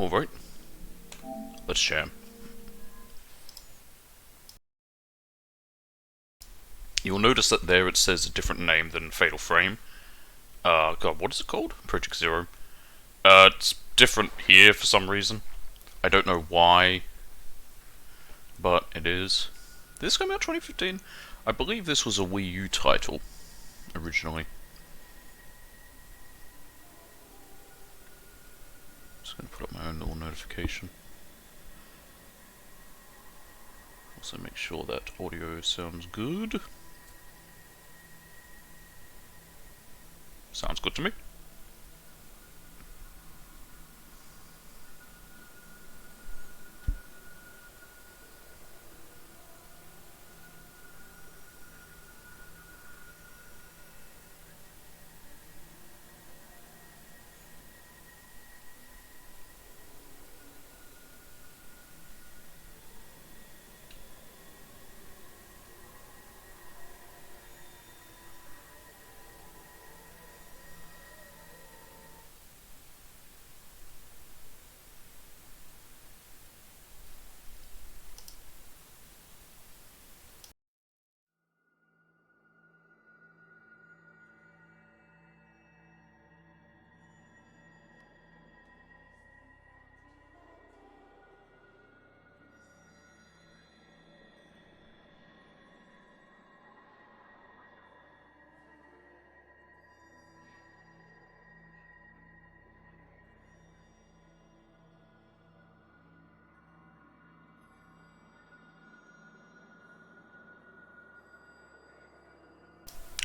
Alright, let's share. You'll notice that there it says a different name than Fatal Frame. God, what is it called? Project Zero. It's different here for some reason. I don't know why, but it is. Did this come out 2015? I believe this was a Wii U title, originally. Just gonna put up my own little notification. Also make sure that audio sounds good. Sounds good to me.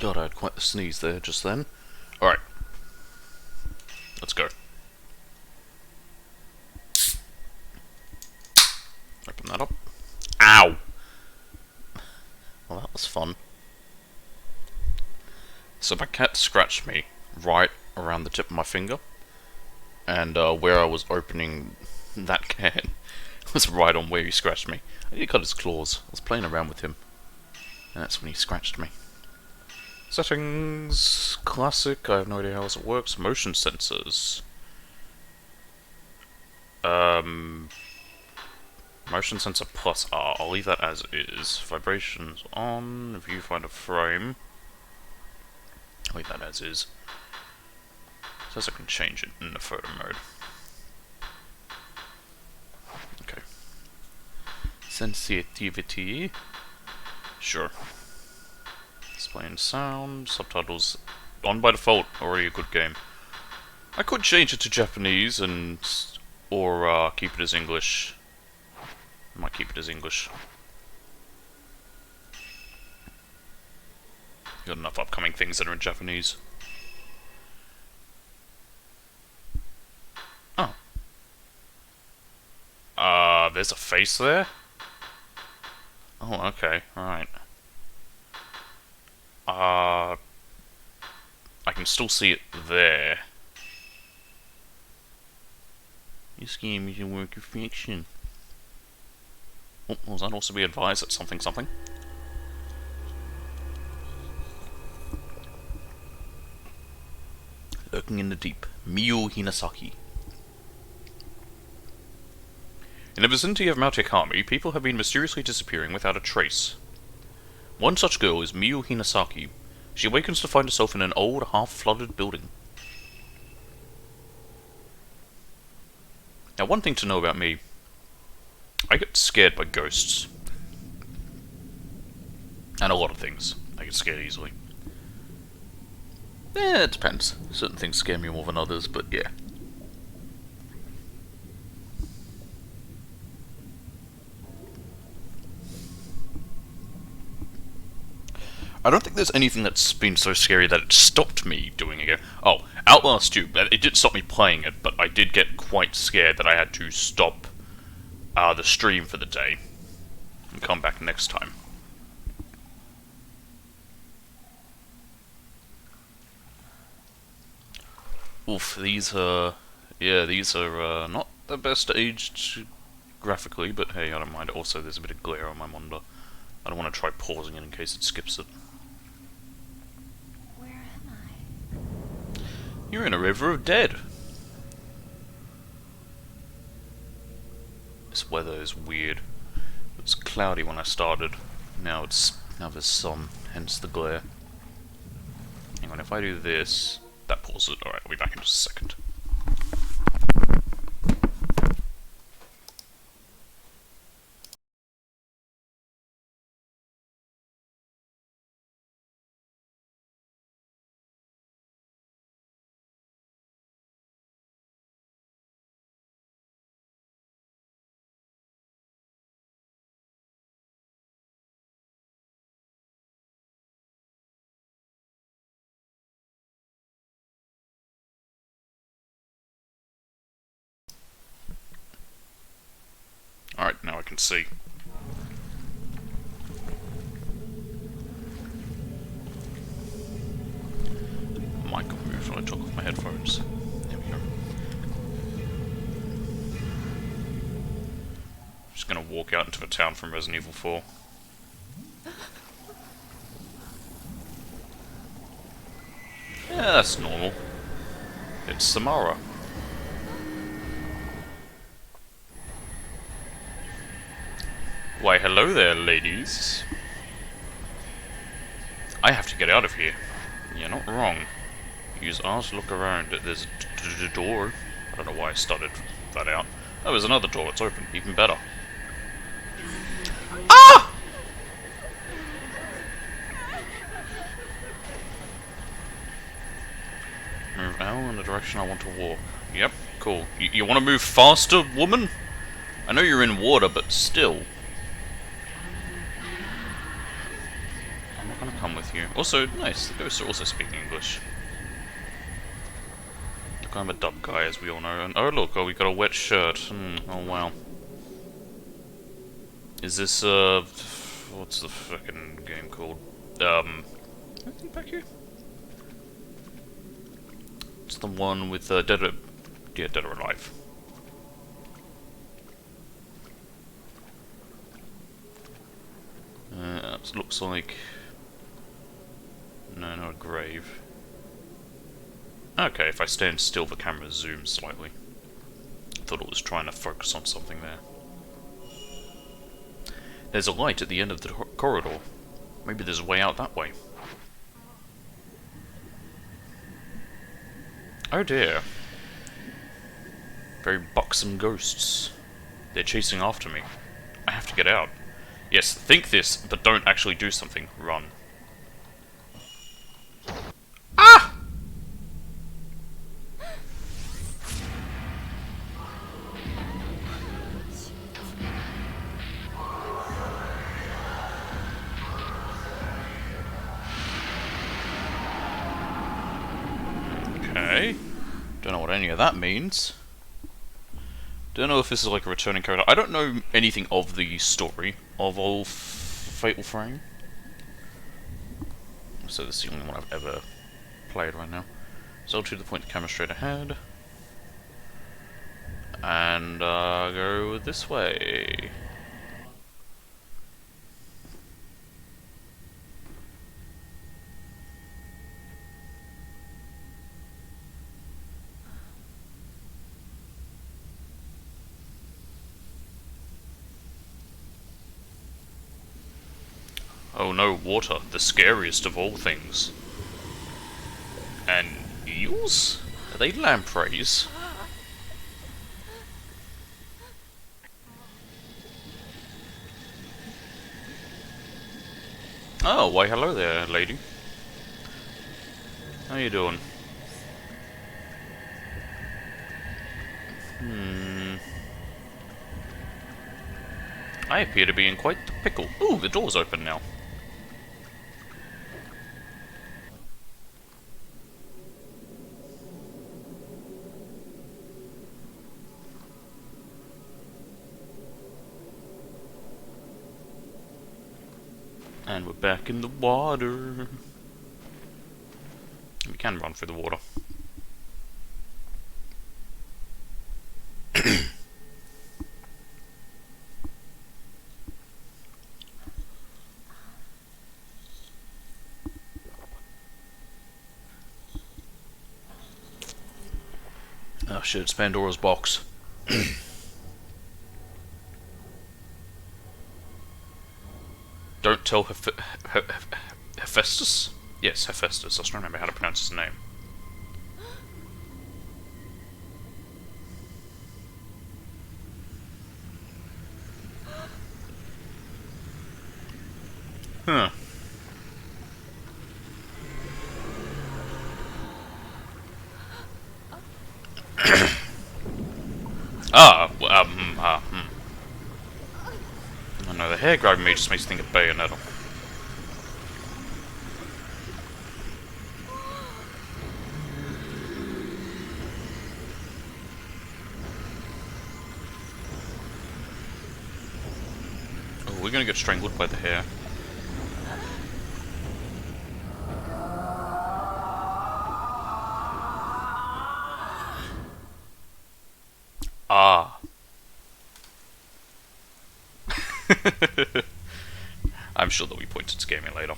God, I had quite the sneeze there just then. Alright. Let's go. Open that up. Ow! Well, that was fun. So my cat scratched me right around the tip of my finger. And where I was opening that can was right on where he scratched me. I need to cut his claws. I was playing around with him. And that's when he scratched me. Settings, classic, I have no idea how else it works. Motion sensors. Motion sensor plus R, I'll leave that as is. Vibrations on, viewfinder frame. I'll leave that as is. Says I can change it in the photo mode. Okay. Sensitivity. Sure. Displaying sound, subtitles on by default, already a good game. I could change it to Japanese and or keep it as English. I might keep it as English. Got enough upcoming things that are in Japanese. Oh. There's a face there? Oh, okay, alright. I can still see it there. This game is a work of fiction. Oh, was that also be advised at something something? Lurking in the deep, Miyu Hinasaki. In the vicinity of Mount Yakami, people have been mysteriously disappearing without a trace. One such girl is Miyu Hinasaki. She awakens to find herself in an old, half-flooded building. Now, one thing to know about me, I get scared by ghosts. And a lot of things. I get scared easily. It depends. Certain things scare me more than others, but yeah. I don't think there's anything that's been so scary that it stopped me doing it. Oh, Outlast 2. It did stop me playing it, but I did get quite scared that I had to stop the stream for the day and come back next time. Oof, these are not the best aged graphically, but hey, I don't mind. Also, there's a bit of glare on my monitor. I don't want to try pausing it in case it skips it. Where am I? You're in a river of dead. This weather is weird. It was cloudy when I started. Now there's sun, hence the glare. Hang on, if I do this, that pauses it. Alright, I'll be back in just a second. Alright, now I can see. Mic got moved when I took off my headphones. There we go. Just gonna walk out into the town from Resident Evil 4. Yeah, that's normal. It's Samara. Why, hello there, ladies. I have to get out of here. You're not wrong. Use R to look around. There's a door. I don't know why I started that out. Oh, there's another door. It's open. Even better. Ah! Move L in the direction I want to walk. Yep, cool. You want to move faster, woman? I know you're in water, but still. I'm not gonna come with you. Also, nice, the ghosts are also speaking English. Look, I'm a dub guy, as we all know. And oh look, we got a wet shirt. Oh wow. Is this, what's the fucking game called? Anything back here? It's the one with, Dead or Alive. It looks like... No, not a grave. Okay, if I stand still, the camera zooms slightly. I thought it was trying to focus on something there. There's a light at the end of the corridor. Maybe there's a way out that way. Oh dear. Very buxom ghosts. They're chasing after me. I have to get out. Yes, think this, but don't actually do something. Run. Ah! Okay. Don't know what any of that means. Don't know if this is like a returning character. I don't know anything of the story of all Fatal Frame. So this is the only one I've ever played right now. So I'll to the point the camera straight ahead. And go this way. Oh no, water, the scariest of all things. And eels? Are they lampreys? Oh, why hello there, lady. How you doing? I appear to be in quite the pickle. Ooh, the door's open now. And we're back in the water. We can run through the water. Oh shit, it's Pandora's box. tell Hephaestus? Yes, Hephaestus. I was trying to remember how to pronounce his name. Huh. I know, the hair grabbing me just makes me think of Bayonetta. Oh, we're gonna get strangled by the hair. Ah. I'm sure there'll be points to scare me later.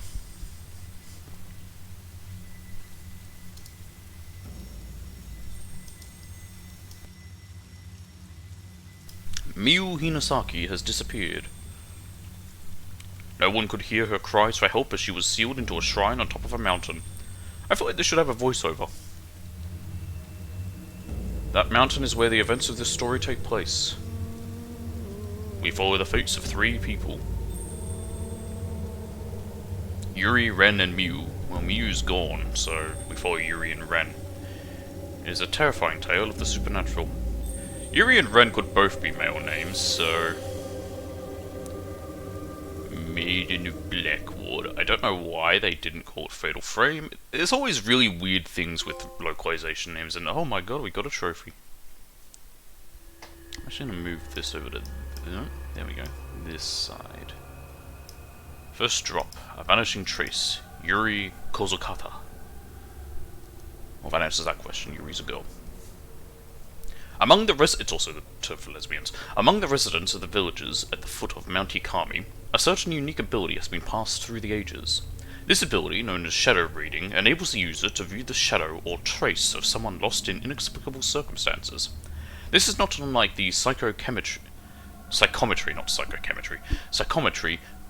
Miyu Hinasaki has disappeared. No one could hear her cries for help as she was sealed into a shrine on top of a mountain. I feel like this should have a voiceover. That mountain is where the events of this story take place. We follow the fates of 3 people. Yuri, Ren, and Miyu. Well, Miyu's gone, so we follow Yuri and Ren. It is a terrifying tale of the supernatural. Yuri and Ren could both be male names, so... Maiden of Blackwater. I don't know why they didn't call it Fatal Frame. There's always really weird things with localization names, and oh my god, we got a trophy. I'm actually gonna move this over to... there we go. This side. First drop. A vanishing trace. Yuri Kozukata. Well, that answers that question. Yuri's a girl. Among the it's also the term for lesbians. Among the residents of the villages at the foot of Mount Hikami, a certain unique ability has been passed through the ages. This ability, known as shadow reading, enables the user to view the shadow or trace of someone lost in inexplicable circumstances. This is not unlike the psychometry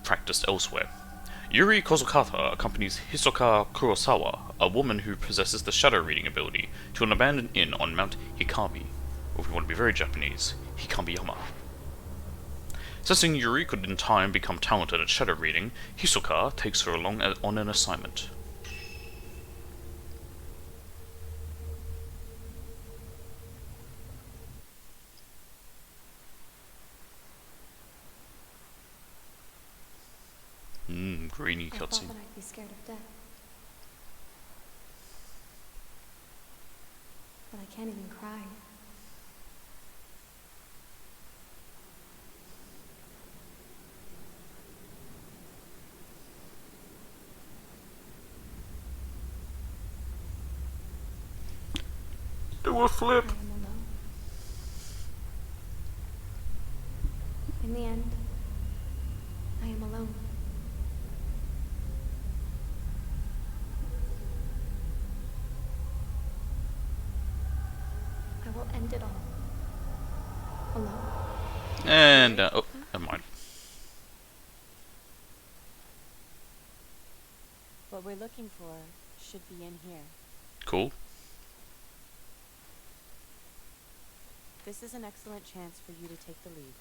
practiced elsewhere. Yuri Kozukata accompanies Hisoka Kurosawa, a woman who possesses the shadow reading ability, to an abandoned inn on Mount Hikami, or if we want to be very Japanese, Hikamiyama. Sensing Yuri could in time become talented at shadow reading, Hisoka takes her along on an assignment. Grainy cutscene. I thought that I'd be scared of death. But I can't even cry. Do a flip! I am alone. In the end, I am alone. I will end it all. Alone. And, oh, never mind. What we're looking for should be in here. Cool. This is an excellent chance for you to take the lead.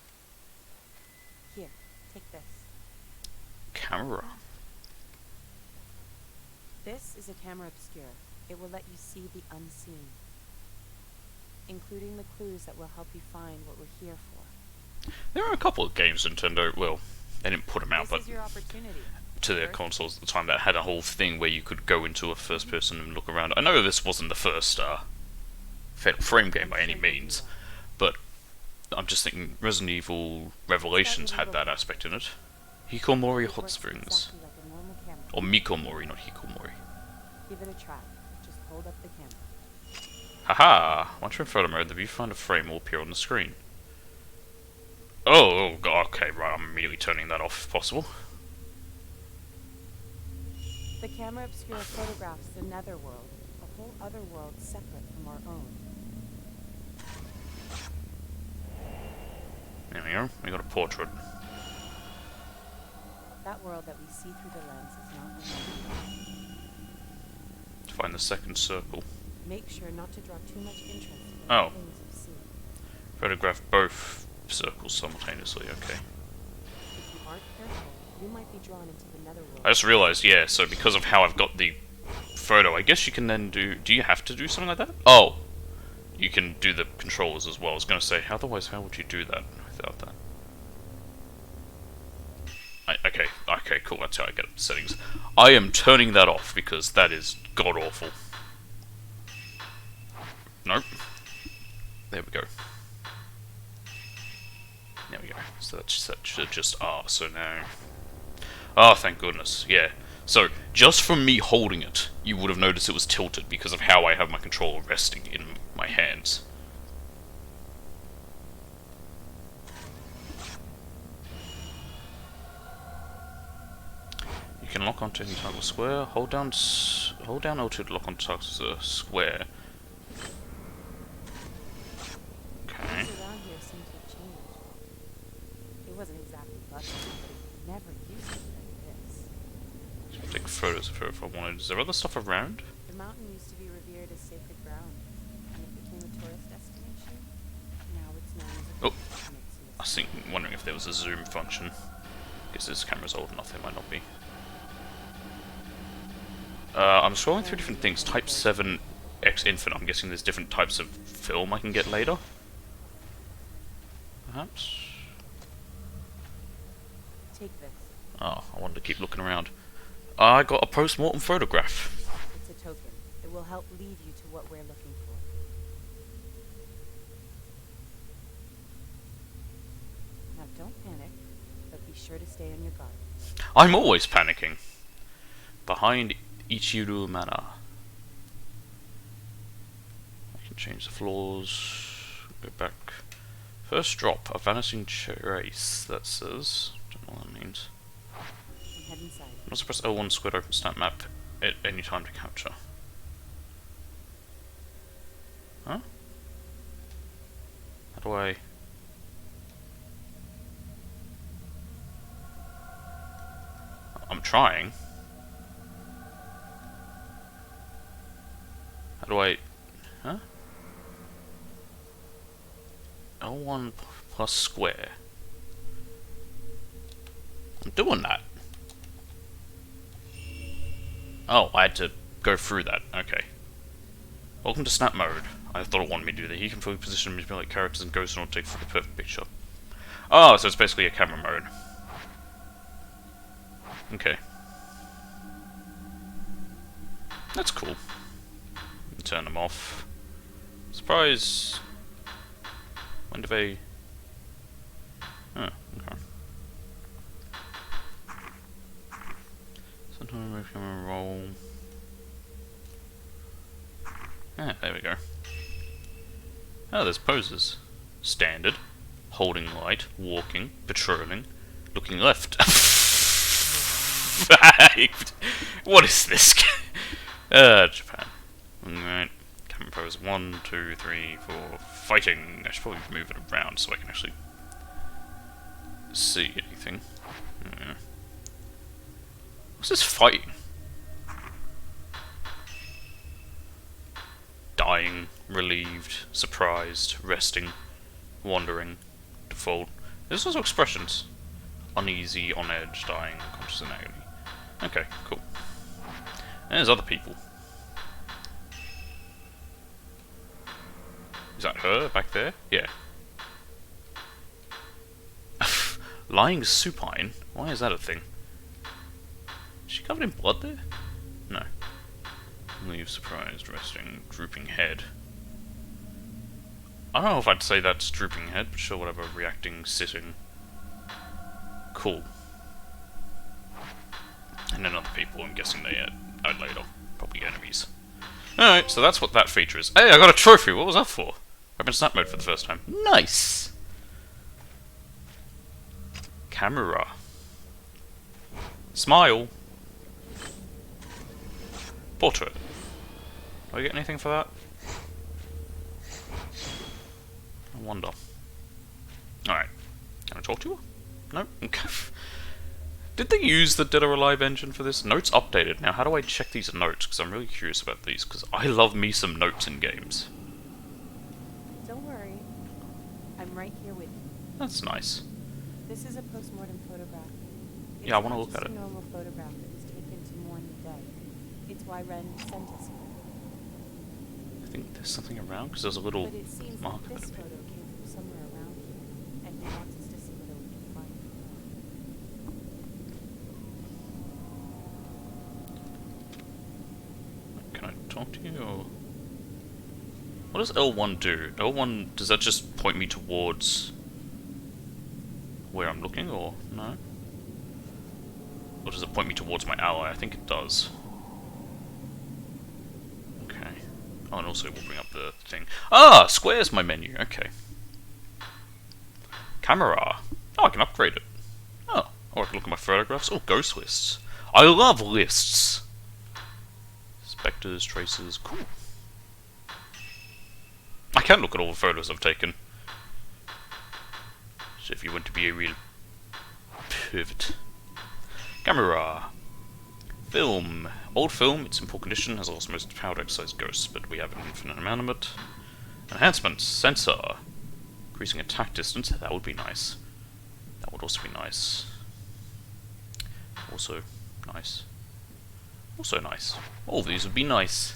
Here, take this. Camera. This is a camera obscura. It will let you see the unseen, including the clues that will help you find what we're here for. There are a couple of games Nintendo, well, they didn't put them out, This but is your opportunity. to their consoles at the time that had a whole thing where you could go into a first person and look around. I know this wasn't the first Fatal Frame game by any means, but I'm just thinking Resident Evil Revelations had that aspect in it. Hikomori Hot Springs. Exactly like a normal camera. Or Mikomori, not Hikomori. Give it a try. Just hold up the camera. Haha! Once you're in photo mode, the viewfinder frame will appear on the screen. Oh, god, okay, right, I'm immediately turning that off if possible. The camera obscura photographs the netherworld, a whole other world separate from our own. There we go, we got a portrait. That that world that we see through the lens is not reality. To find the second circle. Make sure not to draw too much interest in Oh. the things you see. Photograph both circles simultaneously, okay. If you aren't careful, you might be drawn into the netherworld. I just realised, yeah, so because of how I've got the photo, I guess you can then do you have to do something like that? Oh! You can do the controllers as well. I was going to say, otherwise how would you do that without that? Okay, cool, that's how I get up the settings. I am turning that off because that is god-awful. Nope. There we go. There we go. So that should just... so now... Oh, thank goodness, yeah. So, just from me holding it, you would have noticed it was tilted because of how I have my controller resting in my hands. You can lock onto any target square. Hold down L2 to lock onto target square. Okay. Things around here seem to have changed. It wasn't exactly lucky, but it never used to be like this. Take photos of her if I wanted. Is there other stuff around? The mountain used to be revered as sacred ground, and it became a tourist destination. Now it's known as a Oh. volcanic I was wondering if there was a zoom function. Guess this camera's old enough, there might not be. I'm scrolling through different things. Type 7 X Infinite. I'm guessing there's different types of film I can get later. Perhaps? Take this. Oh, I wanted to keep looking around. I got a post-mortem photograph. It's a token. It will help lead you to what we're looking for. Now don't panic, but be sure to stay on your guard. I'm always panicking. Behind Ichiru Manor. I can change the floors. Go back. First drop, a vanishing trace, that says. Don't know what that means. And head inside. I'm not supposed to L1 squid open stat map at any time to capture. Huh? How do I... I'm trying. How do I... Huh? L1 plus square. I'm doing that. Oh, I had to go through that. Okay. Welcome to snap mode. I thought it wanted me to do that. You can fully position manipulate characters and ghosts in order to take the perfect picture. Oh, so it's basically a camera mode. Okay. That's cool. Turn them off. Surprise! When do they... Oh, okay. Sometimes we can roll... Ah, there we go. Oh, there's poses. Standard. Holding light. Walking. Patrolling. Looking left. What is this? Japan. Alright. Camera pose 1, 2, 3, 4. Fighting. I should probably move it around so I can actually see anything. Yeah. What's this fighting? Dying, relieved, surprised, resting, wandering, default. There's also expressions. Uneasy, on edge, dying, conscious in agony. Okay, cool. And there's other people. Is that her back there? Yeah. Lying supine? Why is that a thing? Is she covered in blood there? No. Leave surprised, resting, drooping head. I don't know if I'd say that's drooping head, but sure, whatever. Reacting, sitting. Cool. And then other people, I'm guessing they add later. Probably enemies. Alright, so that's what that feature is. Hey, I got a trophy! What was that for? I'm in snap mode for the first time. Nice! Camera. Smile. Portrait. Do I get anything for that? I wonder. Alright. Can I talk to her? No? Okay. Did they use the Dead or Alive engine for this? Notes updated. Now, how do I check these notes? Because I'm really curious about these, because I love me some notes in games. Don't worry. I'm right here with you. That's nice. This is a postmortem photograph. It's Yeah, I wanna not look just at it. a normal photograph that was taken to mourn the dead. It's why Ren sent us here. I think there's something around, because there's a little But it seems mark like of this it. photo came from somewhere around here, and he wants us to see whether we can find it. Can I talk to you, or... What does L1 do? L1, does that just point me towards where I'm looking, or no? Or does it point me towards my ally? I think it does. Okay. Oh, and also we'll bring up the thing. Ah! Square's my menu, okay. Camera. Oh, I can upgrade it. Oh, or I can look at my photographs. Oh, ghost lists. I love lists! Spectres, traces, cool. I can look at all the photos I've taken. So if you want to be a real pivot. Camera. Film. Old film, it's in poor condition, has also most powered exercise ghosts, but we have an infinite amount of it. Enhancements. Sensor. Increasing attack distance, that would be nice. That would also be nice. Also nice. Also nice. All these would be nice.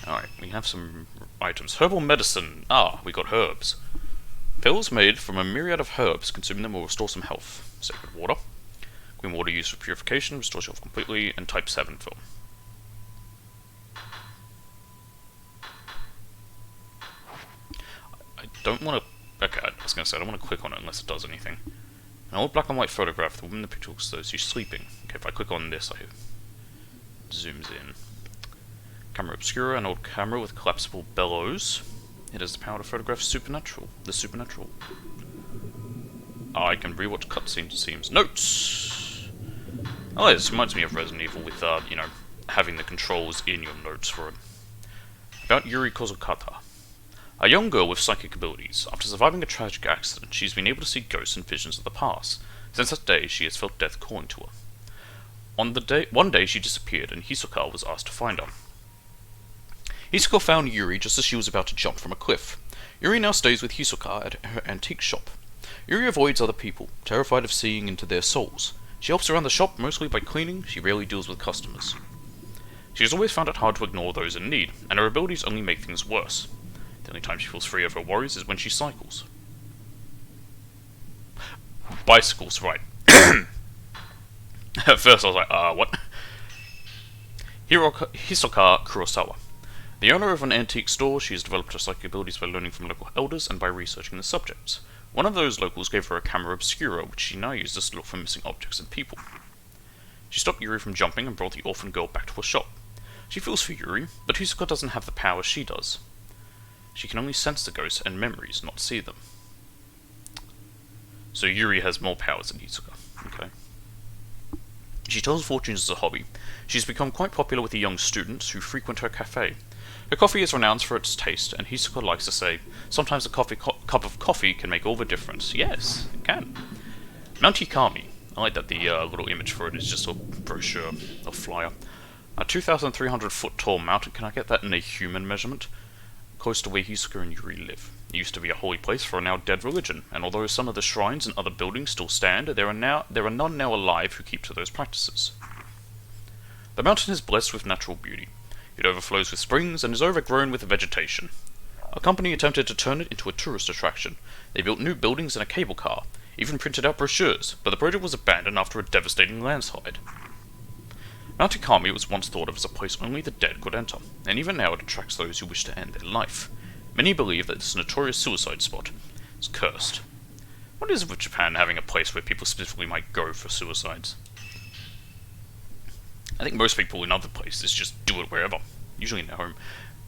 Alright, we have some items. Herbal medicine. Ah, we got herbs. Pills made from a myriad of herbs. Consuming them will restore some health. Sacred water. Green water used for purification. Restores health completely. And type 7 film. I don't want to... Okay, I was going to say, I don't want to click on it unless it does anything. An old black and white photograph. The woman in the picture looks as though she's sleeping. Okay, if I click on this, I zooms in. Camera obscura, an old camera with collapsible bellows. It has the power to photograph supernatural. The supernatural. I can rewatch cutscenes, it seems. Notes! Oh, this reminds me of Resident Evil with, you know, having the controls in your notes for it. About Yuri Kozukata. A young girl with psychic abilities. After surviving a tragic accident, she's been able to see ghosts and visions of the past. Since that day, she has felt death calling to her. One day she disappeared, and Hisoka was asked to find her. Hisoka found Yuri just as she was about to jump from a cliff. Yuri now stays with Hisoka at her antique shop. Yuri avoids other people, terrified of seeing into their souls. She helps around the shop mostly by cleaning, she rarely deals with customers. She has always found it hard to ignore those in need, and her abilities only make things worse. The only time she feels free of her worries is when she cycles. Bicycles, right. At first I was like, what? Hisoka Kurosawa. The owner of an antique store, she has developed her psychic abilities by learning from local elders and by researching the subjects. One of those locals gave her a camera obscura, which she now uses to look for missing objects and people. She stopped Yuri from jumping and brought the orphan girl back to her shop. She feels for Yuri, but Hisoka doesn't have the power she does. She can only sense the ghosts and memories, not see them. So Yuri has more powers than Hisoka. Okay. She tells fortunes as a hobby. She's become quite popular with the young students who frequent her cafe. Her coffee is renowned for its taste, and Hisoka likes to say, sometimes a cup of coffee can make all the difference. Yes, it can. Mount Hikami. I like that the little image for it is just a brochure, a flyer. A 2,300 foot tall mountain, can I get that in a human measurement? Close to where Hisoka and Yuri live. It used to be a holy place for a now dead religion, and although some of the shrines and other buildings still stand, there are none now alive who keep to those practices. The mountain is blessed with natural beauty. It overflows with springs and is overgrown with vegetation. A company attempted to turn it into a tourist attraction. They built new buildings and a cable car, even printed out brochures, but the project was abandoned after a devastating landslide. Mount Hikami was once thought of as a place only the dead could enter, and even now it attracts those who wish to end their life. Many believe that this notorious suicide spot is cursed. What is it with Japan having a place where people specifically might go for suicides? I think most people in other places just do it wherever, usually in their home.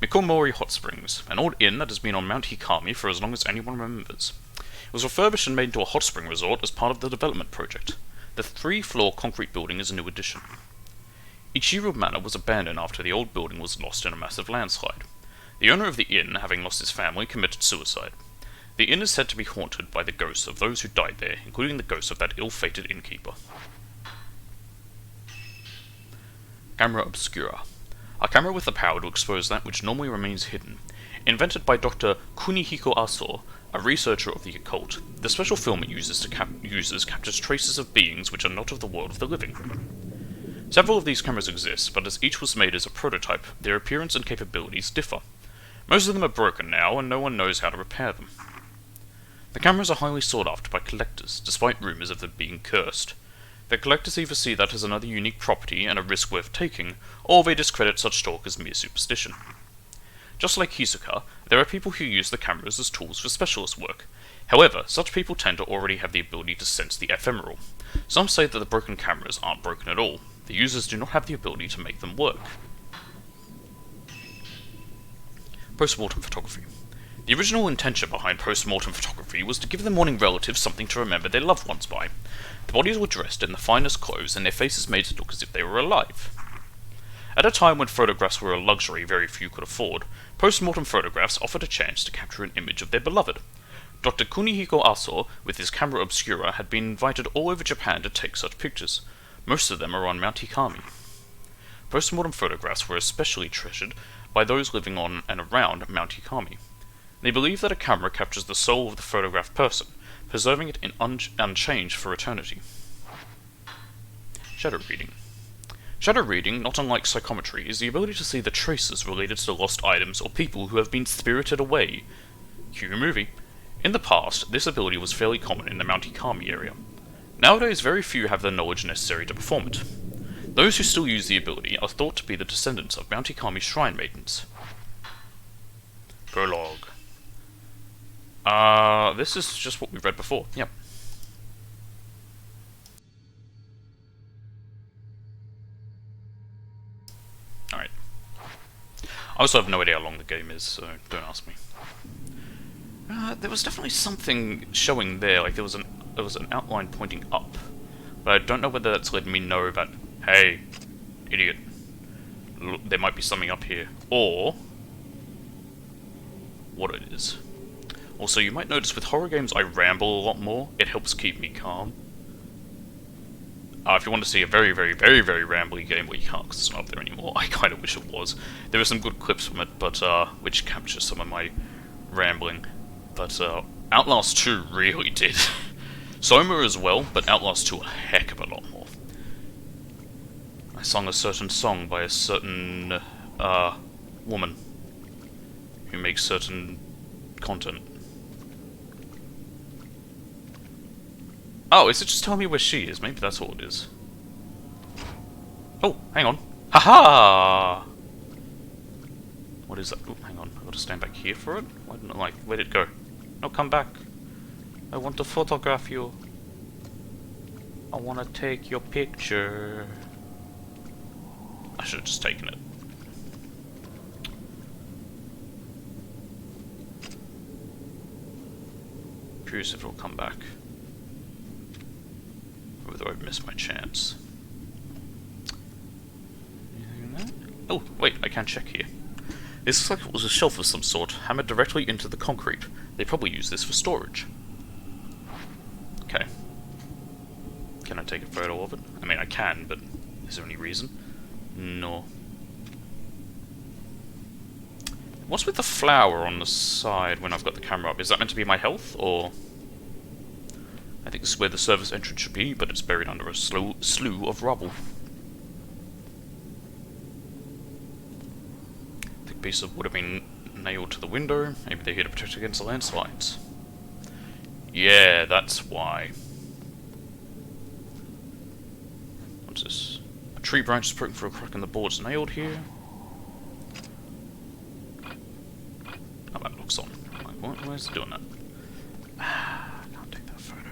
Mikomori Hot Springs, an old inn that has been on Mount Hikami for as long as anyone remembers. It was refurbished and made into a hot spring resort as part of the development project. The 3-floor concrete building is a new addition. Ichiru Manor was abandoned after the old building was lost in a massive landslide. The owner of the inn, having lost his family, committed suicide. The inn is said to be haunted by the ghosts of those who died there, including the ghost of that ill-fated innkeeper. Camera Obscura. A camera with the power to expose that which normally remains hidden. Invented by Dr. Kunihiko Aso, a researcher of the occult, the special film it uses captures traces of beings which are not of the world of the living. Several of these cameras exist, but as each was made as a prototype, their appearance and capabilities differ. Most of them are broken now, and no one knows how to repair them. The cameras are highly sought after by collectors, despite rumours of them being cursed. The collectors either see that as another unique property and a risk worth taking, or they discredit such talk as mere superstition. Just like Hisoka, there are people who use the cameras as tools for specialist work. However, such people tend to already have the ability to sense the ephemeral. Some say that the broken cameras aren't broken at all. The users do not have the ability to make them work. Post-mortem photography. The original intention behind post-mortem photography was to give the mourning relatives something to remember their loved ones by. The bodies were dressed in the finest clothes and their faces made to look as if they were alive. At a time when photographs were a luxury very few could afford, post-mortem photographs offered a chance to capture an image of their beloved. Dr. Kunihiko Aso, with his camera obscura, had been invited all over Japan to take such pictures. Most of them are on Mount Hikami. Post-mortem photographs were especially treasured by those living on and around Mount Hikami. They believe that a camera captures the soul of the photographed person, preserving it in unchanged for eternity. Shadow reading. Shadow reading, not unlike psychometry, is the ability to see the traces related to lost items or people who have been spirited away. Cue movie. In the past, this ability was fairly common in the Mount Hikami area. Nowadays, very few have the knowledge necessary to perform it. Those who still use the ability are thought to be the descendants of Mount Hikami shrine maidens. Prologue. This is just what we read before. Yep. Alright. I also have no idea how long the game is, so don't ask me. There was definitely something showing there, like there was an outline pointing up. But I don't know whether that's letting me know that, hey, idiot, look, there might be something up here, or what it is. Also, you might notice with horror games I ramble a lot more. It helps keep me calm. If you want to see a very, very, very, very rambly game, well, you can't because it's not up there anymore. I kind of wish it was. There are some good clips from it, but which capture some of my rambling. But Outlast 2 really did. Soma as well, but Outlast 2 a heck of a lot more. I sung a certain song by a certain woman who makes certain content. Oh, is it just telling me where she is? Maybe that's all it is. Oh, hang on. Haha! What is that? Oh, hang on. I've got to stand back here for it? Why didn't I, like, where'd it go? No, come back. I want to photograph you. I want to take your picture. I should have just taken it. Curious if it'll come back. Whether I've missed my chance. Oh, wait, I can check here. This looks like it was a shelf of some sort, hammered directly into the concrete. They probably use this for storage. Okay. Can I take a photo of it? I mean, I can, but is there any reason? No. What's with the flower on the side when I've got the camera up? Is that meant to be my health, or...? I think this is where the service entrance should be, but it's buried under a slew of rubble. Thick piece of wood have been nailed to the window. Maybe they're here to protect against the landslides. Yeah, that's why. What's this? A tree branch is broken through a crack in the boards nailed here. Oh, that looks on. Like, why is it doing that? I can't take that photo.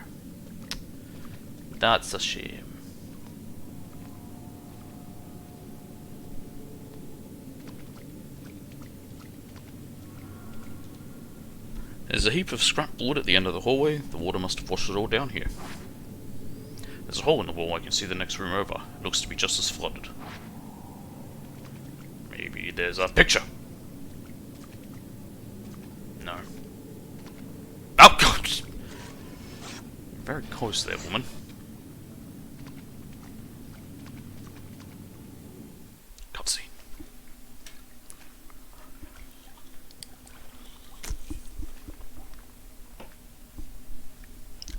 That's a shame. There's a heap of scrap wood at the end of the hallway. The water must have washed it all down here. There's a hole in the wall. I can see the next room over. It looks to be just as flooded. Maybe there's a picture. No. very close there, woman. Cutscene.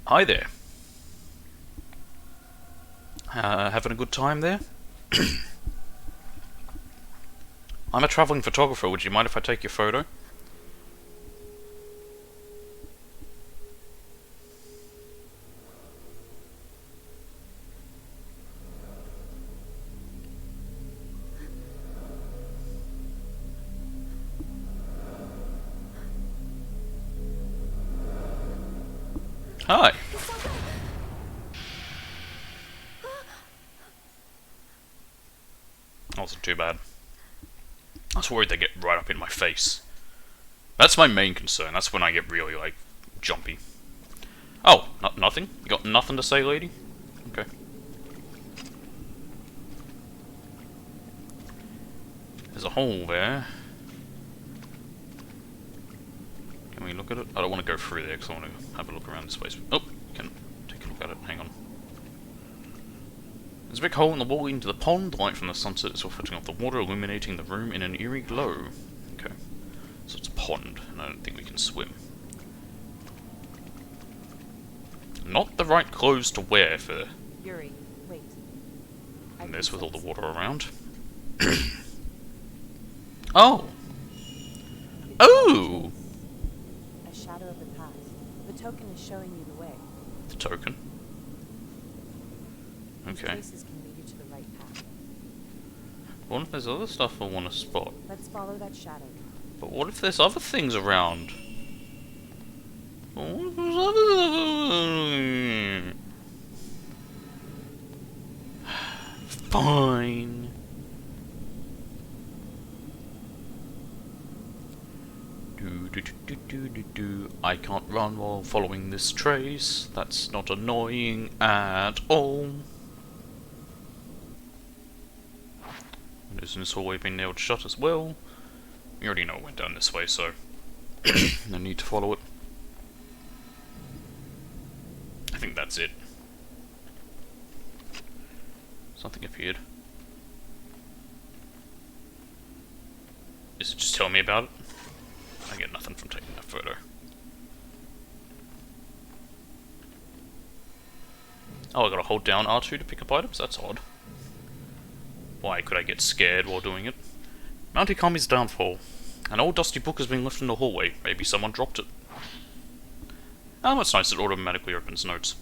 Hi there. Having a good time there? I'm a traveling photographer. Would you mind if I take your photo? Hi. Wasn't too bad. I was worried they get right up in my face. That's my main concern. That's when I get really, like, jumpy. Oh, nothing? You got nothing to say, lady? Okay. There's a hole there. Can we look at it? I don't want to go through there because I want to have a look around this place. Oh, can take a look at it. Hang on. There's a big hole in the wall leading to the pond. The light from the sunset is reflecting off the water, illuminating the room in an eerie glow. Okay. So it's a pond, and I don't think we can swim. Not the right clothes to wear for Yuri, wait. this with all the water around. Oh! Oh! A shadow of the past. The token is showing you the way. The token. These Okay. traces can lead you to the right path. What if there's other stuff I want to spot? Let's follow that shadow. But what if there's other things around? What if there's other... Fine. I can't run while following this trace. That's not annoying at all. Isn't this hallway been nailed shut as well? You already know it went down this way, so no need to follow it. I think that's it. Something appeared. Is it just telling me about it? I get nothing from taking that photo. Oh, I gotta hold down R2 to pick up items? That's odd. Why could I get scared while doing it? Mount Ikami's downfall. An old dusty book has been left in the hallway. Maybe someone dropped it. Oh, it's nice it automatically opens notes.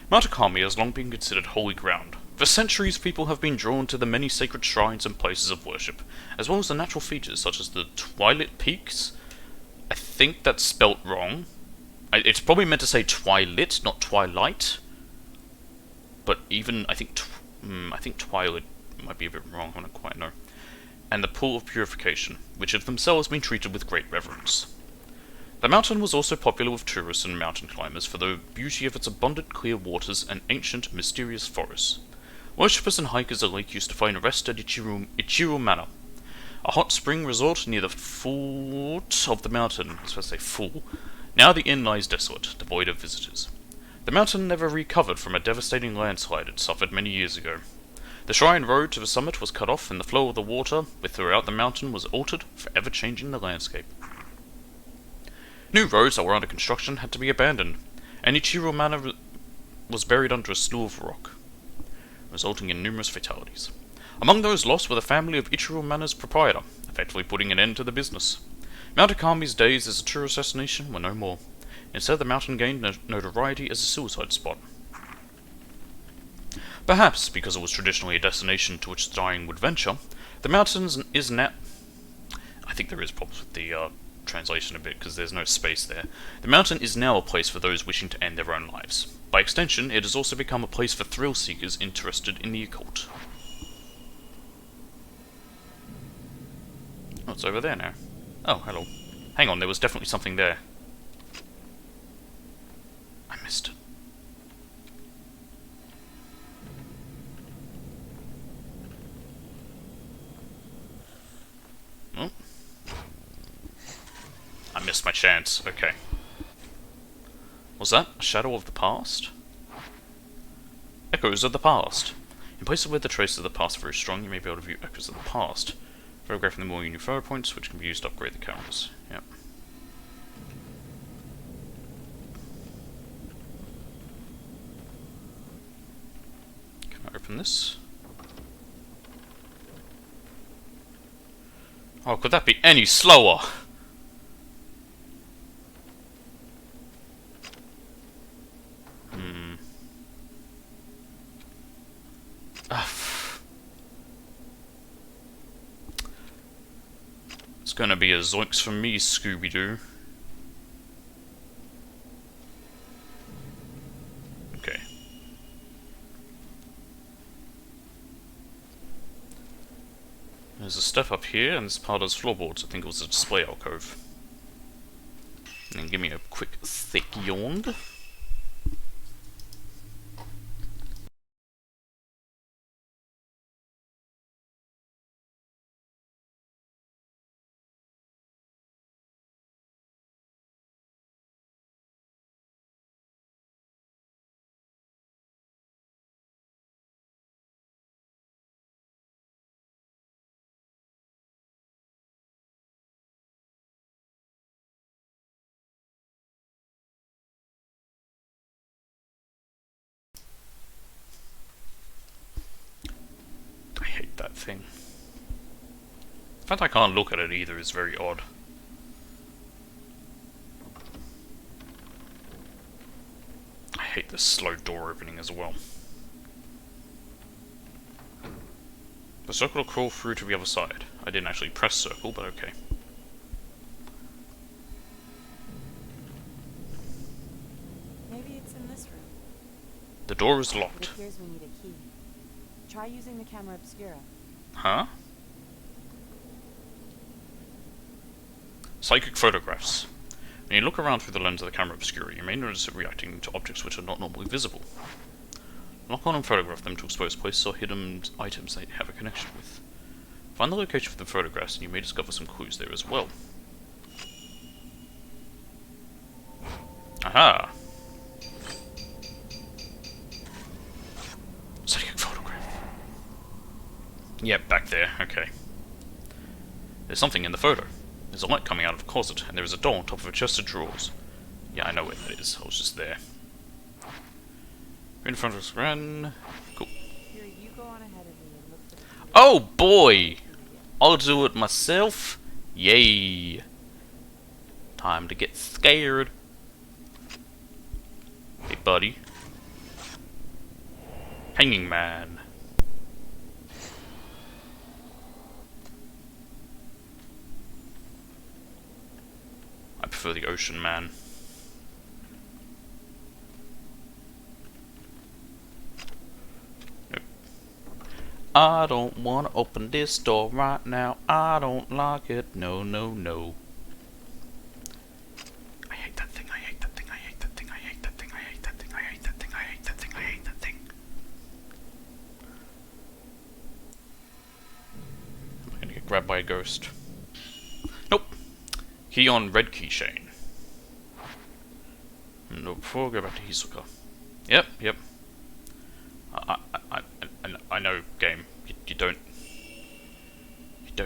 Mount Ikami has long been considered holy ground. For centuries, people have been drawn to the many sacred shrines and places of worship, as well as the natural features such as the Twilight Peaks. I think that's spelt wrong. It's probably meant to say Twilight, not Twilight. But even, I think Twilight might be a bit wrong, I don't quite know. And the Pool of Purification, which have themselves been treated with great reverence. The mountain was also popular with tourists and mountain climbers for the beauty of its abundant clear waters and ancient, mysterious forests. Worshippers and hikers alike used to find rest at Ichiro Manor, a hot spring resort near the foot of the mountain. I was supposed to say full. Now the inn lies desolate, devoid of visitors. The mountain never recovered from a devastating landslide it suffered many years ago. The shrine road to the summit was cut off, and the flow of the water throughout the mountain was altered, forever changing the landscape. New roads that were under construction had to be abandoned, and Ichiro Manor was buried under a slew of rock, resulting in numerous fatalities. Among those lost were the family of Ichiro Manor's proprietor, effectively putting an end to the business. Mount Ikami's days as a tourist destination were no more. Instead, the mountain gained notoriety as a suicide spot. Perhaps because it was traditionally a destination to which the dying would venture, the mountain is now... I think there is problems with the translation a bit, because there's no space there. The mountain is now a place for those wishing to end their own lives. By extension, it has also become a place for thrill-seekers interested in the occult. Oh, it's over there now. Oh, hello. Hang on, there was definitely something there. I missed it. Oh. I missed my chance. Okay. Was that a shadow of the past? Echoes of the past. In places where the traces of the past are very strong, you may be able to view echoes of the past. Photographing them will use photo points, which can be used to upgrade the cameras. Yep. Can I open this? Oh, could that be any slower? It's gonna be a zoinks from me, Scooby-Doo. Okay. There's a step up here, and this part has floorboards. I think it was a display alcove. And then give me a quick thick yawn. I hate that thing. The fact I can't look at it either is very odd. I hate this slow door opening as well. The circle will crawl through to the other side. I didn't actually press circle, but okay. Maybe it's in this room. The door is It locked. appears we need a key. Try using the camera obscura. Huh? Psychic photographs. When you look around through the lens of the camera obscura, you may notice it reacting to objects which are not normally visible. Lock on and photograph them to expose places or hidden items they have a connection with. Find the location of the photographs and you may discover some clues there as well. Aha! Psychic photograph. Yep, back there, okay. There's something in the photo. There's a light coming out of a closet, and there is a door on top of a chest of drawers. Yeah, I know where that is. I was just there. In front of us, run. Cool. Here, you go on ahead of me and look for the key. Oh boy! I'll do it myself. Yay! Time to get scared. Hey, buddy. Hanging man. I prefer the ocean man. Nope. I don't want to open this door right now. I don't like it. No, no, no. I hate that thing. I hate that thing. I hate that thing. I hate that thing. I hate that thing. I hate that thing. I hate that thing. I hate that thing. Am I gonna get grabbed by a ghost? Nope. Key on red keychain. No, before go back to Hisoka. Yep, yep. I know, game. You don't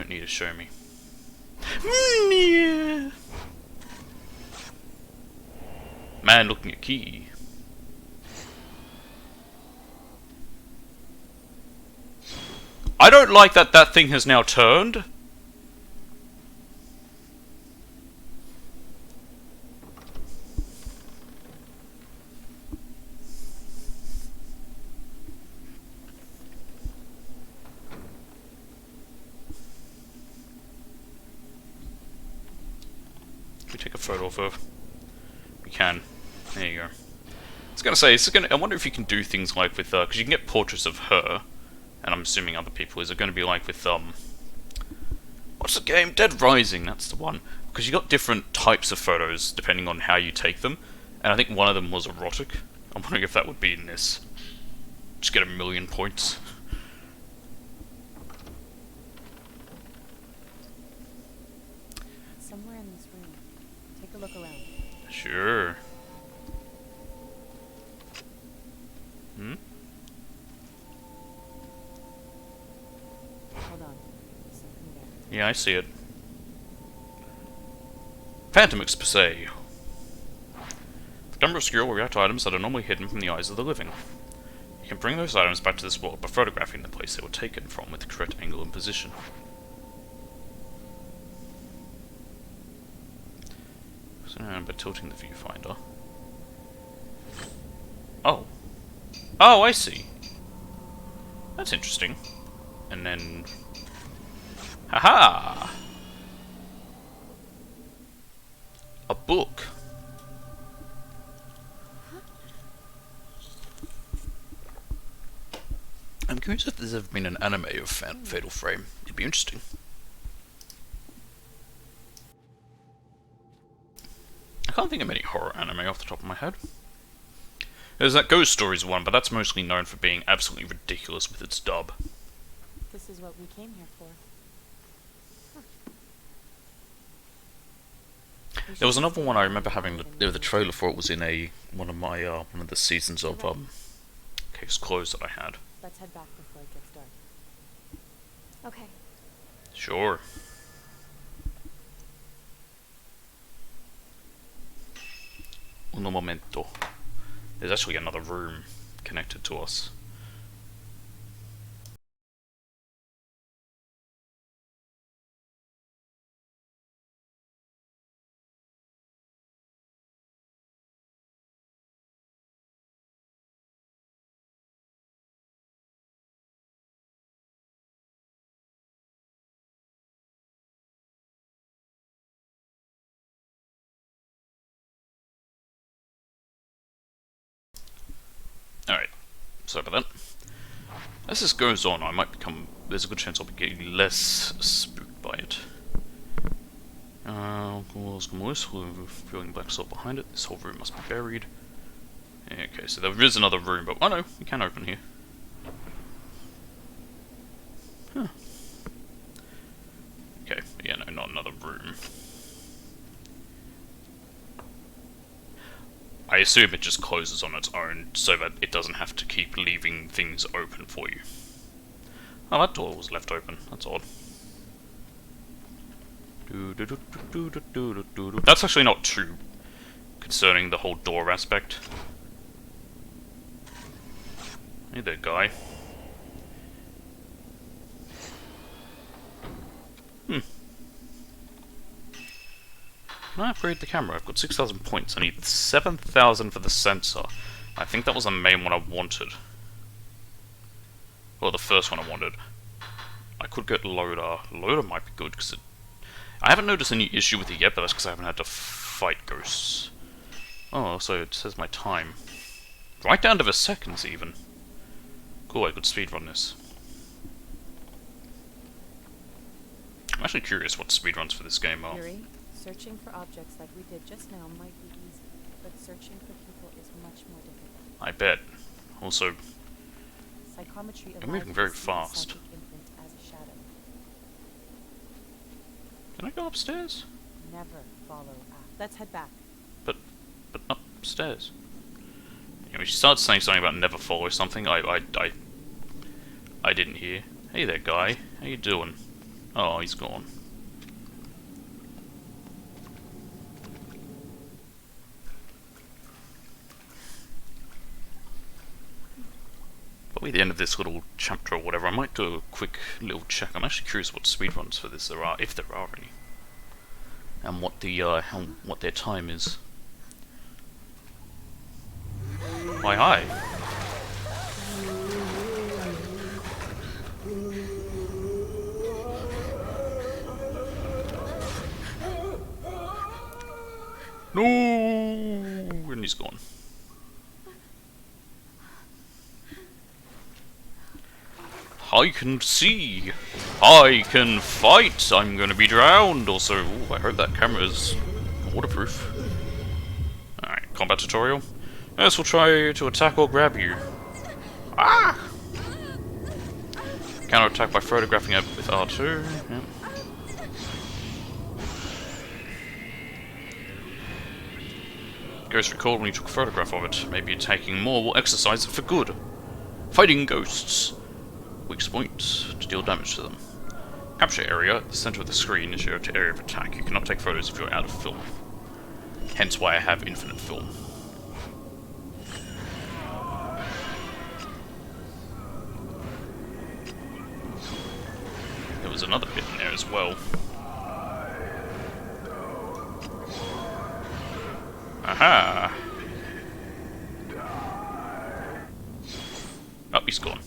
need to show me. Man looking at key. I don't like that that thing has now turned. Can we take a photo of her? We can. There you go. I was gonna say, I wonder if you can do things like with, because you can get portraits of her, and I'm assuming other people. Is it going to be like with, what's the game? Dead Rising, that's the one. Because you got different types of photos depending on how you take them, and I think one of them was erotic. I'm wondering if that would be in this. Just get 1,000,000 points. Somewhere in this room. Take a look around. Sure. Hmm? I see it. Phantom Exposé. The number of obscure will react to items that are normally hidden from the eyes of the living. You can bring those items back to this world by photographing the place they were taken from with the correct angle and position. So now by tilting the viewfinder. Oh. Oh, I see. That's interesting. And then... Haha! A book. I'm curious if there's ever been an anime of Fatal Frame. It'd be interesting. I can't think of any horror anime off the top of my head. There's that Ghost Stories one, but that's mostly known for being absolutely ridiculous with its dub. This is what we came here for. Huh. There was another one I remember having. The trailer for it was in one of the seasons of Case Closed that I had. Let's head back before it gets dark. Okay. Sure. Un momento. There's actually another room connected to us. Alright, sorry about that. As this goes on, there's a good chance I'll be getting less spooked by it. Feeling black salt behind it. This whole room must be buried. Okay, so there is another room, but oh no, you can open here. Huh. Okay, yeah, no, not another room. I assume it just closes on its own, so that it doesn't have to keep leaving things open for you. Oh, that door was left open. That's odd. That's actually not true, concerning the whole door aspect. Hey there, guy. Can I upgrade the camera? I've got 6,000 points. I need 7,000 for the sensor. I think that was the main one I wanted. Well, the first one I wanted. I could get loader. Loader might be good, because I haven't noticed any issue with it yet, but that's because I haven't had to fight ghosts. Oh, so it says my time. Right down to the seconds, even. Cool, I could speedrun this. I'm actually curious what speedruns for this game are. Yuri, searching for objects like we did just now might be easy, but searching for people is much more difficult. I bet. Also, Psychometry I'm moving very allows fast. psychic imprint as a shadow. Can I go upstairs? Never follow after. Let's head back. But upstairs. Anyway, she started saying something about never follow something. I didn't hear. Hey there, guy. How you doing? Oh, he's gone. Probably the end of this little chapter or whatever. I might do a quick little check. I'm actually curious what speedruns for this there are, if there are any, and what what their time is. Why, hi. No, and he's gone. I can see. I can fight. I'm gonna be drowned. Also, ooh, I hope that camera is waterproof. Alright, combat tutorial. Yes, we'll try to attack or grab you. Ah! Counter attack by photographing it with R2. Yep. Ghost recalled when you took a photograph of it. Maybe attacking more will exercise it for good. Fighting ghosts. Weak point to deal damage to them. Capture area at the center of the screen is your area of attack. You cannot take photos if you're out of film. Hence why I have infinite film. There was another bit in there as well. Aha! Oh, he's gone.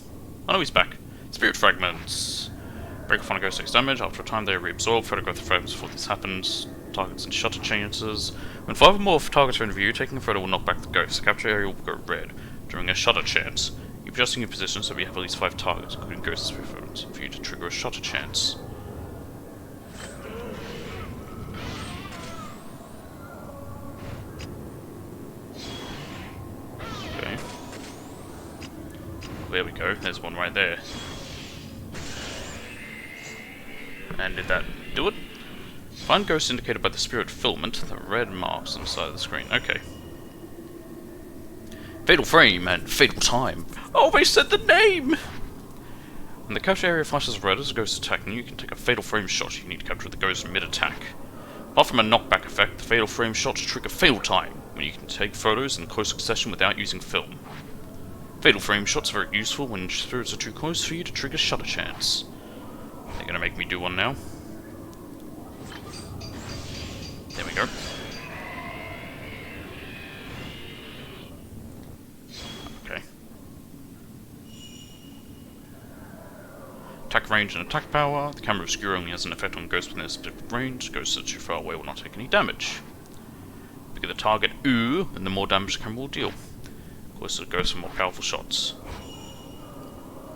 Oh no, he's back. Spirit fragments. Break off on a ghost takes damage. After a time they reabsorb. Photograph the fragments before this happens. Targets and shutter chances. When 5 or more targets are in view, taking a photo will knock back the ghost. The capture area will go red during a shutter chance. Keep adjusting your position so we have at least 5 targets, including ghost spirit fragments, for you to trigger a shutter chance. Okay. There we go. There's one right there. And did that do it? Find ghosts indicated by the spirit filament, the red marks on the side of the screen. Okay. Fatal frame and fatal time. Oh, they said the name! When the capture area flashes red as a ghost attacking you can take a fatal frame shot. You need to capture the ghost mid-attack. Apart from a knockback effect, the fatal frame shots trigger fatal time, when you can take photos in close succession without using film. Fatal frame shots are very useful when spirits are too close for you to trigger shutter chance. They're gonna make me do one now. There we go. Okay. Attack range and attack power. The camera obscure only has an effect on ghosts within a specific range. Ghosts that are too far away will not take any damage. The bigger the target, and the more damage the camera will deal. Of course, the ghosts are more powerful shots.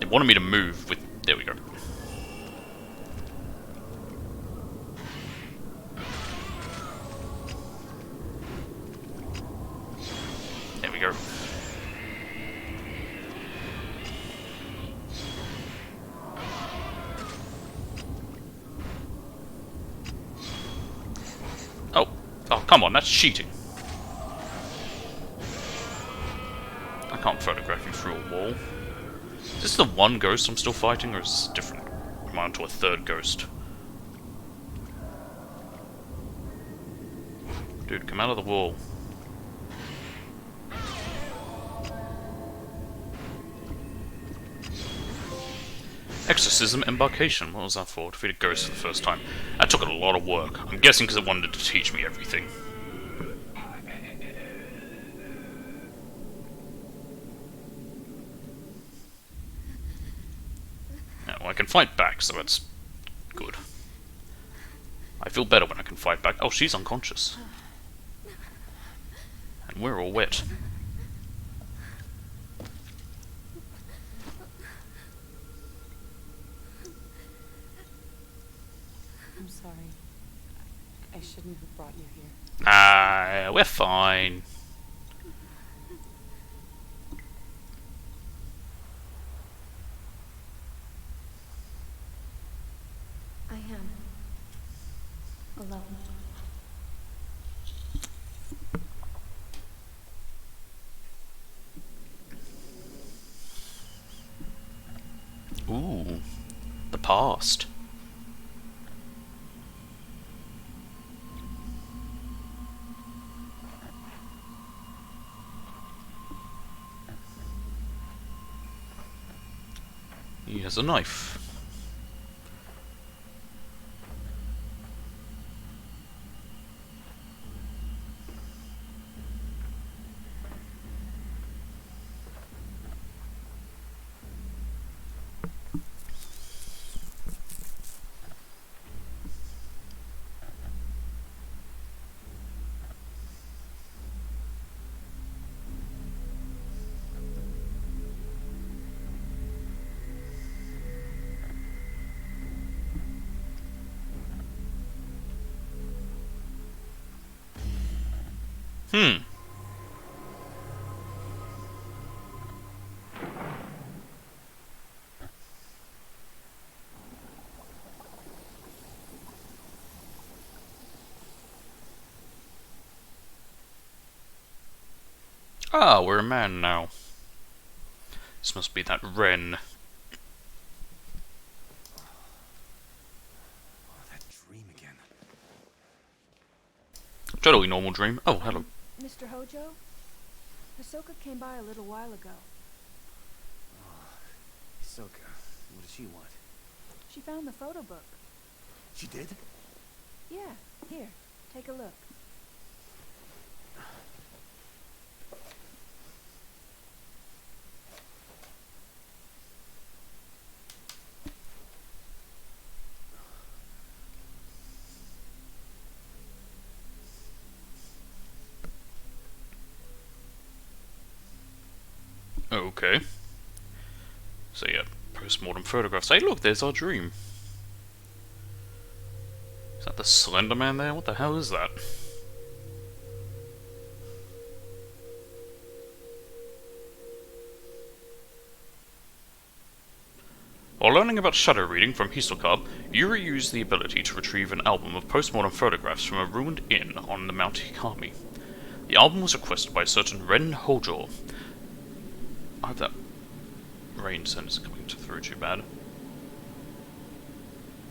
They wanted me to move with. There we go. There we go. Oh, come on, that's cheating. I can't photograph you through a wall. Is this the one ghost I'm still fighting, or is this different? Am I onto a third ghost? Dude, come out of the wall. Exorcism Embarkation. What was that for? Defeat a ghost for the first time. That took a lot of work. I'm guessing because it wanted to teach me everything. Now, I can fight back, so that's good. I feel better when I can fight back. Oh, she's unconscious. And we're all wet. I'm sorry. I shouldn't have brought you here. Ah, we're fine. I am alone. Ooh, the past. He has a knife. Ah, we're a man now. This must be that Wren. Totally normal dream. Oh, hello. Mr. Hojo? Hisoka came by a little while ago. Hisoka, what does she want? She found the photo book. She did? Yeah, here, take a look. Okay. So yeah, post-mortem photographs. Hey look, there's our dream. Is that the Slender Man there? What the hell is that? While learning about shadow reading from Hisoka, Yuri used the ability to retrieve an album of post-mortem photographs from a ruined inn on the Mount Hikami. The album was requested by a certain Ren Hojo. I hope that rain sound isn't coming through too bad.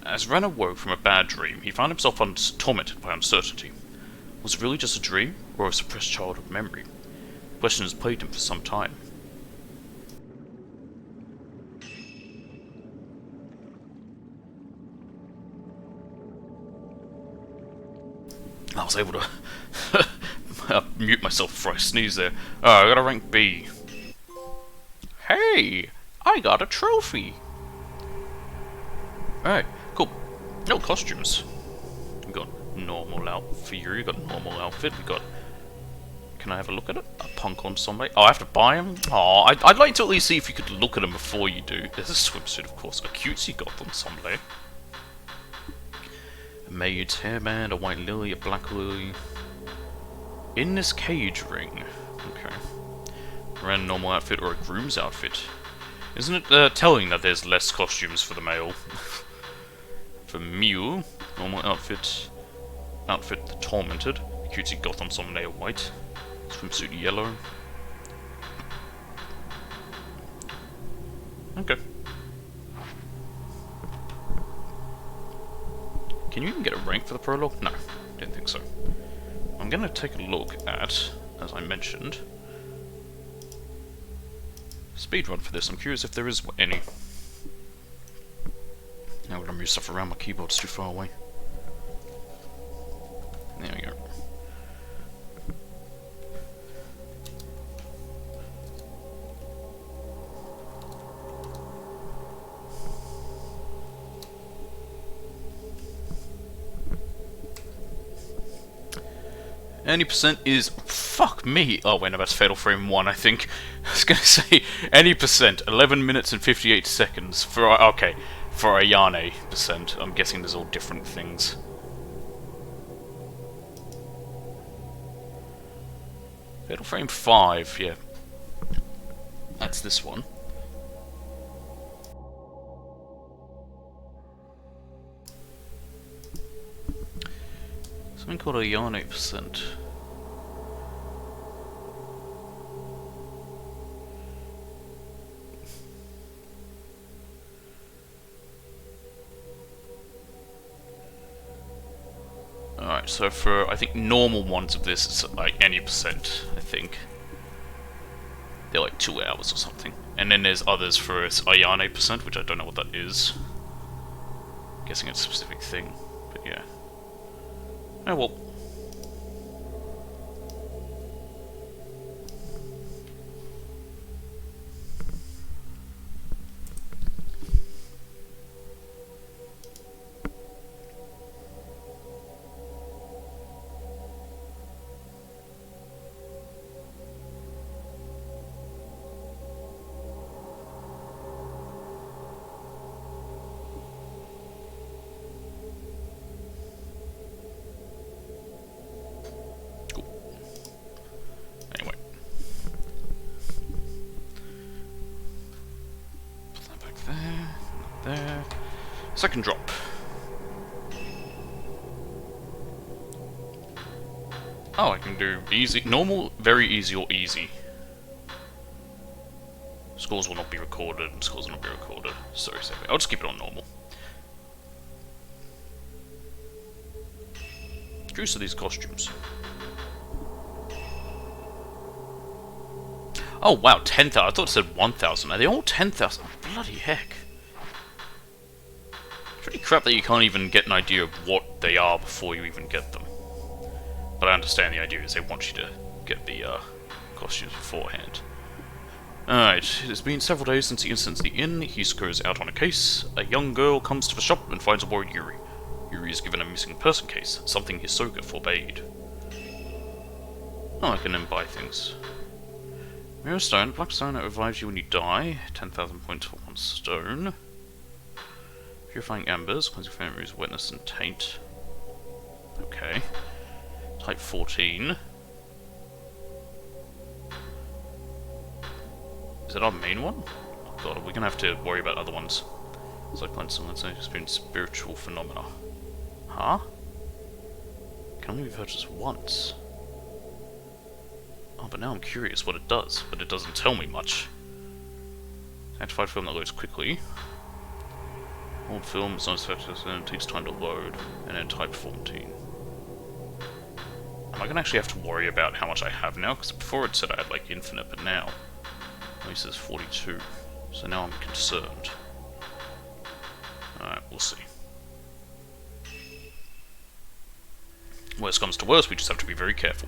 As Ren awoke from a bad dream, he found himself tormented by uncertainty. Was it really just a dream, or a suppressed childhood memory? Questions plagued him for some time. I was able to mute myself before I sneeze there. Oh, I got a rank B. Hey! I got a trophy! Alright, cool. No costumes. We got normal outfit. We got normal outfit. We got. Can I have a look at it? A punk on Sunday. Oh, I have to buy him? Oh, I'd like to at least see if you could look at him before you do. There's a swimsuit, of course. A cutesy got on Sunday. A maid's hairband, a white lily, a black lily. In this cage ring. Okay. Ren normal outfit or a groom's outfit. Isn't it telling that there's less costumes for the male? For Mew, normal outfit. Outfit the tormented. Cutesy goth on Sunday white. Swimsuit yellow. Okay. Can you even get a rank for the prologue? No, didn't think so. I'm gonna take a look at, as I mentioned, speedrun for this. I'm curious if there is any. Now I'm gonna move stuff around, my keyboard's too far away. There we go. Any percent is... Fuck me! Oh wait, no, that's Fatal Frame 1, I think. I was gonna say, any percent, 11 minutes and 58 seconds. For okay, for Ayane percent. I'm guessing there's all different things. Fatal Frame 5, yeah. That's this one. Something called Ayane percent. Alright, so for, I think, normal ones of this, it's like any percent, I think. They're like 2 hours or something. And then there's others for Ayane percent, which I don't know what that is. I'm guessing it's a specific thing, but yeah. Oh well. There. Second drop. Oh, I can do easy, normal, very easy, or easy. Scores will not be recorded, scores will not be recorded. Sorry, I'll just keep it on normal. Curious of these costumes. Oh wow, 10,000. I thought it said 1,000. Are they all 10,000? Bloody heck. Pretty crap that you can't even get an idea of what they are before you even get them. But I understand the idea is they want you to get the costumes beforehand. Alright, it has been several days since the incident at the inn. Hisoka is out on a case. A young girl comes to the shop and finds a worried Yuri. Yuri is given a missing person case, something Hisoka forbade. Oh, I can then buy things. Mirror stone, black stone that revives you when you die. 10,000 points for 1 stone. Purifying embers, cleansing memories, wetness and taint. Okay. Type 14. Is that our main one? Oh god, we're gonna have to worry about other ones. It's like someone's experienced spiritual phenomena. Huh? Can only be purchased once. Oh, but now I'm curious what it does, but it doesn't tell me much. Actified film that loads quickly. Old film is not as effective and it takes time to load. And then type 14. Am I gonna actually have to worry about how much I have now? Because before it said I had like infinite, but now it says 42. So now I'm concerned. Alright, we'll see. Worst comes to worst, we just have to be very careful.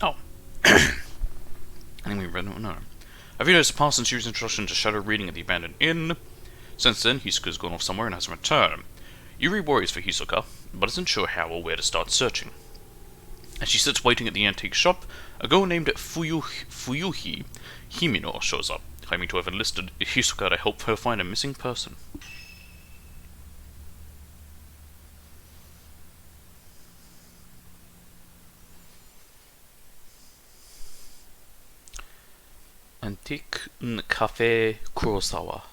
Oh. I think we read it. No. Have you noticed Parsons' Yuri's introduction to shadow reading at the abandoned inn? Since then, Hisoka's gone off somewhere and hasn't returned. Yuri worries for Hisoka, but isn't sure how or where to start searching. As she sits waiting at the antique shop, a girl named Fuyuhi Himino shows up, claiming to have enlisted Hisoka to help her find a missing person. Antique Cafe Kurosawa.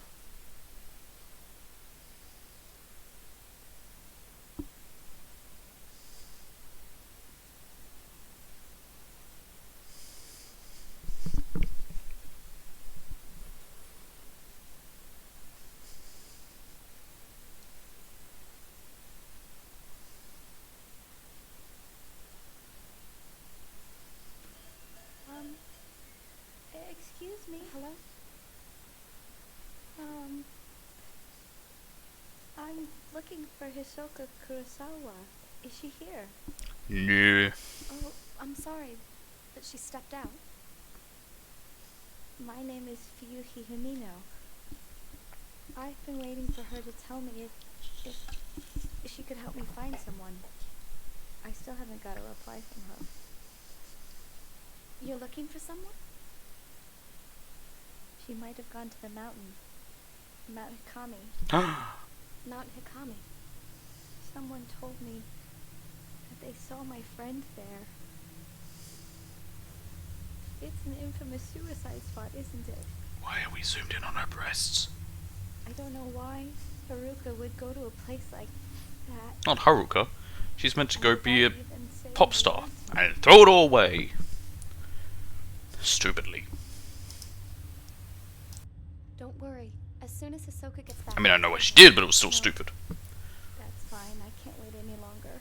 Excuse me. Hello? I'm looking for Hisoka Kurosawa. Is she here? No. Oh, I'm sorry, but she stepped out. My name is Fuyuhi Himino. I've been waiting for her to tell me if she could help me find someone. I still haven't got a reply from her. You're looking for someone? She might have gone to the mountain. Mount Hikami. Mount Hikami. Someone told me that they saw my friend there. It's an infamous suicide spot, isn't it? Why are we zoomed in on her breasts? I don't know why Haruka would go to a place like that. Not Haruka. She's meant to go be a Without even saying pop star. words. And throw it all away. Stupidly. Don't worry. As soon as Hisoka gets back... I mean, I know what she did, but it was still No, stupid. That's fine. I can't wait any longer.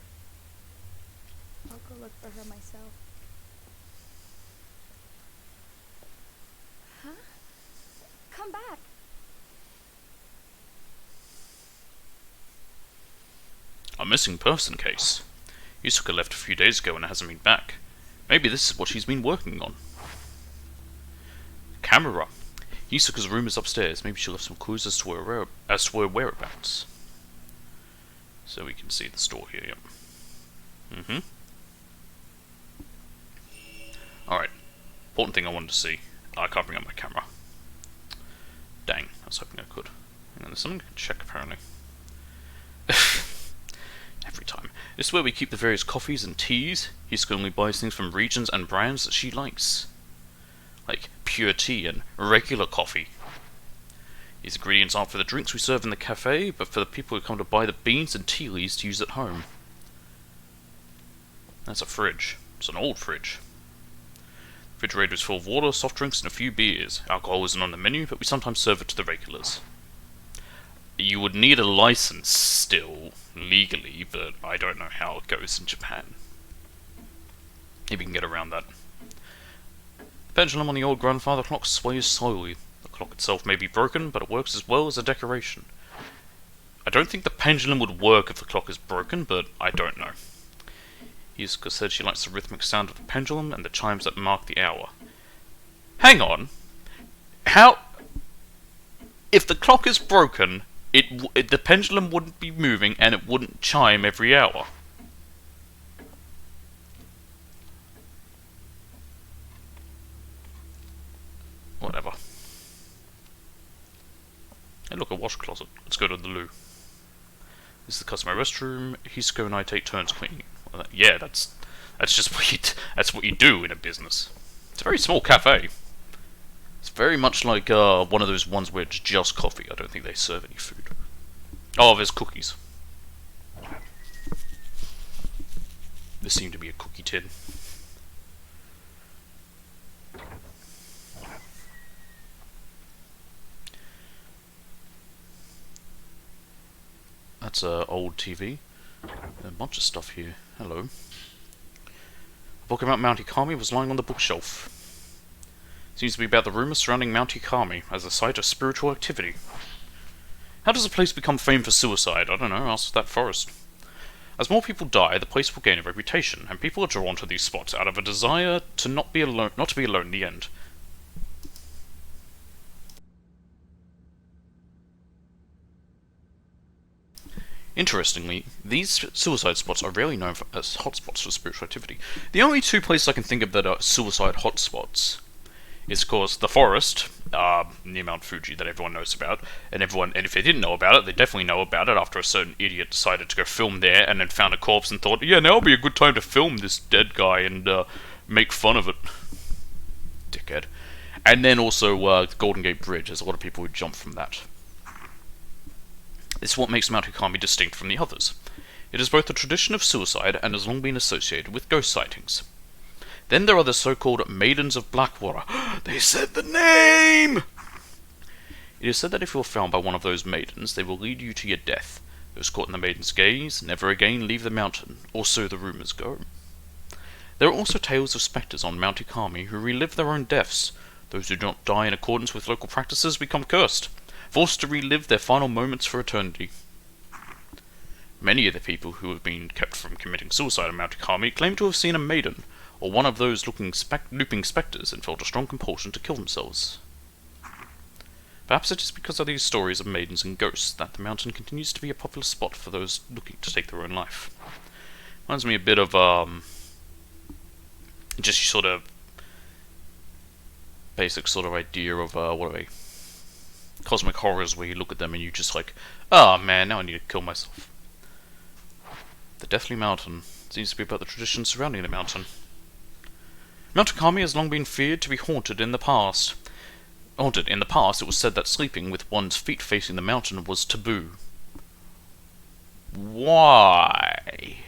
I'll go look for her myself. Huh? Come back! A missing person case. Yusuka left a few days ago and hasn't been back. Maybe this is what she's been working on. Camera. Yusuka's room is upstairs. Maybe she left some clues as to her whereabouts. So we can see the store here, yep. Alright. Important thing I wanted to see. I can't bring up my camera. Dang, I was hoping I could. Hang on, there's something I can check apparently. Every time. This is where we keep the various coffees and teas. Yusuka only buys things from regions and brands that she likes. Like pure tea and regular coffee. These ingredients aren't for the drinks we serve in the cafe, but for the people who come to buy the beans and tea leaves to use at home. That's a fridge. It's an old fridge. The refrigerator is full of water, soft drinks, and a few beers. Alcohol isn't on the menu, but we sometimes serve it to the regulars. You would need a license still. legally, but I don't know how it goes in Japan. If you can get around that. The pendulum on the old grandfather clock sways slowly. The clock itself may be broken, but it works as well as a decoration. I don't think the pendulum would work if the clock is broken, but I don't know. Yusuka said she likes the rhythmic sound of the pendulum and the chimes that mark the hour. Hang on. How... If the clock is broken, the pendulum wouldn't be moving and it wouldn't chime every hour. Whatever. Hey look, a wash closet. Let's go to the loo. This is the customary restroom. Hisako and I take turns cleaning. Well, yeah, that's just that's what you do in a business. It's a very small cafe. It's very much like one of those ones where it's just coffee. I don't think they serve any food. Oh, there's cookies. This seemed to be a cookie tin. That's an old TV. A bunch of stuff here. Hello. A book about Mount Ikami was lying on the bookshelf. Seems to be about the rumours surrounding Mount Ikami as a site of spiritual activity. How does a place become famed for suicide? I don't know, ask that forest. As more people die, the place will gain a reputation, and people are drawn to these spots out of a desire to not be alone in the end. Interestingly, these suicide spots are rarely known as hotspots for spiritual activity. The only two places I can think of that are suicide hotspots is, of course, the forest near Mount Fuji that everyone knows about, and if they didn't know about it, they definitely know about it after a certain idiot decided to go film there and then found a corpse and thought, yeah, now would be a good time to film this dead guy and make fun of it. Dickhead. And then also the Golden Gate Bridge. There's a lot of people who jump from that. This is what makes Mount Ikami distinct from the others. It is both a tradition of suicide and has long been associated with ghost sightings. Then there are the so-called Maidens of Blackwater. They said the name! It is said that if you are found by one of those maidens, they will lead you to your death. Those caught in the maiden's gaze never again leave the mountain, or so the rumours go. There are also tales of spectres on Mount Ikami who relive their own deaths. Those who do not die in accordance with local practices become cursed, forced to relive their final moments for eternity. Many of the people who have been kept from committing suicide on Mount Ikami claim to have seen a maiden, or one of those looping spectres, and felt a strong compulsion to kill themselves. Perhaps it is because of these stories of maidens and ghosts that the mountain continues to be a popular spot for those looking to take their own life. Reminds me a bit of, just sort of basic sort of idea of, what are they? Cosmic horrors where you look at them and you just like, oh man, now I need to kill myself. The Deathly Mountain seems to be about the traditions surrounding the mountain. Mount Ikami has long been feared to be haunted in the past. In the past, it was said that sleeping with one's feet facing the mountain was taboo. Why?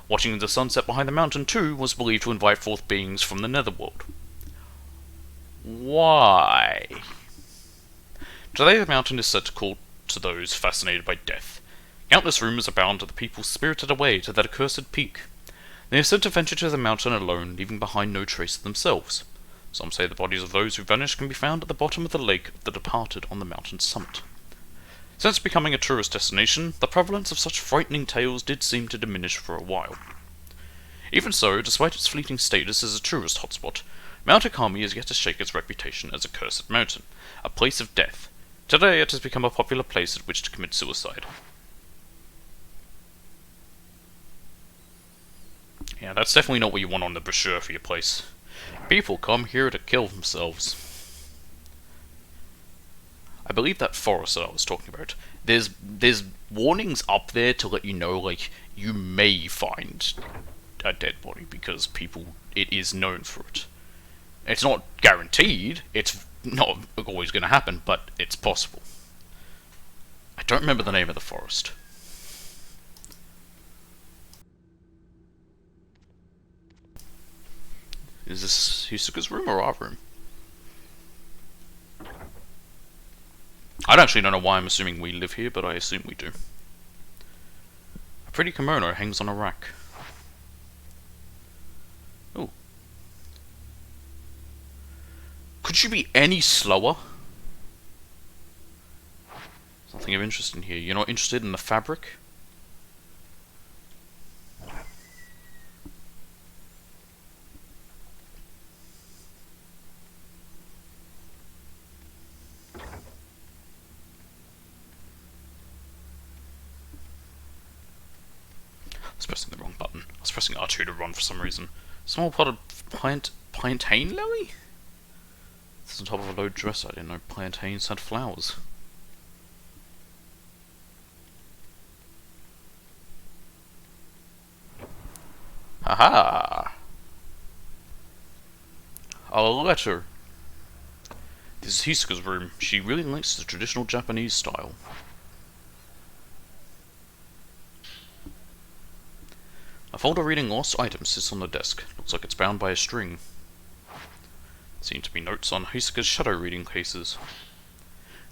Watching the sunset behind the mountain, too, was believed to invite forth beings from the netherworld. Why? Today, the mountain is said to call to those fascinated by death. Countless rumours abound of the people spirited away to that accursed peak. They are said to venture to the mountain alone, leaving behind no trace of themselves. Some say the bodies of those who vanished can be found at the bottom of the lake of the departed on the mountain's summit. Since becoming a tourist destination, the prevalence of such frightening tales did seem to diminish for a while. Even so, despite its fleeting status as a tourist hotspot, Mount Ikami is yet to shake its reputation as a cursed mountain, a place of death. Today it has become a popular place at which to commit suicide. Yeah, that's definitely not what you want on the brochure for your place. People come here to kill themselves. I believe that forest that I was talking about, there's warnings up there to let you know, like, you may find a dead body because it is known for it. It's not guaranteed, it's not always going to happen, but it's possible. I don't remember the name of the forest. Is this Hisoka's room or our room? I actually don't know why I'm assuming we live here, but I assume we do. pretty kimono hangs on a rack. Oh. Could you be any slower? Something of interest in here. You're not interested in the fabric? I was pressing the wrong button. I was pressing R2 to run for some reason. Small potted plantain lily? This is on top of a low dresser. I didn't know plantains had flowers. Haha! A letter. This is Hisoka's room. She really likes the traditional Japanese style. A folder reading lost items sits on the desk. Looks like it's bound by a string. Seem to be notes on Hisoka's shadow reading cases.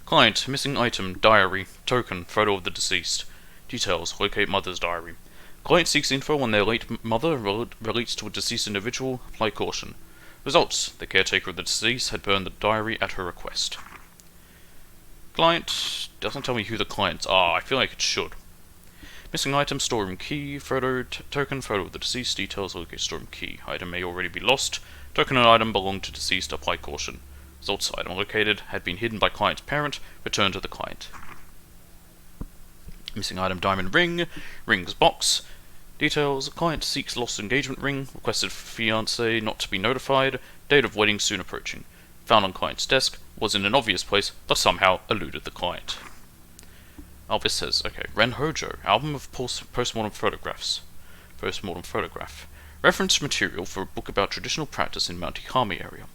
Client, missing item, diary, token, photo of the deceased. Details, locate mother's diary. Client seeks info on their late mother relates to a deceased individual, apply caution. Results, the caretaker of the deceased had burned the diary at her request. Client doesn't tell me who the clients are. I feel like it should. Missing item, storeroom key, photo, token, photo of the deceased, details, locate storeroom key. Item may already be lost. Token and item belong to deceased, apply caution. Results, item located, had been hidden by client's parent, returned to the client. Missing item, diamond ring, rings box. Details, client seeks lost engagement ring, requested fiancé not to be notified, date of wedding soon approaching. Found on client's desk, was in an obvious place, but somehow eluded the client. Oh, this says, okay, Ren Hojo, album of postmortem photographs. Postmortem photograph. Reference material for a book about traditional practice in Mount Ikami area.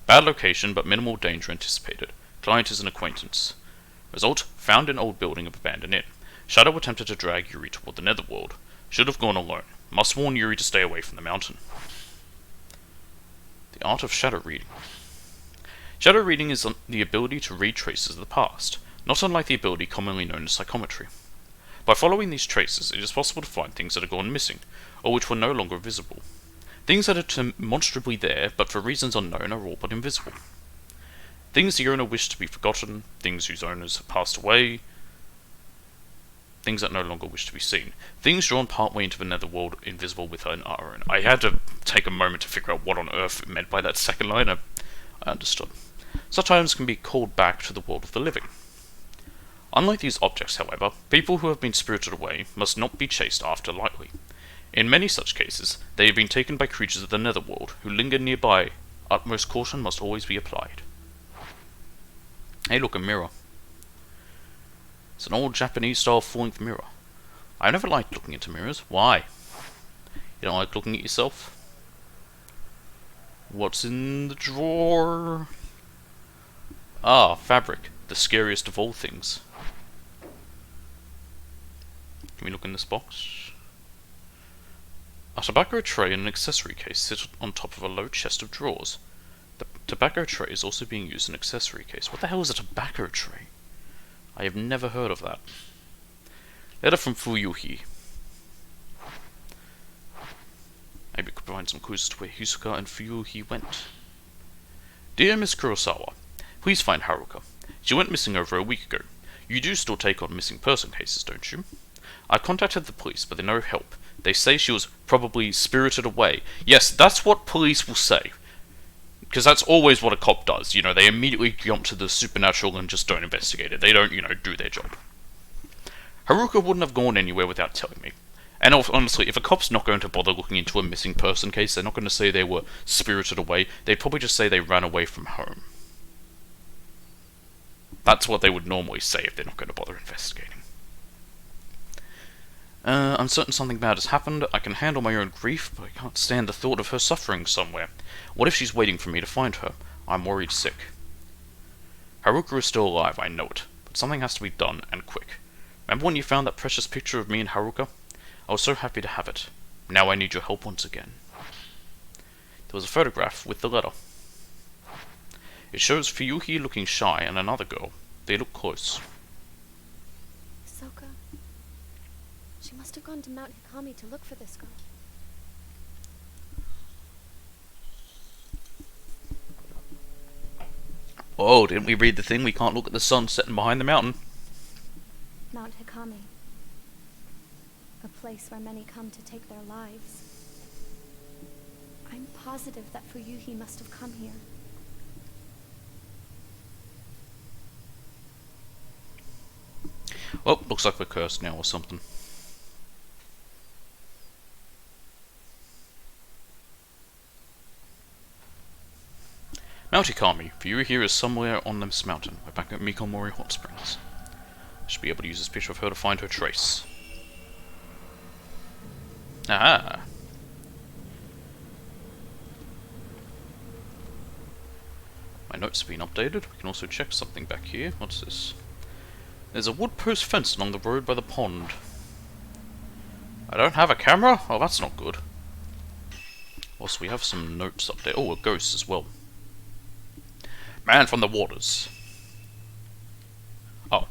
Bad location, but minimal danger anticipated. Client is an acquaintance. Result, found in old building of abandoned inn. Shadow attempted to drag Yuri toward the netherworld. Should have gone alone. Must warn Yuri to stay away from the mountain. The art of shadow reading. Shadow reading is the ability to read traces of the past, not unlike the ability commonly known as psychometry. By following these traces, it is possible to find things that have gone missing, or which were no longer visible. Things that are demonstrably there, but for reasons unknown, are all but invisible. Things the owner wished to be forgotten, things whose owners have passed away, things that no longer wish to be seen. Things drawn partway into the netherworld, invisible within our own. I had to take a moment to figure out what on earth it meant by that second line. I understood. Such items can be called back to the world of the living. Unlike these objects, however, people who have been spirited away must not be chased after lightly. In many such cases, they have been taken by creatures of the netherworld who linger nearby. Utmost caution must always be applied. Hey look, a mirror. It's an old Japanese-style full-length mirror. I never liked looking into mirrors. Why? You don't like looking at yourself? What's in the drawer? Ah, fabric. The scariest of all things. Can we look in this box? A tobacco tray and an accessory case sit on top of a low chest of drawers. The tobacco tray is also being used as an accessory case. What the hell is a tobacco tray? I have never heard of that. Letter from Fuyuhi. Maybe we could provide some clues as to where Hisoka and Fuyuhi went. Dear Miss Kurosawa, please find Haruka. She went missing over a week ago. You do still take on missing person cases, don't you? I contacted the police, but they're no help. They say she was probably spirited away. Yes, that's what police will say. Because that's always what a cop does. You know, they immediately jump to the supernatural and just don't investigate it. They don't, do their job. Haruka wouldn't have gone anywhere without telling me. And honestly, if a cop's not going to bother looking into a missing person case, they're not going to say they were spirited away. They'd probably just say they ran away from home. That's what they would normally say if they're not going to bother investigating. I'm certain something bad has happened. I can handle my own grief, but I can't stand the thought of her suffering somewhere. What if she's waiting for me to find her? I'm worried sick. Haruka is still alive, I know it, but something has to be done, and quick. Remember when you found that precious picture of me and Haruka? I was so happy to have it. Now I need your help once again. There was a photograph with the letter. It shows Fuyuhi looking shy and another girl. They look close. Hisoka? She must have gone to Mount Hikami to look for this girl. Oh, didn't we read the thing? We can't look at the sun setting behind the mountain. Mount Hikami. A place where many come to take their lives. I'm positive that Fuyuhi must have come here. Oh, looks like we're cursed now or something. Mount Hikami. View here is somewhere on this mountain. We're back at Mikomori Hot Springs. I should be able to use this picture of her to find her trace. Ah! My notes have been updated. We can also check something back here. What's this? There's a wood post fence along the road by the pond. I don't have a camera? Oh, that's not good. Also, we have some notes up there. Oh, a ghost as well. Man from the waters. Oh.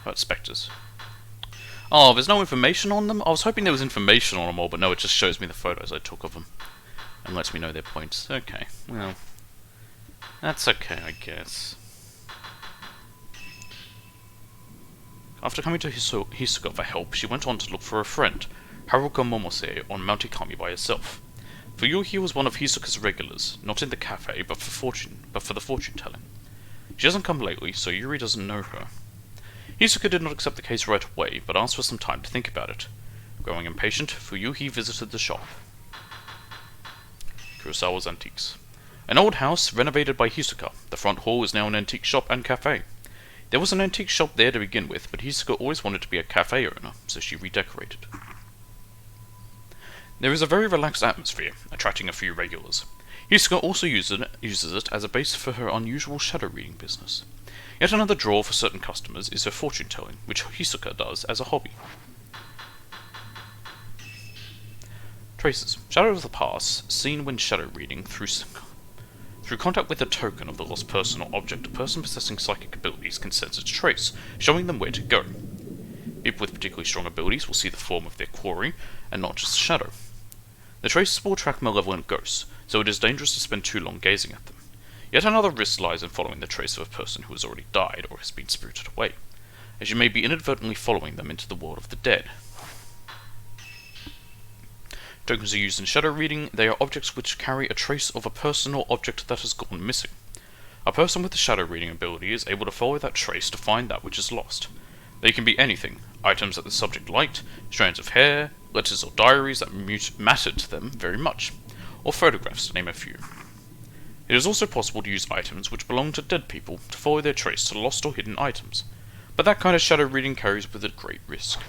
About spectres. Oh, there's no information on them? I was hoping there was information on them all, but no, it just shows me the photos I took of them. And lets me know their points. Okay, well. That's okay, I guess. After coming to Hisoka for help, she went on to look for a friend, Haruka Momose, on Mount Hikami by herself. Fuyuhi was one of Hisoka's regulars, not in the cafe, but for the fortune-telling. She hasn't come lately, so Yuri doesn't know her. Hisoka did not accept the case right away, but asked for some time to think about it. Growing impatient, Fuyuhi visited the shop. Kurosawa's Antiques. An old house renovated by Hisoka. The front hall is now an antique shop and cafe. There was an antique shop there to begin with, but Hisoka always wanted to be a cafe owner, so she redecorated. There is a very relaxed atmosphere, attracting a few regulars. Hisoka also uses it as a base for her unusual shadow reading business. Yet another draw for certain customers is her fortune telling, which Hisoka does as a hobby. Traces. Shadow of the past, seen when shadow reading through contact with a token of the lost person or object. A person possessing psychic abilities can sense its trace, showing them where to go. People with particularly strong abilities will see the form of their quarry, and not just a shadow. The traces will attract malevolent ghosts, so it is dangerous to spend too long gazing at them. Yet another risk lies in following the trace of a person who has already died or has been spirited away, as you may be inadvertently following them into the world of the dead. Tokens are used in shadow reading. They are objects which carry a trace of a person or object that has gone missing. A person with the shadow reading ability is able to follow that trace to find that which is lost. They can be anything: items that the subject liked, strands of hair, letters or diaries that mattered to them very much, or photographs, to name a few. It is also possible to use items which belong to dead people to follow their trace to lost or hidden items, but that kind of shadow reading carries with it great risk.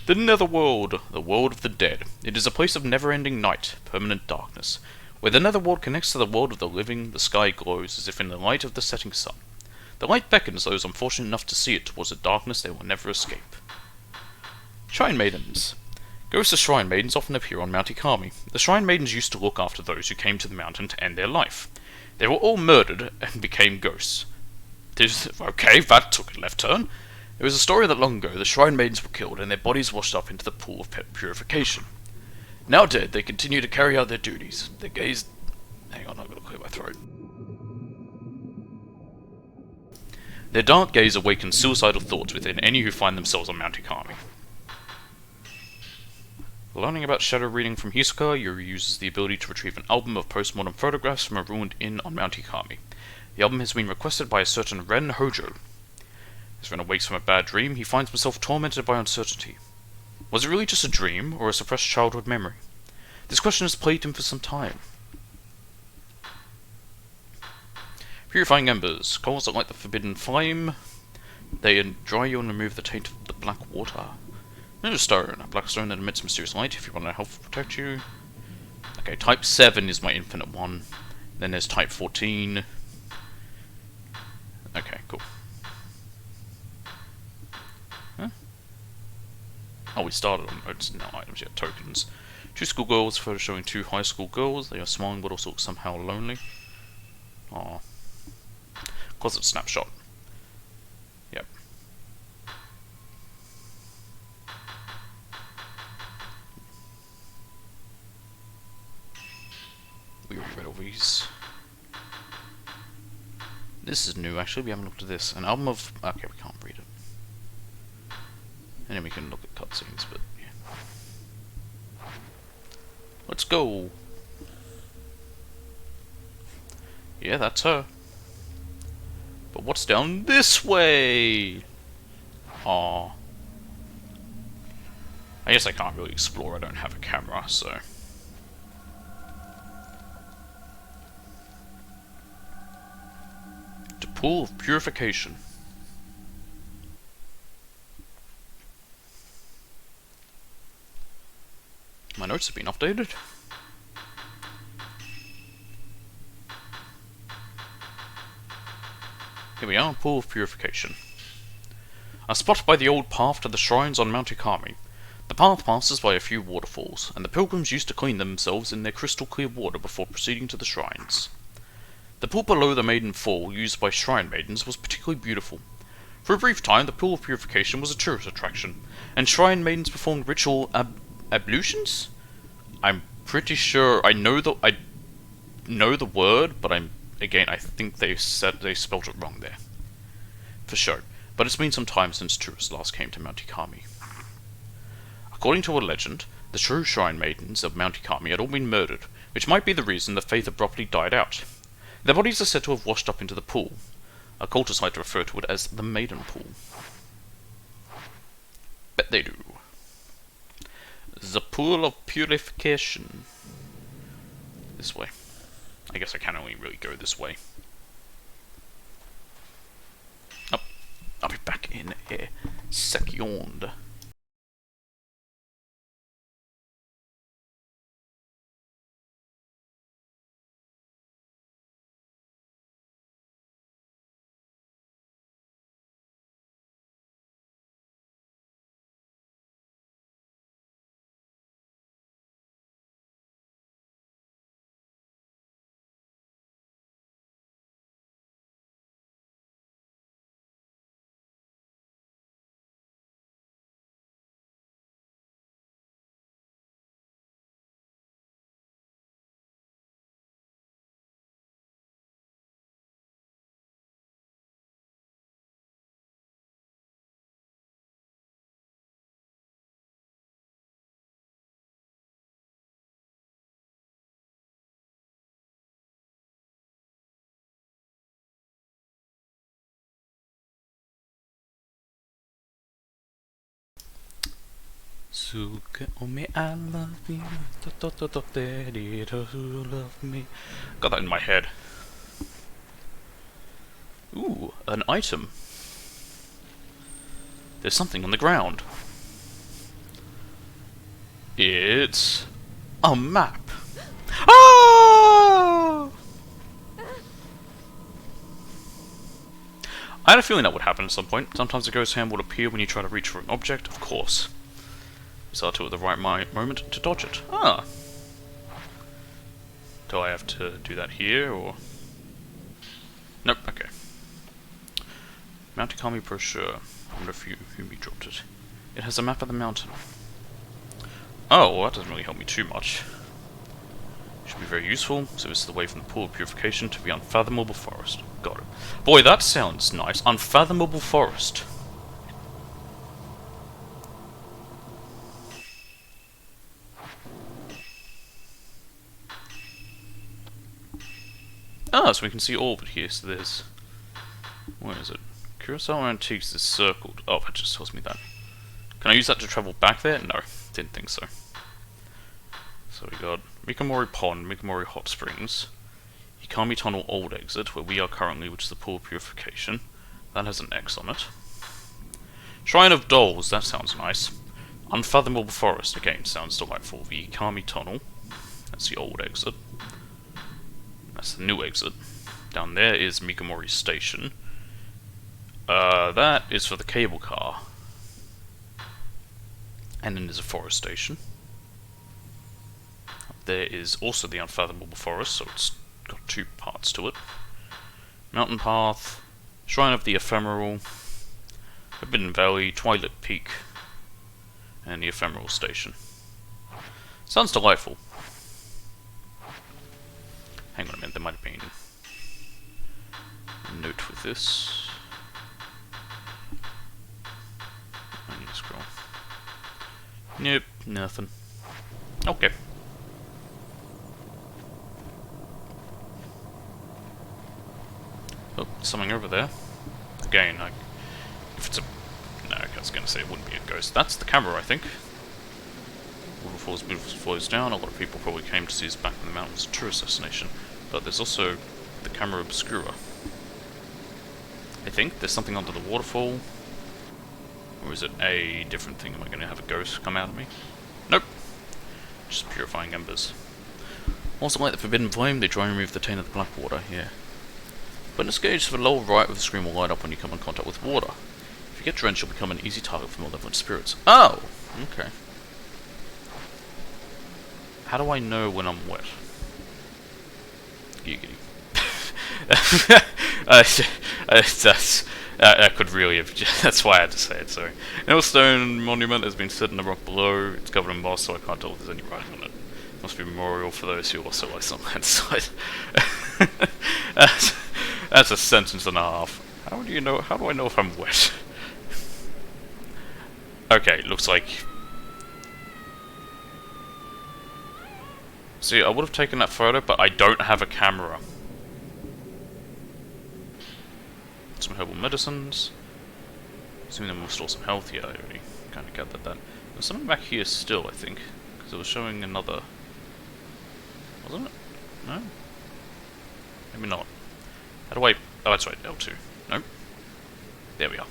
The Netherworld, the world of the dead. It is a place of never-ending night, permanent darkness. Where the Netherworld connects to the world of the living, the sky glows as if in the light of the setting sun. The light beckons those unfortunate enough to see it towards a darkness they will never escape. Shrine Maidens. Ghosts of Shrine Maidens often appear on Mount Hikami. The Shrine Maidens used to look after those who came to the mountain to end their life. They were all murdered and became ghosts. Okay, that took a left turn. There was a story that long ago the Shrine Maidens were killed and their bodies washed up into the pool of purification. Now dead, they continue to carry out their duties. Their gaze... Hang on, I've got to clear my throat. Their dark gaze awakens suicidal thoughts within any who find themselves on Mount Hikami. Learning about shadow reading from Hisoka, Yuri uses the ability to retrieve an album of postmortem photographs from a ruined inn on Mount Hikami. The album has been requested by a certain Ren Hojo. As Ren awakes from a bad dream, he finds himself tormented by uncertainty. Was it really just a dream, or a suppressed childhood memory? This question has plagued him for some time. Purifying embers. Coals that light the forbidden flame. They dry you and remove the taint of the black water. Ninja stone. A black stone that emits mysterious light if you want to help protect you. Okay, type 7 is my infinite one. Then there's type 14. Okay, cool. Huh? Oh, we started on notes, no items yet. Tokens. 2 schoolgirls, photo showing 2 high school girls. They are smiling but also somehow lonely. Aww. Closet snapshot. Yep. read all these. This is new, actually. We haven't looked at this. An album of... Okay, we can't read it. And then we can look at cutscenes, but yeah. Let's go! Yeah, that's her. But what's down this way? Aww. I guess I can't really explore, I don't have a camera, so... The Pool of Purification. My notes have been updated. Here we are, Pool of Purification. A spot by the old path to the shrines on Mount Ikami. The path passes by a few waterfalls, and the pilgrims used to clean themselves in their crystal clear water before proceeding to the shrines. The pool below the Maiden Fall, used by shrine maidens, was particularly beautiful. For a brief time, the Pool of Purification was a tourist attraction, and shrine maidens performed ritual ablutions? I'm pretty sure I know the word, but I think they spelled it wrong there. For sure, but it's been some time since tourists last came to Mount Ikami. According to a legend, the true shrine maidens of Mount Ikami had all been murdered, which might be the reason the faith abruptly died out. Their bodies are said to have washed up into the pool. Occultists like to refer to it as the Maiden Pool. Bet they do. The Pool of Purification. This way. I guess I can only really go this way. Oh, I'll be back in a second. Suka me, I love you. Daddy, who love me. Got that in my head. Ooh, an item. There's something on the ground. It's a map. Ah! I had a feeling that would happen at some point. Sometimes a ghost hand would appear when you try to reach for an object, of course. Start to at the right moment to dodge it. Ah! Do I have to do that here, or...? Nope, okay. Mount Ikami brochure. I wonder if who dropped it. It has a map of the mountain. Oh, well that doesn't really help me too much. Should be very useful. So this is the way from the Pool of Purification to the Unfathomable Forest. Got it. Boy, that sounds nice. Unfathomable Forest. Ah, so we can see all of it here. So there's... Where is it? Kurosawa Antiques is circled. Oh, that just tells me that. Can I use that to travel back there? No, didn't think so. So we got Mikamori Pond, Mikamori Hot Springs, Ikami Tunnel Old Exit, where we are currently, which is the Pool of Purification. That has an X on it. Shrine of Dolls, that sounds nice. Unfathomable Forest, again, sounds delightful. The Ikami Tunnel, that's the old exit. That's the new exit. Down there is Mikamori Station. That is for the cable car. And then there's a forest station. There is also the Unfathomable Forest, so it's got two parts to it. Mountain Path, Shrine of the Ephemeral, Forbidden Valley, Twilight Peak, and the Ephemeral Station. Sounds delightful. Hang on a minute, there might have been a note with this. I need to scroll. Nope, nothing. Okay. Oh, something over there. Again, if it's a... No, I was going to say it wouldn't be a ghost. That's the camera, I think. Waterfalls, beautiful flows down. A lot of people probably came to see us back in the mountains, a tourist destination. But there's also the camera obscura. I think there's something under the waterfall. Or is it a different thing? Am I going to have a ghost come out of me? Nope. Just purifying embers. Also, like the forbidden flame, they try and remove the taint of the blackwater. Yeah. Witness gauge to the lower right of the screen will light up when you come in contact with water. If you get drenched, you'll become an easy target for malevolent spirits. Oh! Okay. How do I know when I'm wet? Giggity. That could really have... That's why I had to say it, sorry. An old stone monument has been set in the rock below. It's covered in moss, so I can't tell if there's any writing on it. It must be a memorial for those who also lie on that side. That's a sentence and a half. How do I know if I'm wet? Okay, looks like... See, I would have taken that photo, but I don't have a camera. Some herbal medicines. Assuming them will restore some health. Yeah, I already kind of gathered that. There's something back here still, I think. Because it was showing another... Wasn't it? No? Maybe not. How do I... Oh, that's right, L2. Nope. There we are.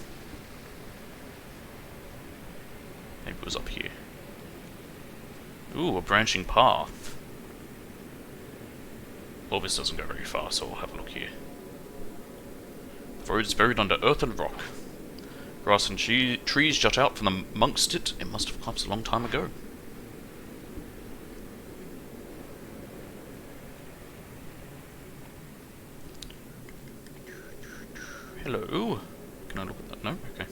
Maybe it was up here. Ooh, a branching path. Well, this doesn't go very far, so I'll have a look here. The road is buried under earth and rock. Grass and trees jut out from amongst it. It must have collapsed a long time ago. Hello? Can I look at that? No? Okay.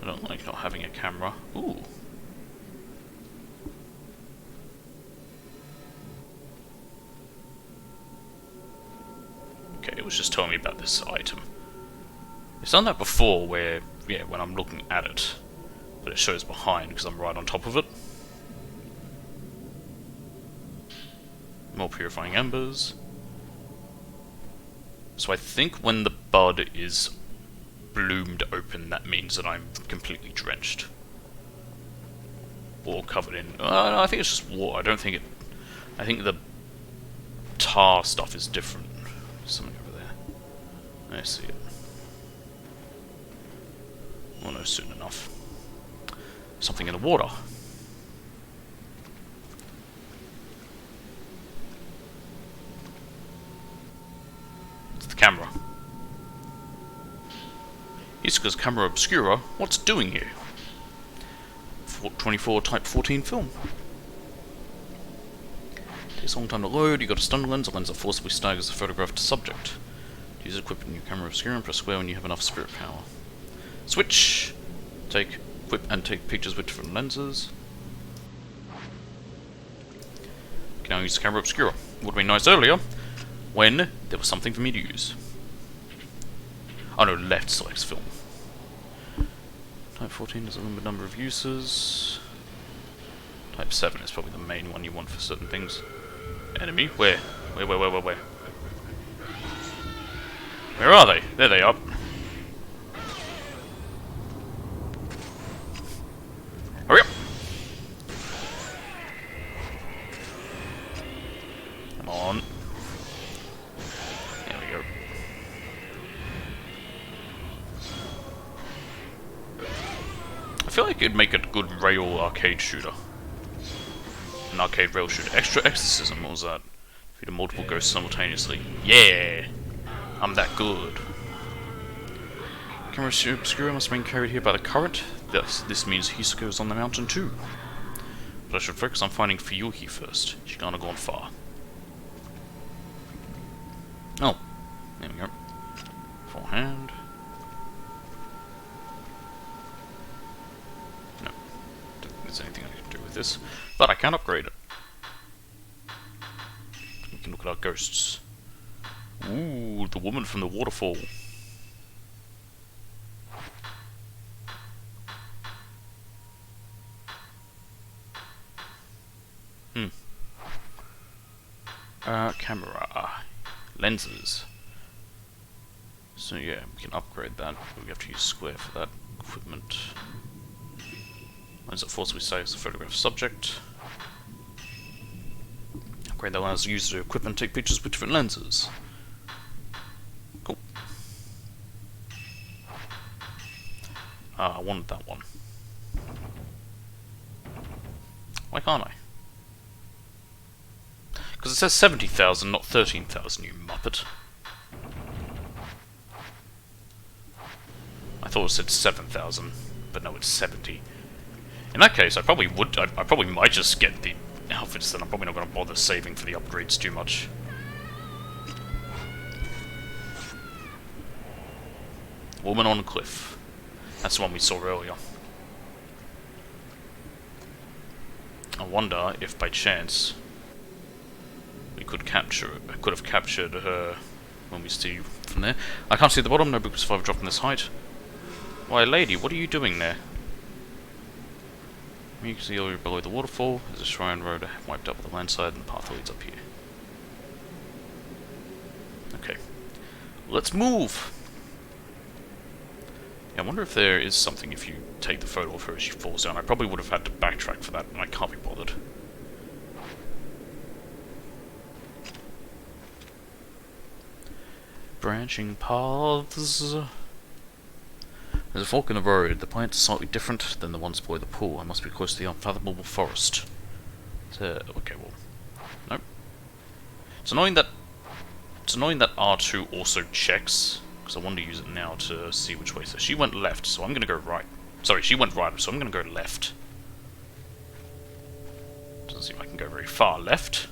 I don't like not having a camera. Ooh. Okay, it was just telling me about this item. It's done that before where, yeah, when I'm looking at it, but it shows behind because I'm right on top of it. More purifying embers. So I think when the bud is bloomed open, that means that I'm completely drenched. Or covered in... no, I think it's just water. I don't think it... I think the tar stuff is different. Something over there. I see it. We'll know soon enough. Something in the water. It's the camera. Isika's camera obscura. What's it doing here? 24 type 14 film. Takes a long time to load. You got a stun lens. A lens that forcibly staggers the photographed subject. Use equip in your camera obscura and press square when you have enough spirit power. Switch. Equip and take pictures with different lenses. You can now use the camera obscura. Would have been nice earlier when there was something for me to use. Oh no, left selects film. Type 14 has a limited number of uses. Type 7 is probably the main one you want for certain things. Enemy? Where? Where? Where are they? There they are. Hurry up! Come on. There we go. I feel like it'd make a good rail arcade shooter. An arcade rail shooter. Extra exorcism, what was that? Feed a multiple ghosts simultaneously. Yeah! I'm that good. Camera obscura must have been carried here by the current. This means Hisako is on the mountain too. But I should focus on finding Fuyuhi first. She can't have gone far. Oh. There we go. Full hand. No. Don't think there's anything I can do with this. But I can upgrade it. We can look at our ghosts. Ooh, the woman from the waterfall. Camera. Lenses. So yeah, we can upgrade that. We have to use square for that. Equipment. Lens that forcibly saves the photograph subject. Upgrade that allows the user to equip and take pictures with different lenses. Cool. I wanted that one. Why can't I? Because it says 70,000, not 13,000, you muppet. I thought it said 7,000, but no, it's 70. In that case, I probably would. I probably might just get the outfits. Then I'm probably not going to bother saving for the upgrades too much. Woman on a cliff. That's the one we saw earlier. I wonder if by chance we could have captured her when we see from there. I can't see the bottom. No book was survived dropping this height. Why, lady, what are you doing there? You can see all below the waterfall. There's a shrine road wiped up with the landslide, and the path leads up here. Okay, let's move. Yeah, I wonder if there is something if you take the photo of her as she falls down. I probably would have had to backtrack for that, and I can't be bothered. Branching paths. There's a fork in the road. The plants are slightly different than the ones below the pool. I must be close to the unfathomable forest. Okay, well, nope. It's annoying that R2 also checks, because I want to use it now to see which way. So she went left, so I'm gonna go right. Sorry, she went right, so I'm gonna go left. Doesn't seem I can go very far left.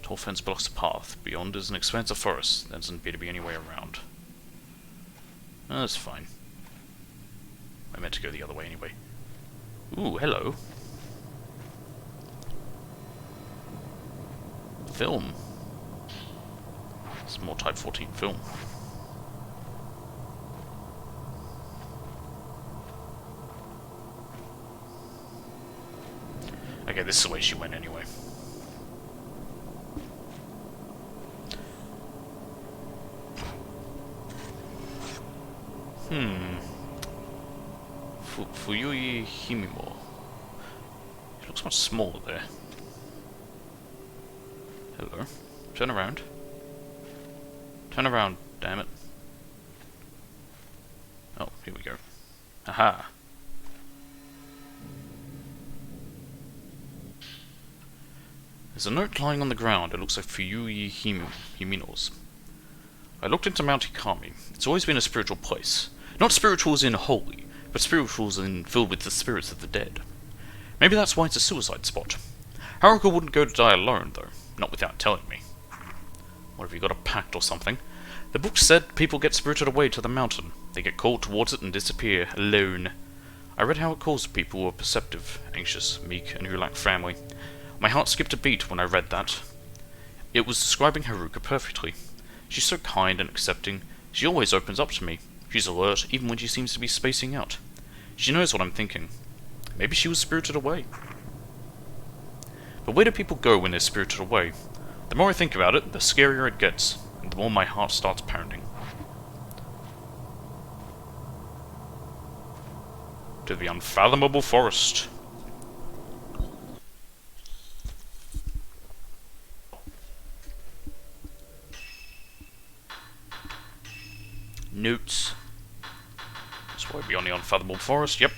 Tall fence blocks the path. Beyond is an expanse of forest. There doesn't appear to be any way around. Oh, that's fine. I meant to go the other way anyway. Ooh, hello. Film. It's more Type 14 film. Okay, this is the way she went anyway. Fuyui Himimo. She looks much smaller there. Hello. Turn around. Turn around, damn it. Oh, here we go. Aha! There's a note lying on the ground. It looks like Fuyui Himino's. I looked into Mount Hikami. It's always been a spiritual place. Not spiritual as in holy, but spiritual as in filled with the spirits of the dead. Maybe that's why it's a suicide spot. Haruka wouldn't go to die alone, though. Not without telling me. What, have you got a pact or something? The book said people get spirited away to the mountain. They get called towards it and disappear, alone. I read how it calls people who are perceptive, anxious, meek, and who lack family. My heart skipped a beat when I read that. It was describing Haruka perfectly. She's so kind and accepting. She always opens up to me. She's alert, even when she seems to be spacing out. She knows what I'm thinking. Maybe she was spirited away. But where do people go when they're spirited away? The more I think about it, the scarier it gets, and the more my heart starts pounding. To the unfathomable forest. Notes. This way beyond the unfathomable forest, yep.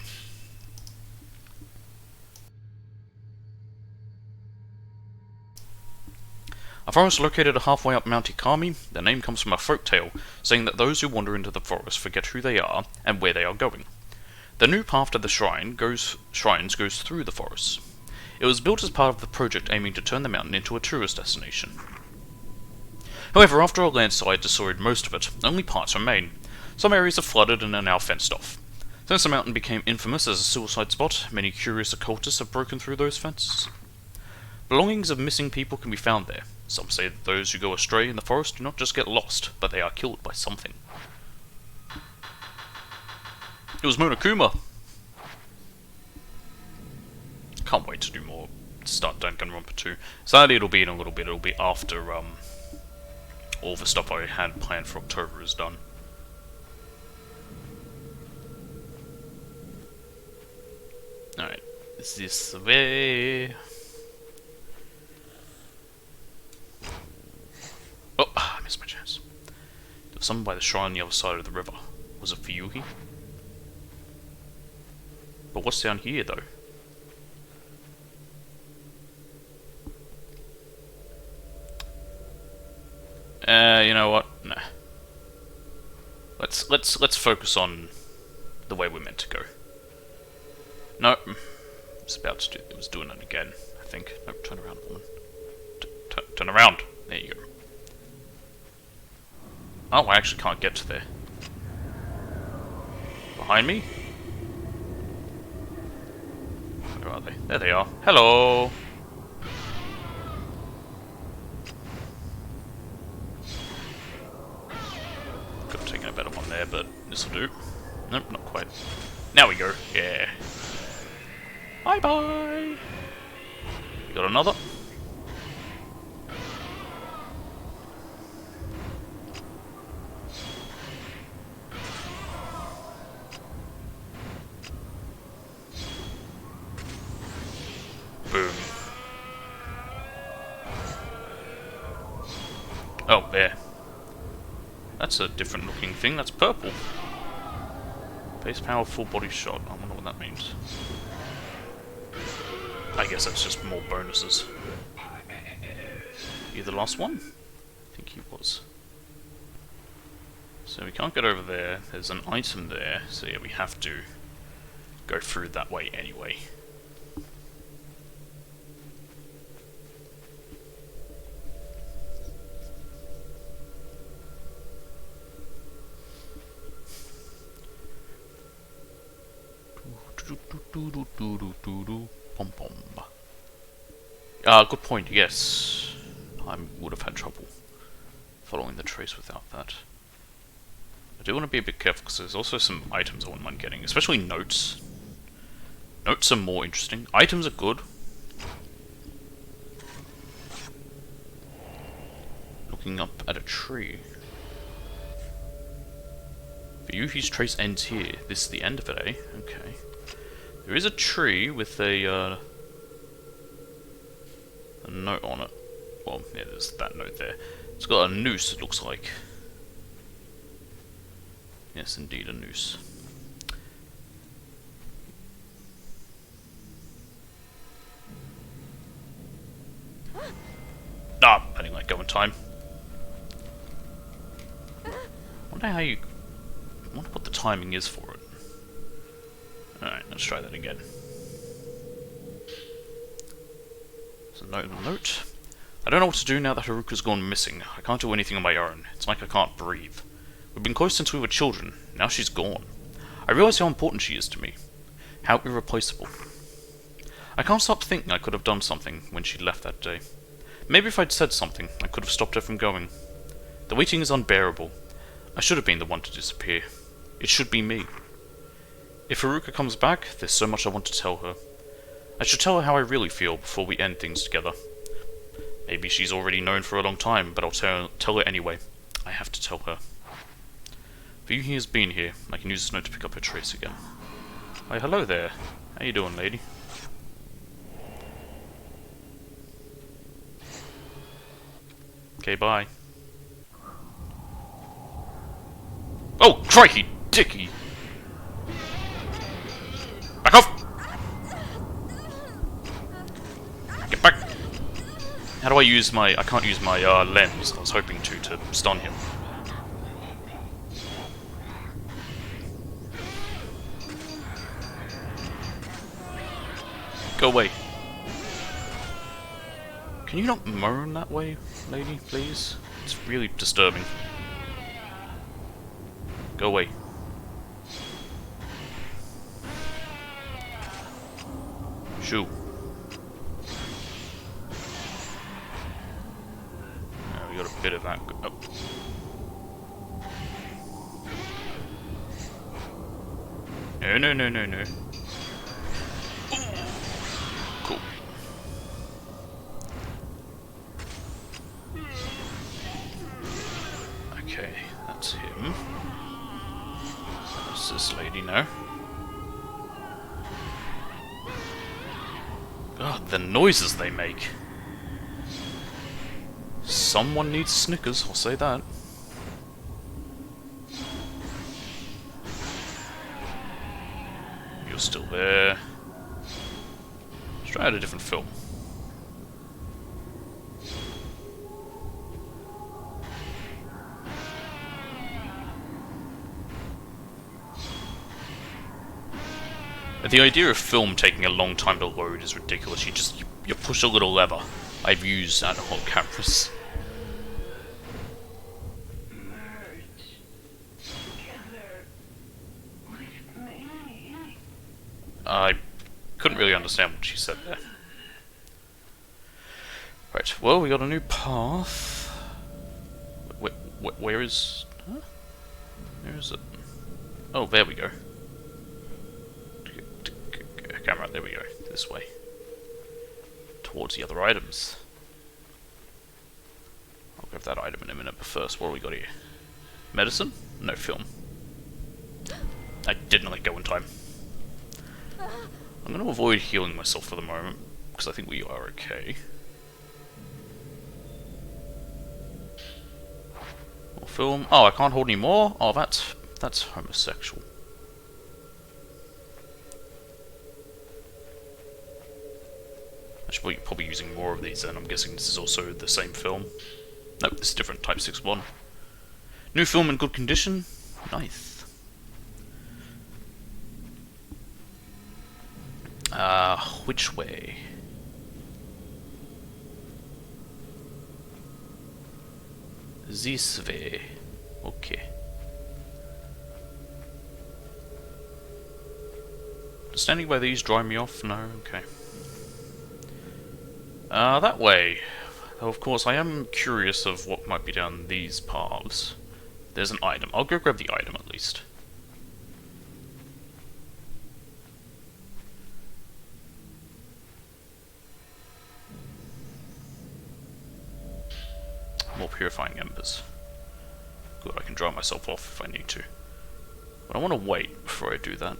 A forest located halfway up Mount Hikami. The name comes from a folk tale, saying that those who wander into the forest forget who they are and where they are going. The new path to the shrines goes through the forest. It was built as part of the project aiming to turn the mountain into a tourist destination. However, after a landslide destroyed most of it, only parts remain. Some areas are flooded and are now fenced off. Since the mountain became infamous as a suicide spot, many curious occultists have broken through those fences. Belongings of missing people can be found there. Some say that those who go astray in the forest do not just get lost, but they are killed by something. It was Monokuma! Can't wait to do more. Start Danganronpa 2. Sadly, it'll be in a little bit. It'll be after all the stuff I had planned for October is done. Alright, is this the way? Oh, I missed my chance. There was someone by the shrine on the other side of the river. Was it Fuyuhi? But what's down here, though? You know what? Nah. Let's focus on the way we're meant to go. No, it was doing it again, I think. No, turn around, woman. Turn around. There you go. Oh, I actually can't get to there. Behind me? Where are they? There they are. Hello! Could have taken a better one there, but this'll do. Nope, not quite. Now we go. Yeah. Bye bye! We got another. Boom. Oh, there. That's a different looking thing. That's purple. Base power, full body shot. I wonder what that means. I guess that's just more bonuses. You the last one? I think he was. So we can't get over there. There's an item there. So yeah, we have to go through that way anyway. Good point, yes. I would have had trouble following the trace without that. I do want to be a bit careful because there's also some items I wouldn't mind getting, especially notes. Notes are more interesting. Items are good. Looking up at a tree. Fuyuhi's trace ends here. This is the end of it, eh? Okay. There is a tree with a note on it. Well, yeah, there's that note there. It's got a noose, it looks like. Yes, indeed, a noose. Ah, I didn't like go in time. Wonder how you... wonder what the timing is for it. Alright, let's try that again. There's a note on the note. I don't know what to do now that Haruka's gone missing. I can't do anything on my own. It's like I can't breathe. We've been close since we were children. Now she's gone. I realize how important she is to me. How irreplaceable. I can't stop thinking I could have done something when she left that day. Maybe if I'd said something, I could have stopped her from going. The waiting is unbearable. I should have been the one to disappear. It should be me. If Haruka comes back, there's so much I want to tell her. I should tell her how I really feel before we end things together. Maybe she's already known for a long time, but I'll tell her anyway. I have to tell her. Fuyuhi has been here. I can use this note to pick up her trace again. Why, hello there. How you doing, lady? Okay, bye. Oh, crikey, dicky! Back off! Get back! How do I use my... I can't use my lens. I was hoping to stun him. Go away. Can you not moan that way, lady, please? It's really disturbing. Go away. Shoo. We got a bit of that. Oh. No, no, no, no, no. Cool. Okay, that's him. What's this lady now? God, the noises they make. Someone needs Snickers, I'll say that. You're still there. Let's try out a different film. The idea of film taking a long time to load is ridiculous. You push a little lever. I've used analog cameras. I couldn't really understand what she said there. Right, well, we got a new path. Where is... Huh? Where is it? Oh, there we go. Camera, there we go. This way. Towards the other items. I'll grab that item in a minute, but first, what do we got here? Medicine? No, film. I didn't let go in time. I'm going to avoid healing myself for the moment, because I think we are okay. More film. Oh, I can't hold any more? Oh, that's homosexual. I should be probably using more of these then. I'm guessing this is also the same film. Nope, this is different. Type 6-1. New film in good condition. Nice. Which way? This way. Okay. Does standing by these dry me off? No? Okay. That way. Though of course I am curious of what might be down these paths. There's an item. I'll go grab the item at least. More purifying embers. Good, I can dry myself off if I need to. But I want to wait before I do that.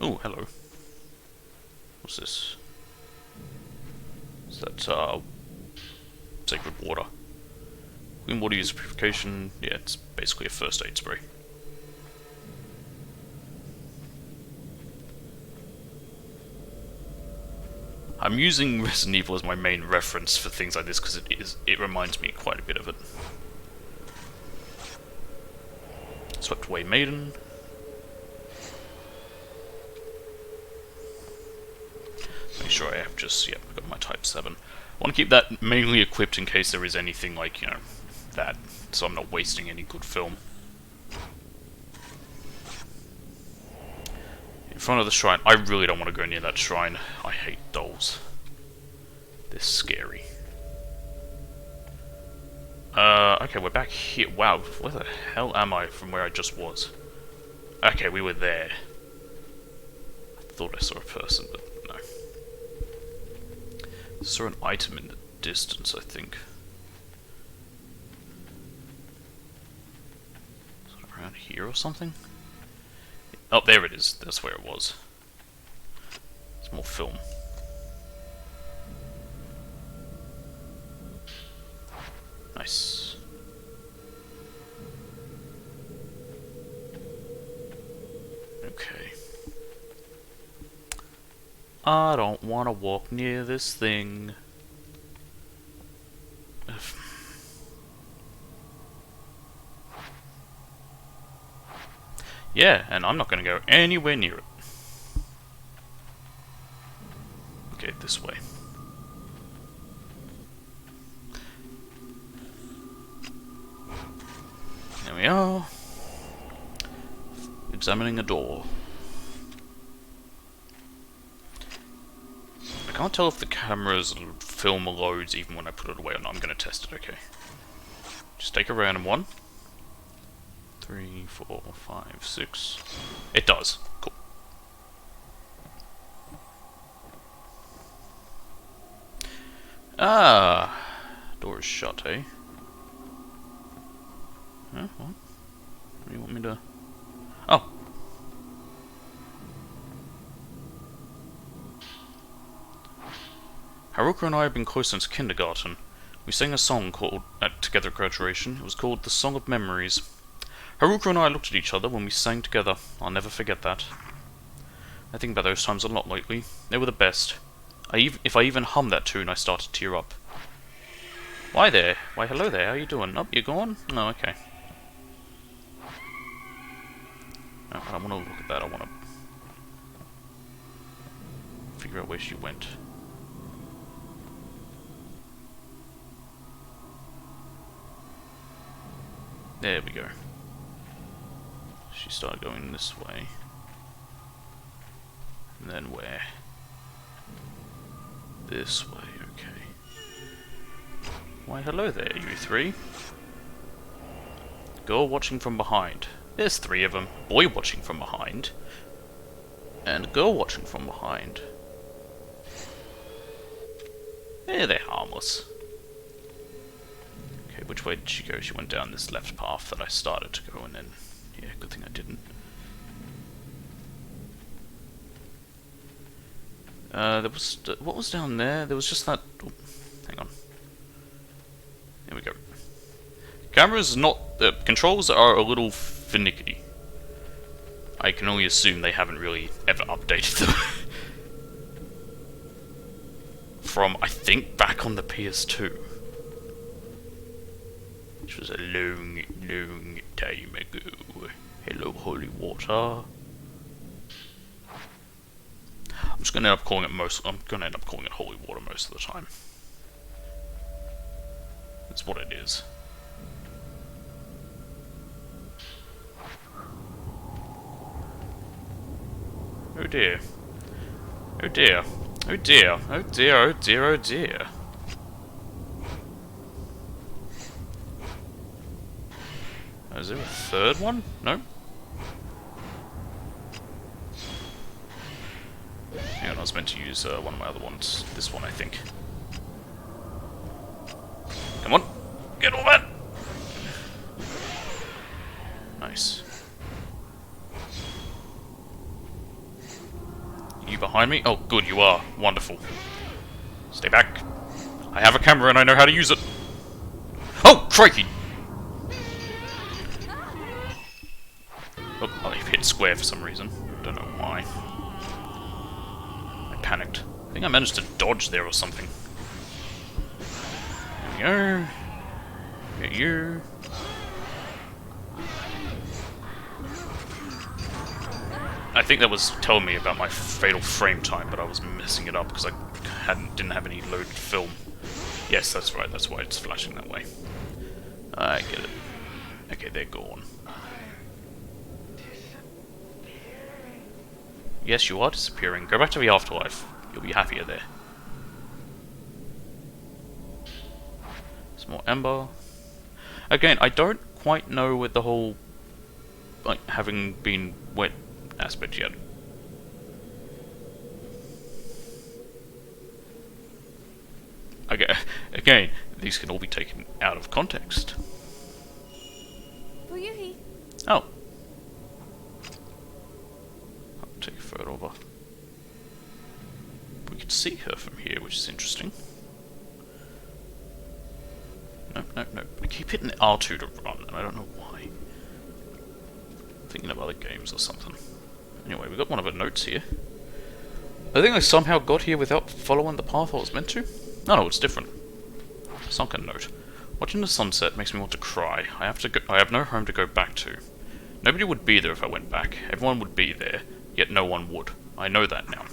Oh, hello. What's this? Is that, sacred water? Clean water use purification. Yeah, it's basically a first aid spray. I'm using Resident Evil as my main reference for things like this because it reminds me quite a bit of it. Swept away Maiden. Make sure I have just, yep, I've got my Type 7. I want to keep that mainly equipped in case there is anything like, you know, that, so I'm not wasting any good film. In front of the shrine. I really don't want to go near that shrine. I hate dolls. They're scary. Okay, we're back here. Wow, where the hell am I from where I just was? Okay, we were there. I thought I saw a person, but no. I saw an item in the distance, I think. Is it around here or something? Oh, there it is. That's where it was. It's more film. Nice. Okay. I don't want to walk near this thing. Yeah, and I'm not going to go anywhere near it. Okay, this way. There we are. examining a door. I can't tell if the camera's film loads even when I put it away or not. I'm gonna test it, okay. Just take a random one. 3, 4, 5, 6. It does. Cool. Ah, door is shut, eh? Huh? What? What do you want me to... Oh. Haruka and I have been close since kindergarten. We sang a song called together at graduation. It was called The Song of Memories. Haruka and I looked at each other when we sang together. I'll never forget that. I think about those times a lot lately. They were the best. If I even hummed that tune, I started to tear up. Why there? Why hello there, how you doing? Oh, you gone? No, okay. No, I don't want to look at that, I want to figure out where she went. There we go. She started going this way. And then where? This way, okay. Why hello there, you three. Girl watching from behind. There's 3 of them. Boy watching from behind. And a girl watching from behind. They're harmless. Okay, which way did she go? She went down this left path that I started to go, and then... Yeah, good thing I didn't. There was... what was down there? There was just that... Oh, hang on. There we go. Cameras not... The controls are a little finicky. I can only assume they haven't really ever updated them. From, I think, back on the PS2. Which was a long, long time ago. Hello, holy water. I'm just gonna end up calling it holy water most of the time. That's what it is. Oh dear. Oh dear. Oh dear. Oh dear. Oh dear. Oh dear. Oh, is there a 3rd one? No? Hang on, I was meant to use one of my other ones. This one, I think. Come on! Get all that! Nice. You behind me? Oh, good, you are. Wonderful. Stay back. I have a camera and I know how to use it. Oh, crikey! Oh, I hit square for some reason. Don't know why. I panicked. I think I managed to dodge there or something. There we go. Get you. I think that was telling me about my fatal frame time, but I was messing it up because I didn't have any loaded film. Yes, that's right, that's why it's flashing that way. I get it. Okay, they're gone. Yes, you are disappearing. Go back to the afterlife. You'll be happier there. Some more ember. Again, I don't quite know with the whole, like, having been wet aspect yet. Okay, again, these can all be taken out of context. Fuyuhi. Oh. I'll take a photo of her. We can see her from here, which is interesting. No, no, no. I keep hitting R2 to run, and I don't know why. Thinking of other games or something. Anyway, we got one of her notes here. I think I somehow got here without following the path I was meant to. No, it's different. Sunken note. Watching the sunset makes me want to cry. I have no home to go back to. Nobody would be there if I went back. Everyone would be there, yet no one would. I know that now.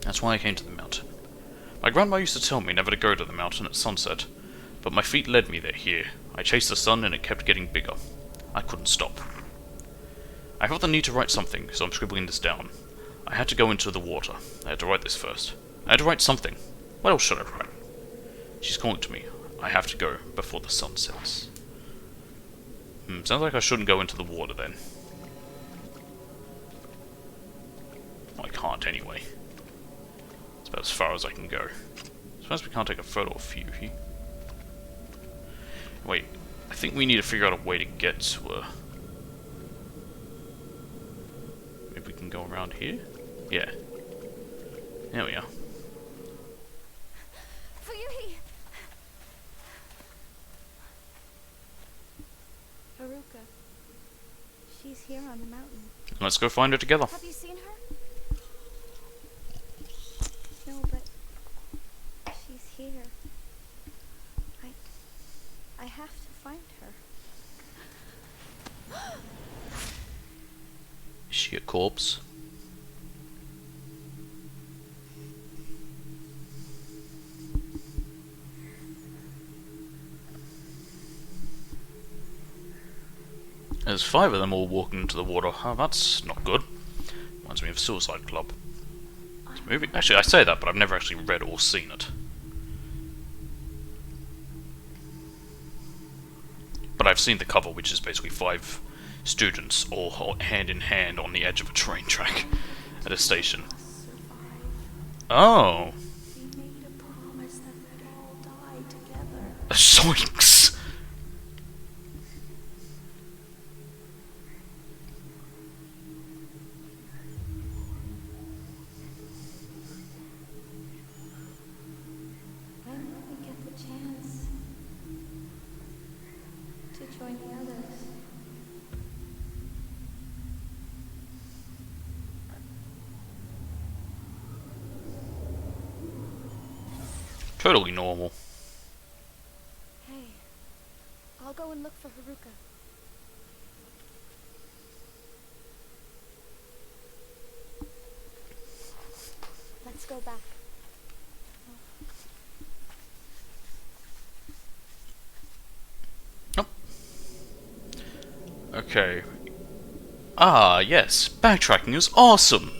That's why I came to the mountain. My grandma used to tell me never to go to the mountain at sunset, but my feet led me there here. I chased the sun and it kept getting bigger. I couldn't stop. I felt the need to write something, so I'm scribbling this down. I had to go into the water. I had to write this first. I had to write something. What else should I write? She's calling to me. I have to go before the sun sets. Sounds like I shouldn't go into the water then. Well, I can't anyway. It's about as far as I can go. I suppose we can't take a photo of Yuhi. Wait, I think we need to figure out a way to get to her. Maybe we can go around here? Yeah. There we are. Fuyuhi! Haruka. She's here on the mountain. Let's go find her together. Have you seen her? No, but she's here. I have to find her. Is she a corpse? There's 5 of them all walking into the water. Oh, that's not good. Reminds me of Suicide Club. It's a movie. Actually, I say that, but I've never actually read or seen it. But I've seen the cover, which is basically 5 students all hand in hand on the edge of a train track at a station. Oh. We made a promise that we'd all die together. Zoinks! When will we get the chance to join the others? Totally normal. Hey, I'll go and look for Haruka. Let's go back. Okay. Ah, yes. Backtracking is awesome!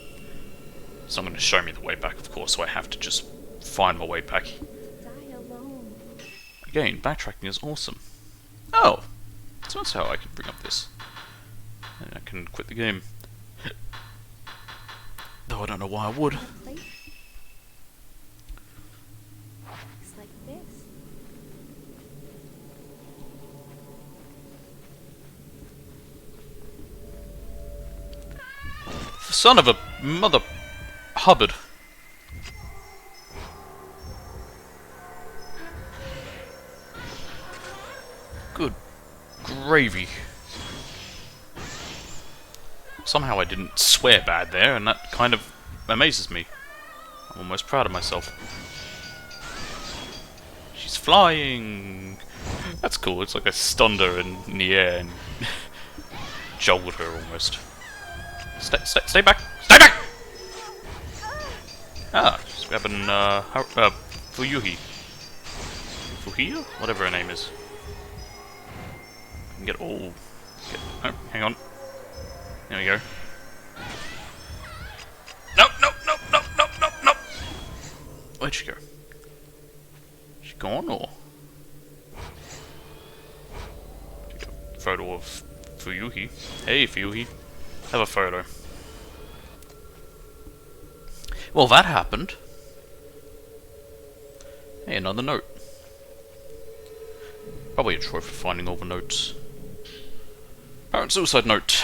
So I'm going to show me the way back, of course, so I have to just find my way back. Die alone. Again, backtracking is awesome. Oh! So that's how I can bring up this. And I can quit the game. Though I don't know why I would. A place looks like this. Son of a mother... Hubbard. Good gravy. Somehow I didn't swear bad there, and that kind of amazes me. I'm almost proud of myself. She's flying! That's cool, it's like I stunned her in the air and jolted her almost. Stay back! Stay back! Ah, she's grabbing, Fuyuhi. Fuhiya? Whatever her name is. I can get all... oh, hang on. There we go. No! Where'd she go? She gone, or...? Take a photo of Fuyuhi. Hey, Fuyuhi. Have a photo. Well, that happened. Hey, another note. Probably a trophy for finding all the notes. Apparent suicide note.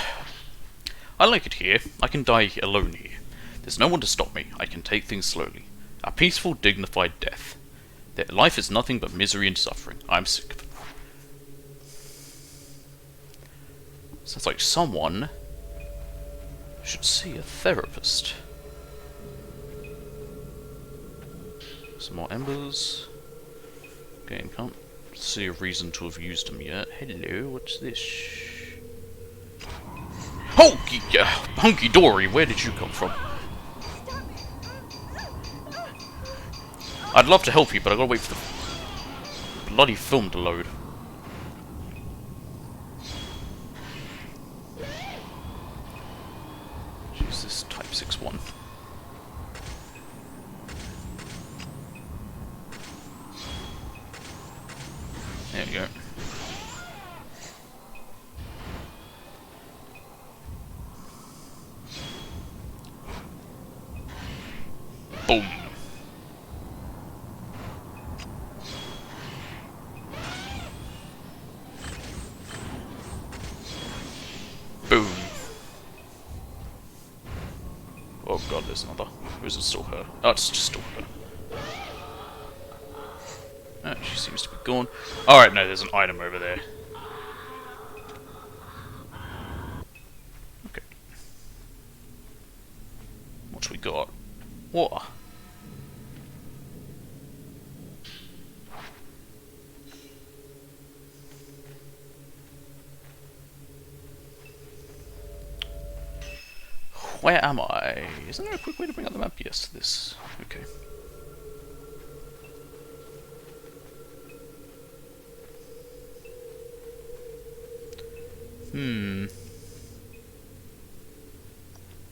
I like it here. I can die alone here. There's no one to stop me. I can take things slowly. A peaceful, dignified death. Their life is nothing but misery and suffering. I'm sick of it. Sounds like someone should see a therapist. Some more embers. Again, can't see a reason to have used them yet. Hello, what's this? Hunky Dory, where did you come from? I'd love to help you, but I gotta wait for the bloody film to load. There we go. Boom. Boom. Oh god, there's another. Or is it still her? Oh, it's just still her. Oh, she seems to be gone. Alright, no, there's an item over there. Okay. What we got? Water. Where am I? Isn't there a quick way to bring up the map? Yes, this. Okay.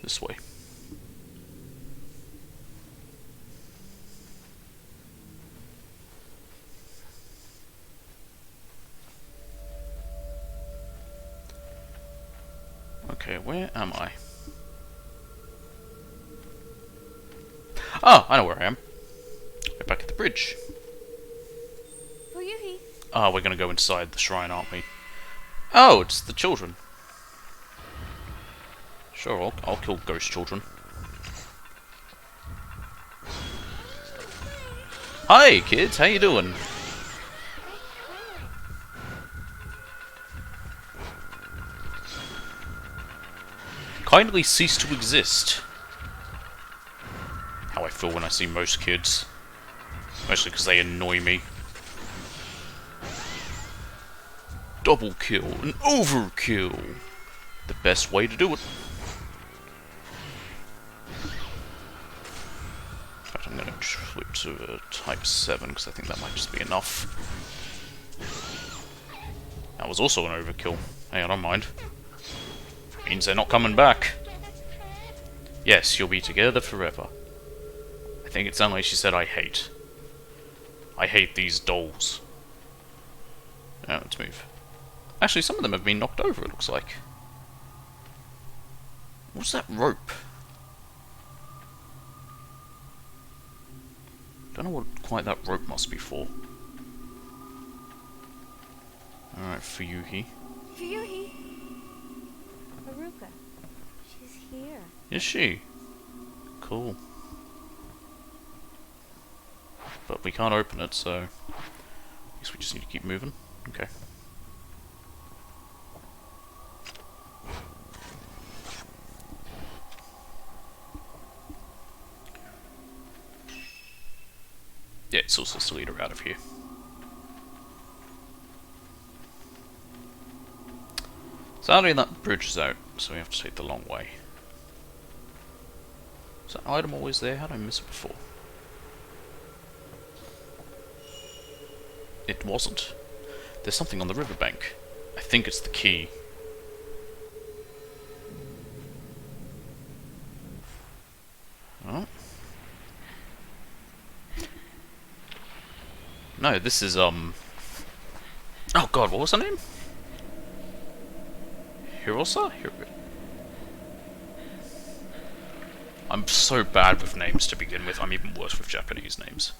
This way. Okay, where am I? Oh, I know where I am. We're back at the bridge. Fuyuhi. Ah, we're gonna go inside the shrine, aren't we? Oh, it's the children. Sure, I'll kill ghost children. Hi, kids. How you doing? Kindly cease to exist. How I feel when I see most kids. Mostly because they annoy me. Double kill. An overkill. The best way to do it. In fact, I'm going to flip to a type 7 because I think that might just be enough. That was also an overkill. Hey, I don't mind. Means they're not coming back. Yes, you'll be together forever. I think it sounded like she said I hate. I hate these dolls. Now let's move. Actually, some of them have been knocked over, it looks like. What's that rope? Don't know what quite that rope must be for. Alright, Fuyuhi. Fuyuhi. Haruka. She's here. Is she? Cool. But we can't open it, so I guess we just need to keep moving. Okay. Yeah, it's also to lead her out of here. Sadly, that bridge is out, so we have to take the long way. Is that item always there? How did I miss it before? It wasn't. There's something on the riverbank. I think it's the key. Oh. No, this is, oh god, what was her name? Hirosa? I'm so bad with names to begin with, I'm even worse with Japanese names.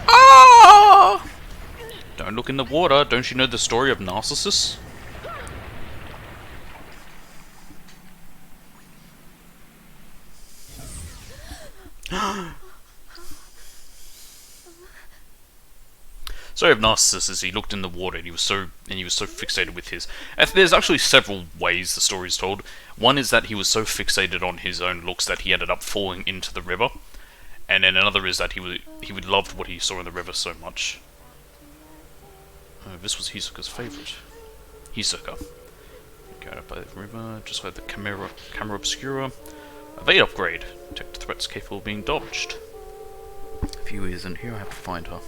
Ah! Don't look in the water, don't you know the story of Narcissus? Story of Narcissus is he looked in the water and he was so fixated with his. There's actually several ways the story is told. One is that he was so fixated on his own looks that he ended up falling into the river, and then another is that he loved what he saw in the river so much. This was Hisoka's favorite. Hisoka. Go up by the river, just like the camera obscura. Evade upgrade. Detect threats capable of being dodged. If you isn't here, I have to find her.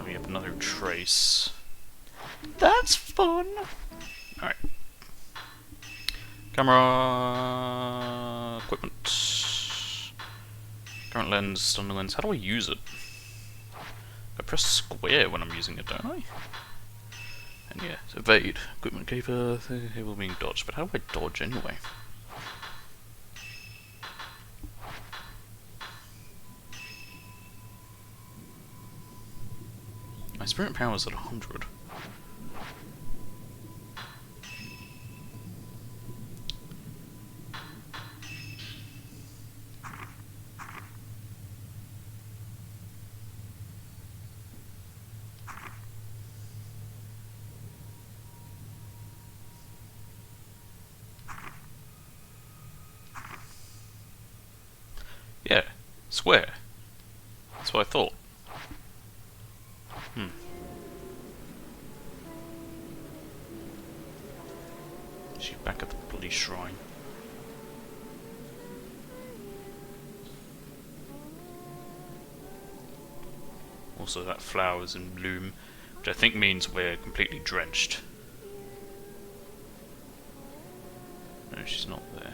We have another trace. That's fun! Alright. Camera equipment. Current lens, stunning lens. How do I use it? I press square when I'm using it, don't I? And yeah, so evade. Equipment keeper, able being dodged. But how do I dodge anyway? My spirit power is at 100. Yeah, square. That's what I thought. She's back at the bloody shrine. Also, that flower's in bloom, which I think means we're completely drenched. No, she's not there.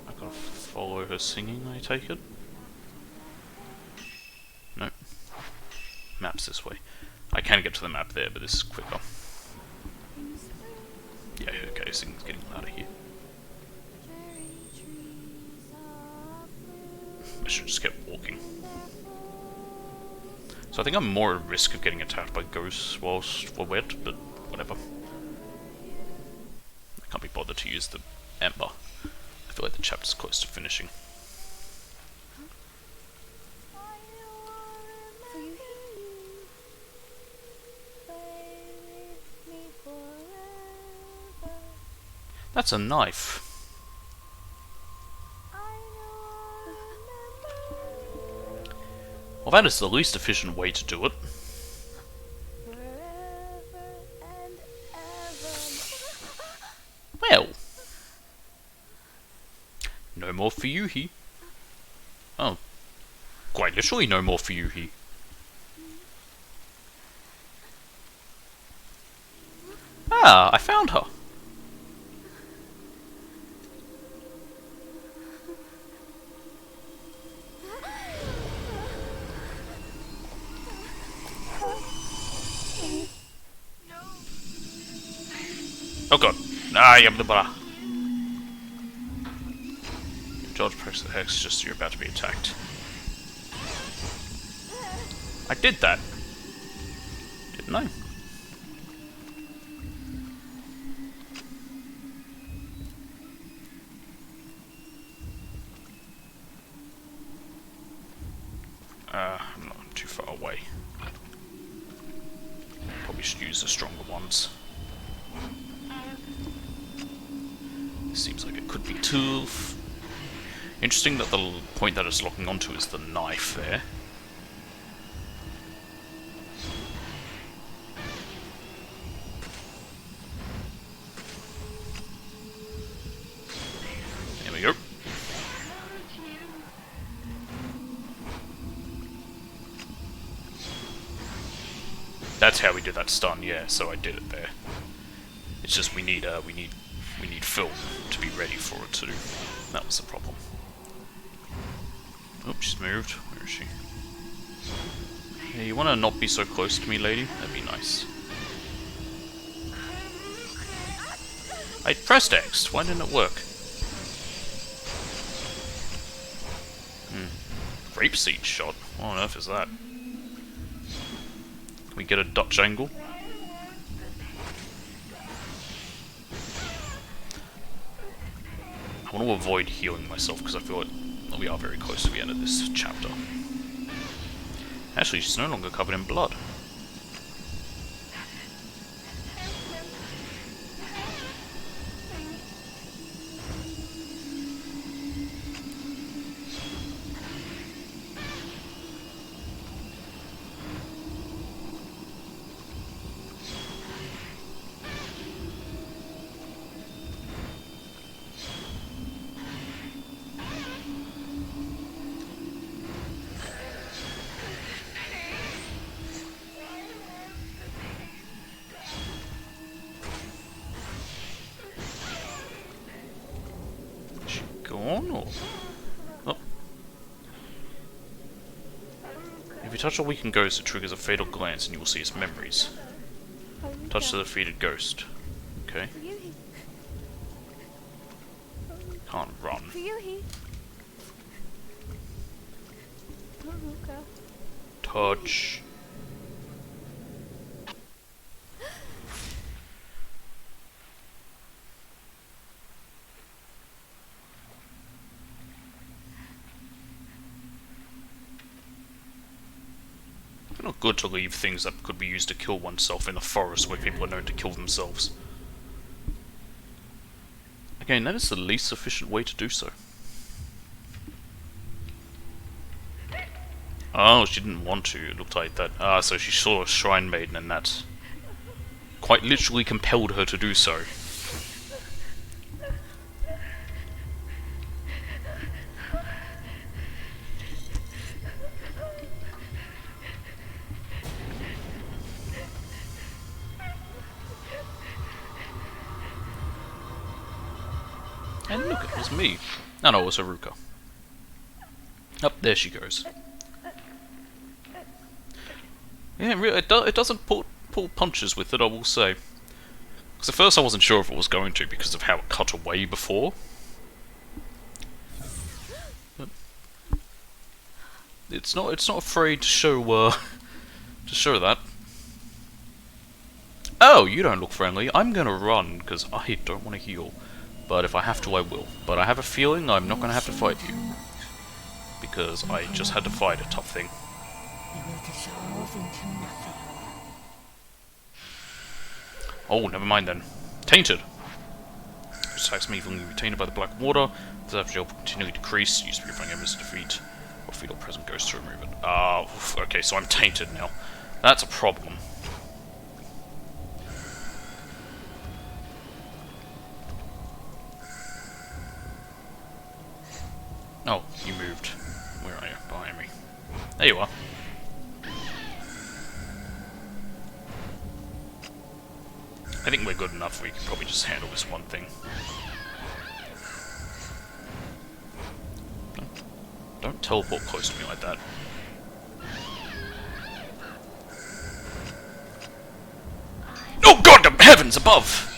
I've got to follow her singing, I take it? No. Map's this way. I can get to the map there, but this is quicker. Yeah, okay, singing's getting louder here. I should just keep walking. So I think I'm more at risk of getting attacked by ghosts whilst we're wet, but whatever. I can't be bothered to use the ember. I feel like the chapter's close to finishing. That's a knife. Well, that is the least efficient way to do it. Well. No more for you, he. Oh. Quite literally no more for you, he. Ah, I found her. Oh god. Ah, you have the blah. George press the hex just so you're about to be attacked. I did that. Didn't I? I'm not too far away. Probably should use the stronger ones. Seems like it could be tough. Interesting that the point that it's locking onto is the knife there. There we go. That's how we did that stun, yeah, so I did it there. It's just we need film to be ready for it too. That was the problem. Oh, she's moved. Where is she? Hey, you wanna not be so close to me, lady? That'd be nice. I pressed X. Why didn't it work? Grapeseed shot? What on earth is that? Can we get a Dutch angle? I want to avoid healing myself because I feel like we are very close to the end of this chapter. Actually, she's no longer covered in blood. go on, or... Oh. If you touch a weakened ghost, it triggers a fatal glance and you will see its memories. Touch the defeated ghost. Okay. Can't run. Touch. Not good to leave things that could be used to kill oneself in the forest where people are known to kill themselves. Again, that is the least efficient way to do so. Oh, she didn't want to, it looked like that. Ah, so she saw a shrine maiden and that quite literally compelled her to do so. And look, it was me. No, no, it was Haruka. Up there she goes. Yeah, really, it doesn't pull punches with it, I will say. Because at first I wasn't sure if it was going to because of how it cut away before. But it's not afraid to show that. Oh, you don't look friendly. I'm gonna run because I don't want to heal. But if I have to, I will. But I have a feeling I'm not going to have to fight you. Because I just had to fight a tough thing. Oh, never mind then. Tainted! Attacks me when you're tainted by the black water. The after will continually decrease. Use purifying evidence to defeat or fetal present ghost to remove it. Okay, so I'm tainted now. That's a problem. Oh, you moved. Where are you? Behind me. There you are. I think we're good enough. We can probably just handle this one thing. Don't teleport close to me like that. Oh God, the heavens above!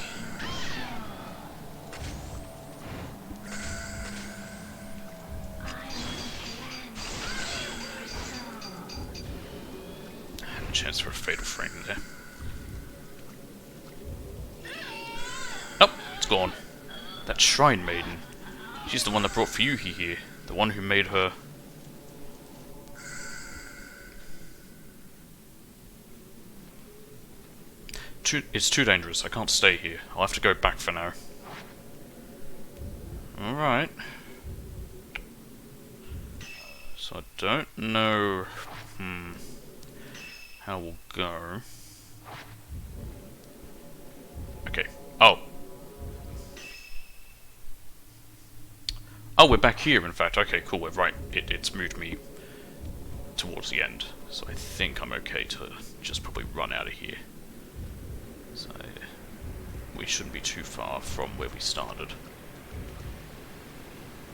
Chance for a fatal frame there. Oh, it's gone. That shrine maiden. She's the one that brought Fuyuhi here. The one who made her... It's too dangerous. I can't stay here. I'll have to go back for now. Alright. So I don't know... how we'll go. Okay. Oh. Oh, we're back here, in fact. Okay, cool, we're right. It's moved me towards the end. So I think I'm okay to just probably run out of here. So we shouldn't be too far from where we started.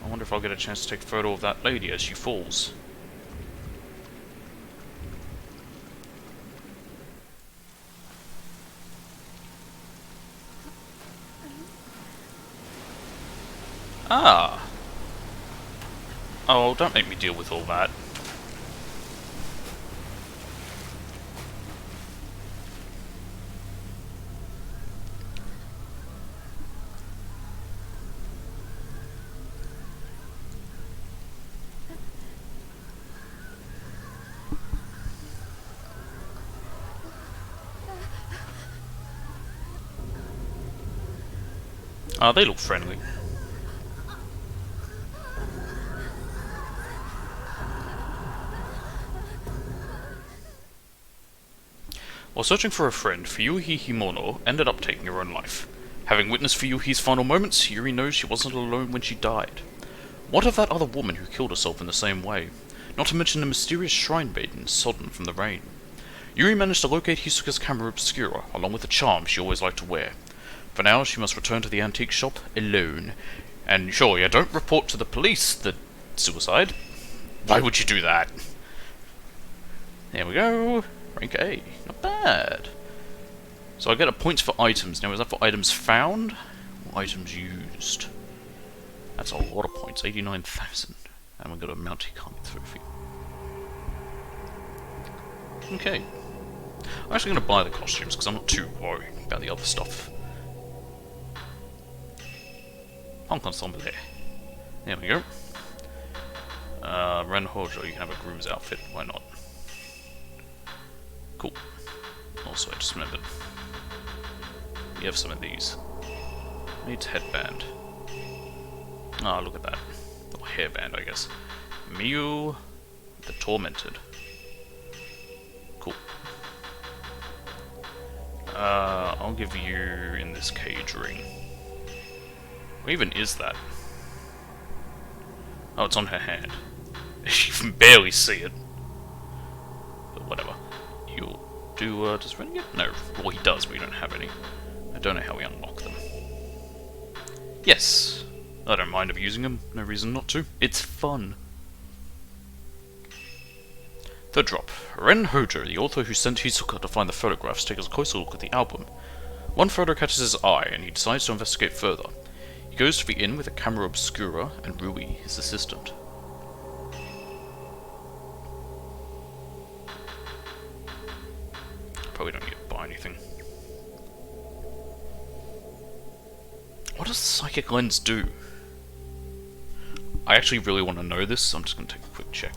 I wonder if I'll get a chance to take a photo of that lady as she falls. Ah! Oh, don't make me deal with all that. Ah, they look friendly. While searching for a friend, Fuyuhi Himono ended up taking her own life. Having witnessed Fuyuhi's final moments, Yuri knows she wasn't alone when she died. What of that other woman who killed herself in the same way? Not to mention the mysterious shrine maiden sodden from the rain. Yuri managed to locate Hisoka's camera obscura, along with the charm she always liked to wear. For now, she must return to the antique shop alone. And sure, yeah, don't report to the police the suicide. Why would you do that? There we go. Rank A. Not bad. So I get a point for items. Now, is that for items found? Or items used? That's a lot of points. 89,000. And we've got a Mount Hikami trophy. Okay. I'm actually going to buy the costumes because I'm not too worried about the other stuff. Punk Ensemble. There we go. Ren Hojo, you can have a groom's outfit. Why not? Cool. Also, I just remembered. We have some of these. Needs headband. Ah, look at that. Or hairband, I guess. Miu the Tormented. Cool. I'll give you, in this cage, ring. What even is that? Oh, it's on her hand. You can barely see it. But whatever. You'll do, does Ren get? No. Well, he does, but we don't have any. I don't know how we unlock them. Yes. I don't mind abusing them. No reason not to. It's fun. Third drop. Ren Hojo, the author who sent Hisoka to find the photographs, takes a closer look at the album. One photo catches his eye, and he decides to investigate further. He goes to the inn with a camera obscura and Rui, his assistant. Probably don't get to buy anything. What does the psychic lens do? I actually really want to know this, so I'm just going to take a quick check.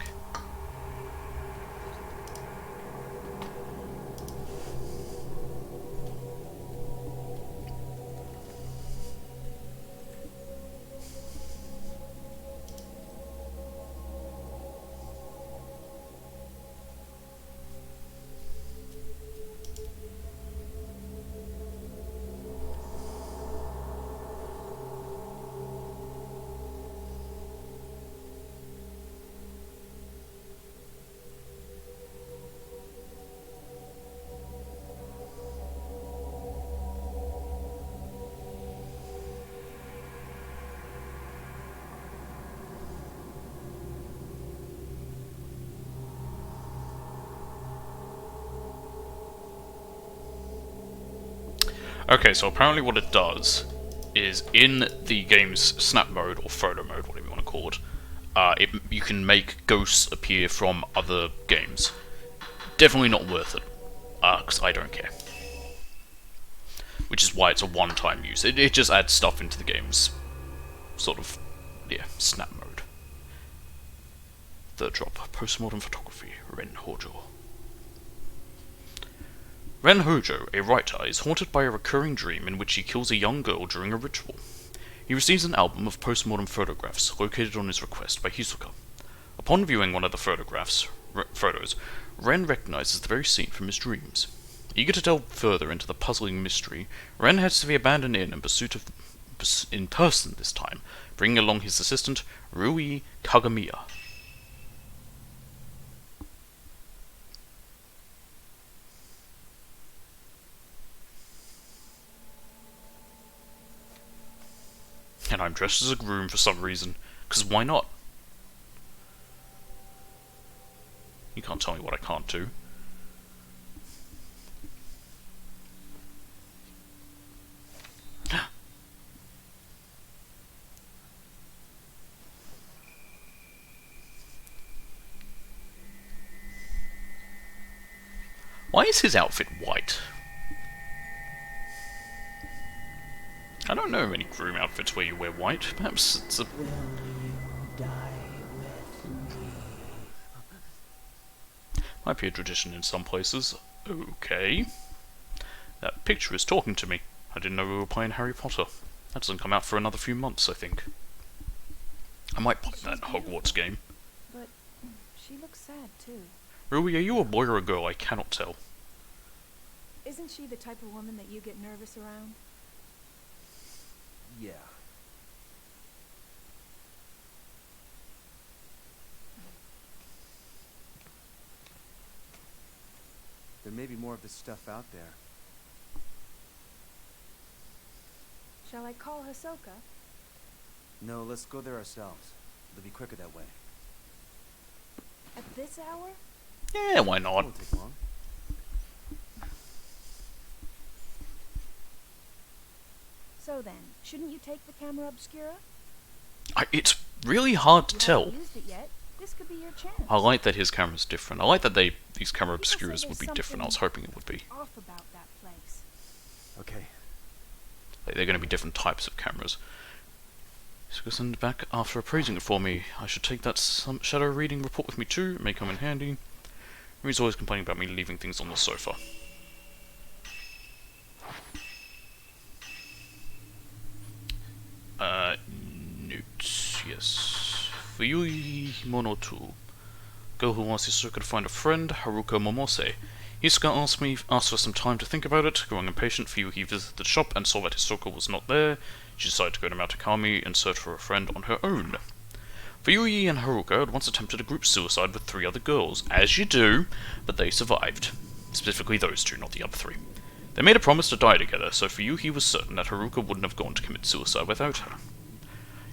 Okay, so apparently what it does is in the game's snap mode or photo mode, whatever you want to call it, you can make ghosts appear from other games. Definitely not worth it, because I don't care. Which is why it's a one-time use. It just adds stuff into the game's sort of, yeah, snap mode. Third drop, postmodern photography, Ren Hojo. Ren Hojo, a writer, is haunted by a recurring dream in which he kills a young girl during a ritual. He receives an album of postmortem photographs located on his request by Hisoka. Upon viewing one of the photos, Ren recognizes the very scene from his dreams. Eager to delve further into the puzzling mystery, Ren heads to the abandoned inn in person this time, bringing along his assistant, Rui Kagamiya. And I'm dressed as a groom for some reason, because why not? You can't tell me what I can't do. Why is his outfit white? I don't know any groom outfits where you wear white. Perhaps it's a... Will you die with me? might be a tradition in some places. Okay. That picture is talking to me. I didn't know we were playing Harry Potter. That doesn't come out for another few months, I think. I might buy that Hogwarts game. But she looks sad, too. Rui, are you a boy or a girl? I cannot tell. Isn't she the type of woman that you get nervous around? Yeah. There may be more of this stuff out there. Shall I call Hisoka? No, let's go there ourselves. It'll be quicker that way. At this hour? Yeah, why It not? won't take long. So then, shouldn't you take the camera obscura? It's really hard to You tell. haven't used it yet. This could be your chance. I like that his camera's different. I like that these camera People say obscuras would there's be different. I was something hoping it would be. off about that place. Okay. Like, they're going to be different types of cameras. So go send it back after appraising it for me. I should take that shadow reading report with me too. It may come in handy. He's always complaining about me leaving things on the sofa. Notes. Yes. Fuyui Monotu. Girl who wants Hisoka to find a friend, Haruka Momose. Hisoka asked for some time to think about it. Growing impatient, Fuyuhi visited the shop and saw that Hisoka was not there. She decided to go to Mount Akami and search for a friend on her own. Fuyuhi and Haruka had once attempted a group suicide with 3 other girls, as you do, but they survived. Specifically those 2, not the other 3. They made a promise to die together, so Fuyuhi was certain that Haruka wouldn't have gone to commit suicide without her.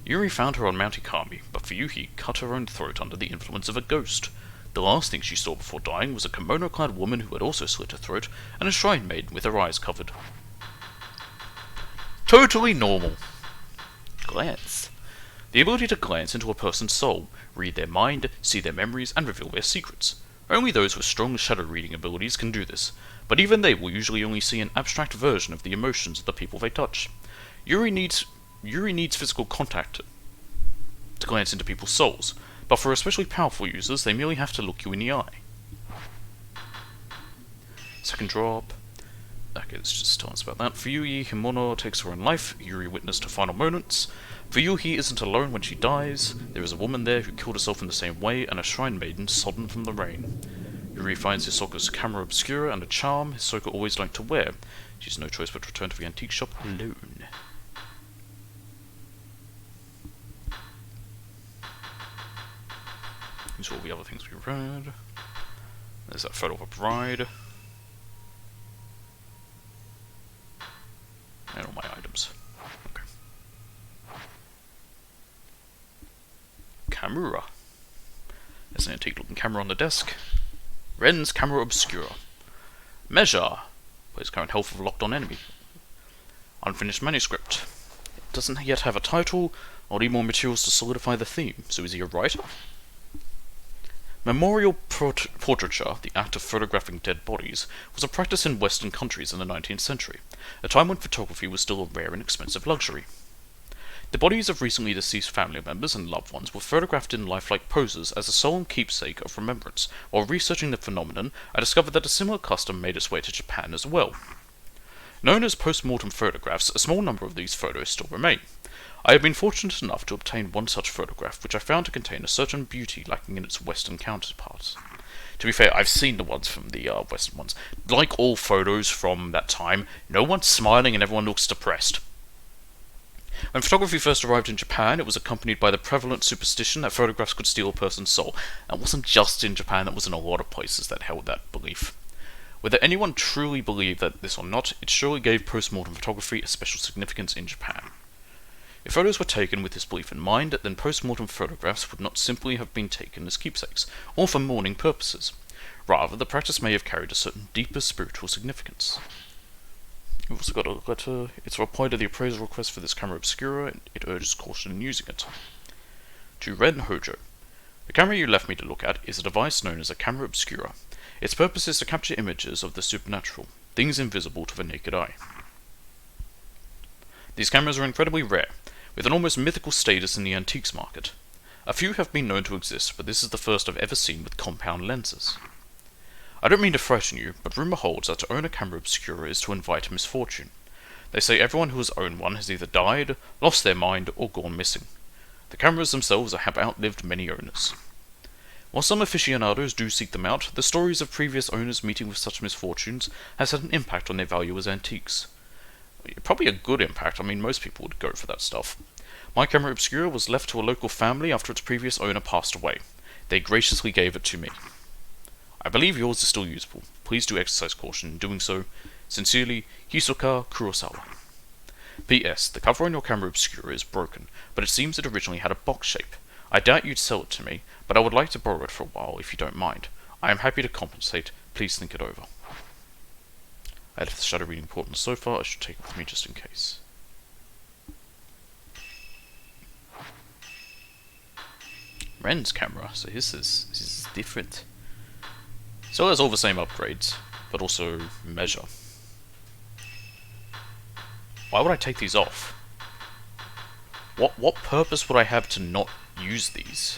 Yuri found her on Mount Ikami, but Fuyuhi cut her own throat under the influence of a ghost. The last thing she saw before dying was a kimono-clad woman who had also slit her throat, and a shrine maiden with her eyes covered. Totally normal. Glance. The ability to glance into a person's soul, read their mind, see their memories, and reveal their secrets. Only those with strong shadow reading abilities can do this, but even they will usually only see an abstract version of the emotions of the people they touch. Yuri needs physical contact to glance into people's souls, but for especially powerful users, they merely have to look you in the eye. Second drop. Okay, let's just tell us about that. Fuyuhi Himono takes her own life. Yuri witnessed her final moments. Fuyuhi isn't alone when she dies. There is a woman there who killed herself in the same way, and a shrine maiden sodden from the rain. Yuri finds Hisoka's camera obscura and a charm Hisoka always liked to wear. She has no choice but to return to the antique shop alone. These are all the other things we read. There's that photo of a bride. And all my items. Okay. Camera. There's an antique looking camera on the desk. Ren's camera obscura. Measure. Plays current health of a locked on enemy. Unfinished manuscript. It doesn't yet have a title. I'll need more materials to solidify the theme. So is he a writer? Memorial portraiture, the act of photographing dead bodies, was a practice in Western countries in the 19th century, a time when photography was still a rare and expensive luxury. The bodies of recently deceased family members and loved ones were photographed in lifelike poses as a solemn keepsake of remembrance. While researching the phenomenon, I discovered that a similar custom made its way to Japan as well. Known as post-mortem photographs, a small number of these photos still remain. I have been fortunate enough to obtain one such photograph, which I found to contain a certain beauty lacking in its Western counterparts. To be fair, I've seen the ones from the Western ones. Like all photos from that time, no one's smiling and everyone looks depressed. When photography first arrived in Japan, it was accompanied by the prevalent superstition that photographs could steal a person's soul. That wasn't just in Japan, that was in a lot of places that held that belief. Whether anyone truly believed this or not, it surely gave post-mortem photography a special significance in Japan. If photos were taken with this belief in mind, then post-mortem photographs would not simply have been taken as keepsakes, or for mourning purposes. Rather, the practice may have carried a certain deeper spiritual significance. We've also got a letter. It's a reply to the appraisal request for this camera obscura, and it urges caution in using it. To Ren Hojo. The camera you left me to look at is a device known as a camera obscura. Its purpose is to capture images of the supernatural, things invisible to the naked eye. These cameras are incredibly rare, with an almost mythical status in the antiques market. A few have been known to exist, but this is the first I've ever seen with compound lenses. I don't mean to frighten you, but rumour holds that to own a camera obscura is to invite misfortune. They say everyone who has owned one has either died, lost their mind, or gone missing. The cameras themselves have outlived many owners. While some aficionados do seek them out, the stories of previous owners meeting with such misfortunes has had an impact on their value as antiques. Probably a good impact. I mean, most people would go for that stuff. My camera obscura was left to a local family after its previous owner passed away. They graciously gave it to me. I believe yours is still usable. Please do exercise caution in doing so. Sincerely, Hisoka Kurosawa. P.S. The cover on your camera obscura is broken, but it seems it originally had a box shape. I doubt you'd sell it to me, but I would like to borrow it for a while if you don't mind. I am happy to compensate. Please think it over. I left the shadow reading port on the sofa. I should take it with me just in case. Ren's camera, so this is different. Still has all the same upgrades, but also measure. Why would I take these off? What purpose would I have to not use these?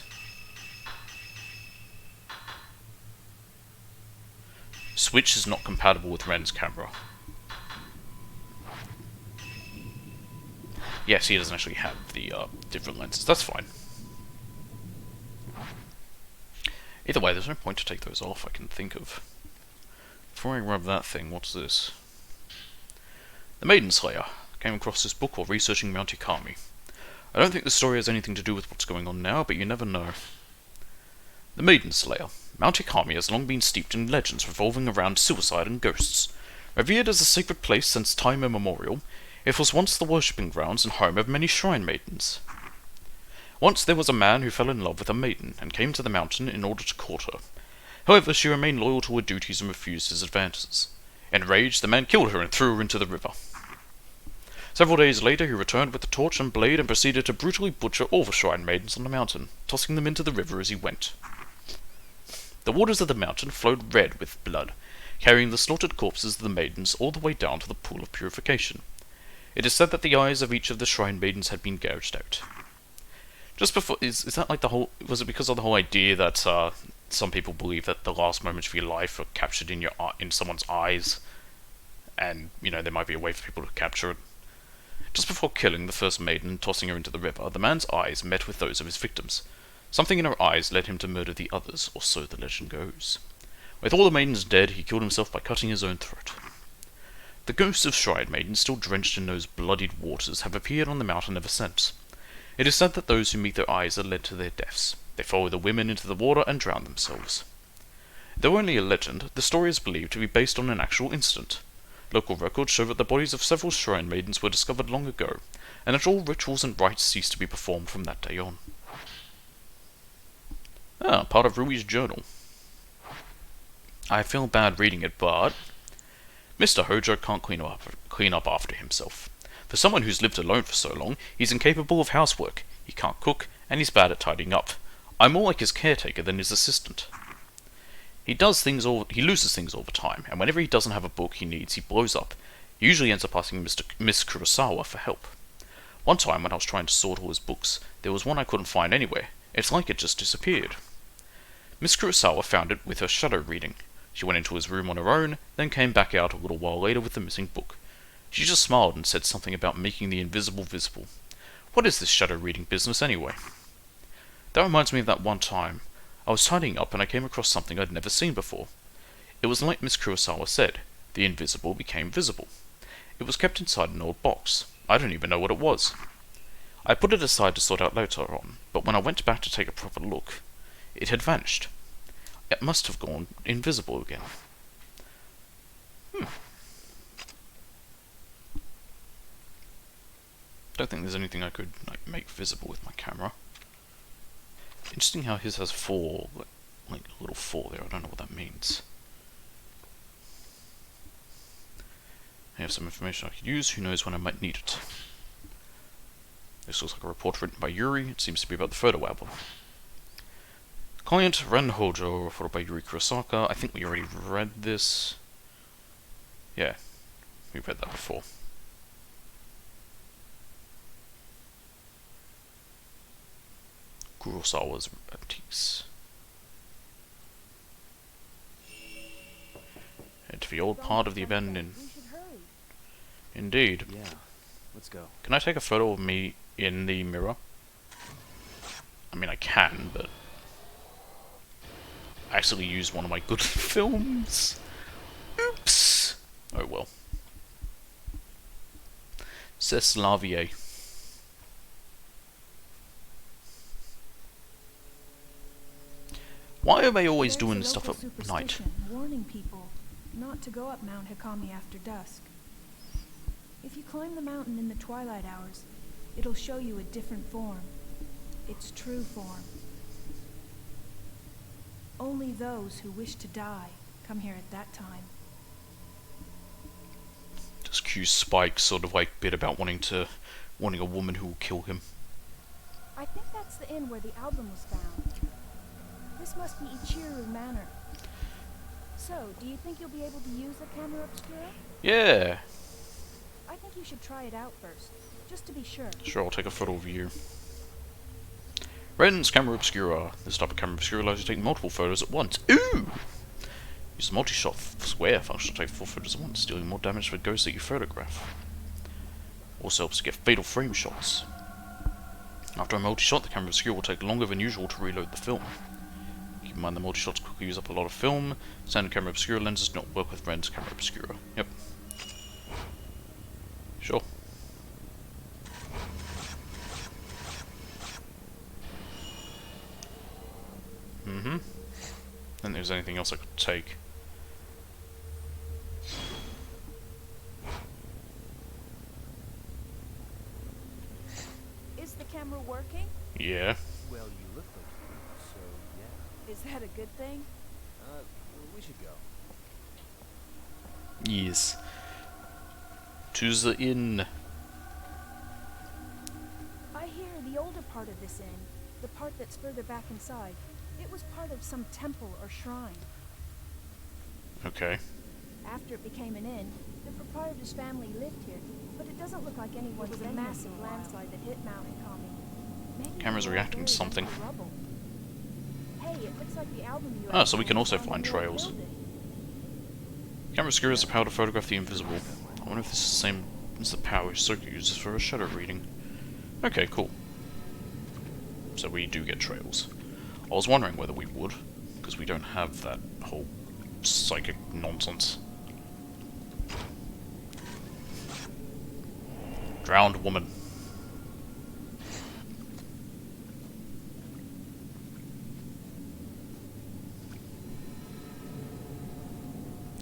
Switch is not compatible with Ren's camera. Yes, he doesn't actually have the different lenses. That's fine. Either way, there's no point to take those off I can think of. Before I grab that thing, what's this? The Maiden Slayer. Came across this book while researching Mount Ikami. I don't think the story has anything to do with what's going on now, but you never know. The Maiden Slayer. Mount Ikami has long been steeped in legends revolving around suicide and ghosts. Revered as a sacred place since time immemorial, it was once the worshipping grounds and home of many shrine maidens. Once there was a man who fell in love with a maiden and came to the mountain in order to court her. However, she remained loyal to her duties and refused his advances. Enraged, the man killed her and threw her into the river. Several days later, he returned with a torch and blade and proceeded to brutally butcher all the shrine maidens on the mountain, tossing them into the river as he went. The waters of the mountain flowed red with blood, carrying the slaughtered corpses of the maidens all the way down to the pool of purification. It is said that the eyes of each of the shrine maidens had been gouged out. Just before, is that like the whole, was it because of the whole idea that some people believe that the last moments of your life are captured in someone's eyes, and, you know, there might be a way for people to capture it? Just before killing the first maiden and tossing her into the river, the man's eyes met with those of his victims. Something in her eyes led him to murder the others, or so the legend goes. With all the maidens dead, he killed himself by cutting his own throat. The ghosts of shrine maidens still drenched in those bloodied waters have appeared on the mountain ever since. It is said that those who meet their eyes are led to their deaths. They follow the women into the water and drown themselves. Though only a legend, the story is believed to be based on an actual incident. Local records show that the bodies of several shrine maidens were discovered long ago, and that all rituals and rites ceased to be performed from that day on. Part of Rui's journal. I feel bad reading it, but Mr. Hojo can't clean up after himself. For someone who's lived alone for so long, he's incapable of housework, he can't cook, and he's bad at tidying up. I'm more like his caretaker than his assistant. He loses things all the time, and whenever he doesn't have a book he needs, he blows up. He usually ends up asking Miss Kurosawa for help. One time when I was trying to sort all his books, there was one I couldn't find anywhere. It's like it just disappeared. Miss Kurosawa found it with her shadow reading. She went into his room on her own, then came back out a little while later with the missing book. She just smiled and said something about making the invisible visible. What is this shadow reading business anyway? That reminds me of that one time. I was tidying up and I came across something I'd never seen before. It was like Miss Kurosawa said, the invisible became visible. It was kept inside an old box. I don't even know what it was. I put it aside to sort out later on, but when I went back to take a proper look, it had vanished. It must have gone invisible again. Don't think there's anything I could make visible with my camera. Interesting how his has four, like a little 4 there. I don't know what that means. I have some information I could use. Who knows when I might need it. This looks like a report written by Yuri. It seems to be about the photo album. Client Ren Hojo, reported by Yuri Kurosaka. I think we already read this. Yeah, we read that before. Kurosawa's Baptiste. Head to the old part of the abandoned. We should hurry. Indeed. Yeah, let's go. Can I take a photo of me in the mirror? I mean, I can, but I actually used one of my good films. Oops. Oh well. C'est la vie. Why are they always There's doing a stuff local at night? superstition warning people not to go up Mount Hikami after dusk. If you climb the mountain in the twilight hours, it'll show you a different form. Its true form. Only those who wish to die come here at that time. Does Q's Spike sort of like bit about wanting a woman who will kill him? I think that's the inn where the album was found. This must be Ichiru Manor. So, do you think you'll be able to use the camera obscura? Yeah. I think you should try it out first, just to be sure. Sure, I'll take a photo of you. Ren's Camera Obscura. This type of camera obscura allows you to take multiple photos at once. Ooh! Use the multi-shot square function to take 4 photos at once, dealing more damage for ghosts that you photograph. Also helps to get fatal frame shots. After a multi-shot, the camera obscura will take longer than usual to reload the film. Keep in mind the multi-shots quickly use up a lot of film. Standard camera obscura lenses do not work with Ren's Camera Obscura. Yep. Sure. Mm-hmm. Then there's anything else I could take. Is the camera working? Yeah. Well, you look like you, so yeah. Is that a good thing? We should go. Yes. To the inn. I hear the older part of this inn, the part that's further back inside, it was part of some temple or shrine. Okay. After it became an inn, the proprietor's family lived here, but it doesn't look like anyone. It was a massive landslide that hit Mount Ikami. Maybe Camera's the whole reacting to area something. went to rubble. Hey, it looks like the album you Ah, so we actually can also found find in the old trails. building. Camera obscura has the power to photograph the invisible. I wonder if this is the same as the power Soka uses for a shadow reading. Okay, cool. So we do get trails. I was wondering whether we would, because we don't have that whole psychic nonsense. Drowned woman.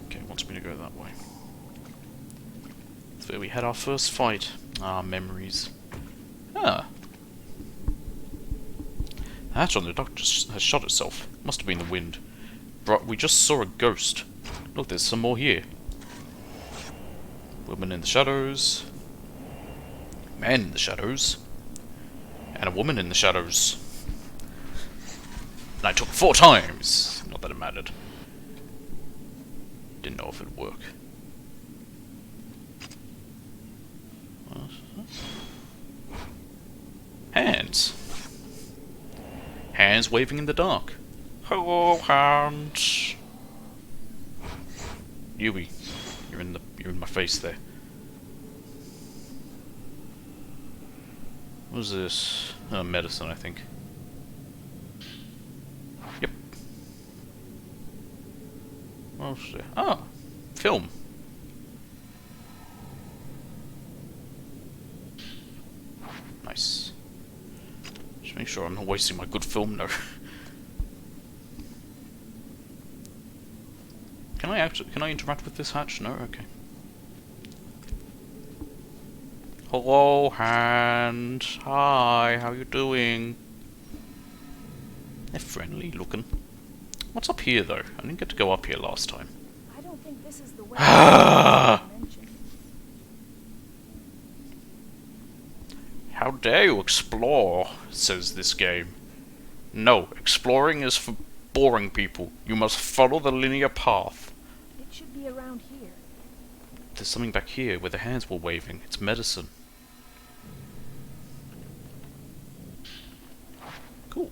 Okay, wants me to go that way. That's where we had our first fight. Ah, memories. Ah. The hatch on the dock just has shut itself. Must have been the wind. But we just saw a ghost. Look, there's some more here. Woman in the shadows. Man in the shadows. And a woman in the shadows. And I took 4 times. Not that it mattered. Didn't know if it'd work. Hands. Hands waving in the dark. Hello, hands. Yui, you're in my face there. What is this? Medicine, I think. Yep. What else is there? Ah, film. Nice. Just make sure I'm not wasting my good film though. Can I interact with this hatch? No? Okay. Hello, hand. Hi, how you doing? They're friendly looking. What's up here though? I didn't get to go up here last time. I don't think this is the way. Mentioned. How dare you explore, says this game. No, exploring is for boring people. You must follow the linear path. It should be around here. There's something back here where the hands were waving. It's medicine. Cool.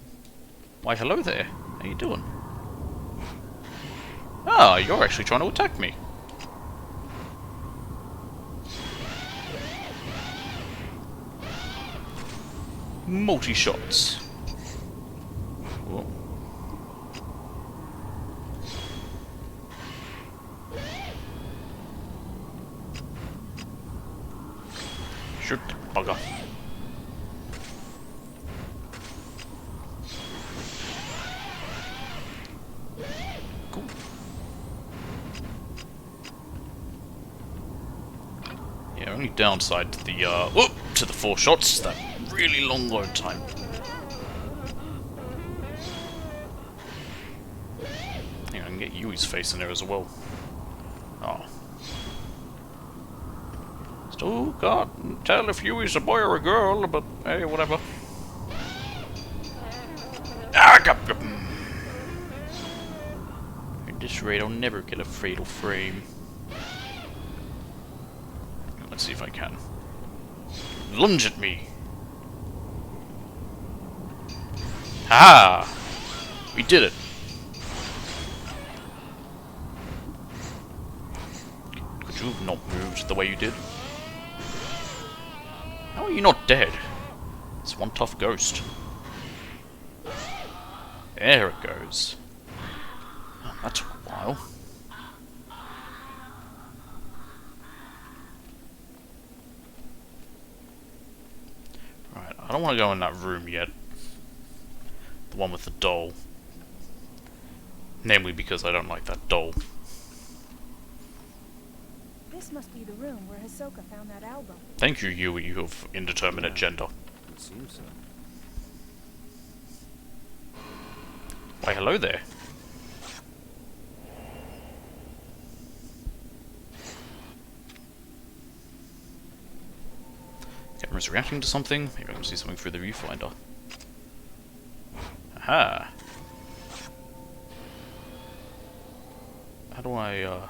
Why, hello there. How you doing? Ah, you're actually trying to attack me. Multi-shots. Whoa. Shoot, bugger. Cool. Yeah, I'm only downside to the 4 shots is that really long load time. Hang on, I can get Yui's face in there as well. Oh. Still can't tell if Yui's a boy or a girl, but hey, whatever. At this rate, I'll never get a fatal frame. Let's see if I can. Lunge at me! Ah! We did it! Could you have not moved the way you did? How are you not dead? It's one tough ghost. There it goes. Oh, that took a while. Right, I don't want to go in that room yet. The one with the doll. Namely because I don't like that doll. This must be the room where Hisoka found that album. Thank you, Yui, you have indeterminate gender. It seems so. Why, hello there. Camera's reacting to something. Maybe I can see something through the viewfinder. Aha! How do I,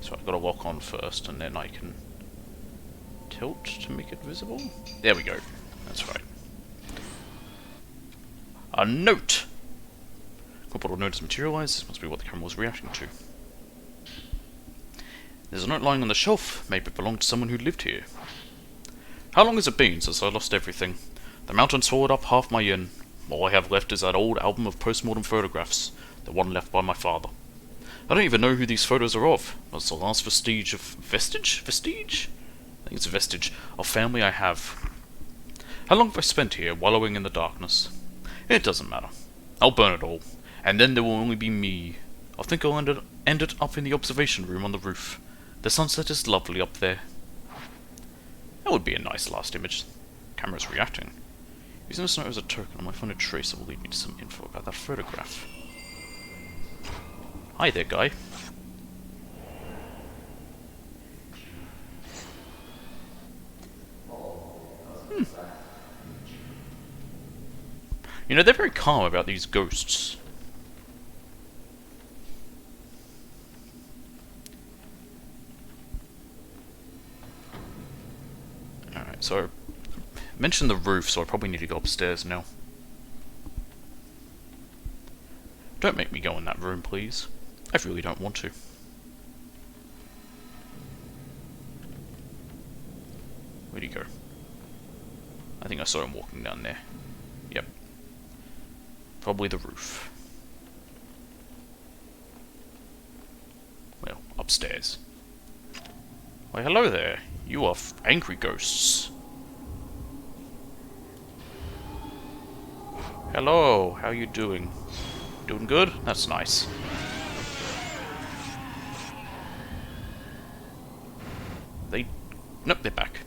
So I've got to lock on first, and then I can tilt to make it visible? There we go. That's right. A note! Corporal note has materialized. This must be what the camera was reacting to. There's a note lying on the shelf. Maybe it belonged to someone who lived here. How long has it been since I lost everything? The mountain swallowed up half my yin. All I have left is that old album of postmortem photographs, the one left by my father. I don't even know who these photos are of. It's the last vestige of... Vestige? I think it's a vestige of family I have. How long have I spent here, wallowing in the darkness? It doesn't matter. I'll burn it all, and then there will only be me. I think I'll end it up in the observation room on the roof. The sunset is lovely up there. That would be a nice last image. Camera's reacting. Using this note as a token, I might find a trace that will lead me to some info about that photograph. Hi there, guy. You know, they're very calm about these ghosts. Alright, so... I mentioned the roof, so I probably need to go upstairs now. Don't make me go in that room, please. I really don't want to. Where'd he go? I think I saw him walking down there. Yep. Probably the roof. Well, upstairs. Why, hello there. You are angry ghosts. Hello, how you doing? Doing good? That's nice. Nope, they're back.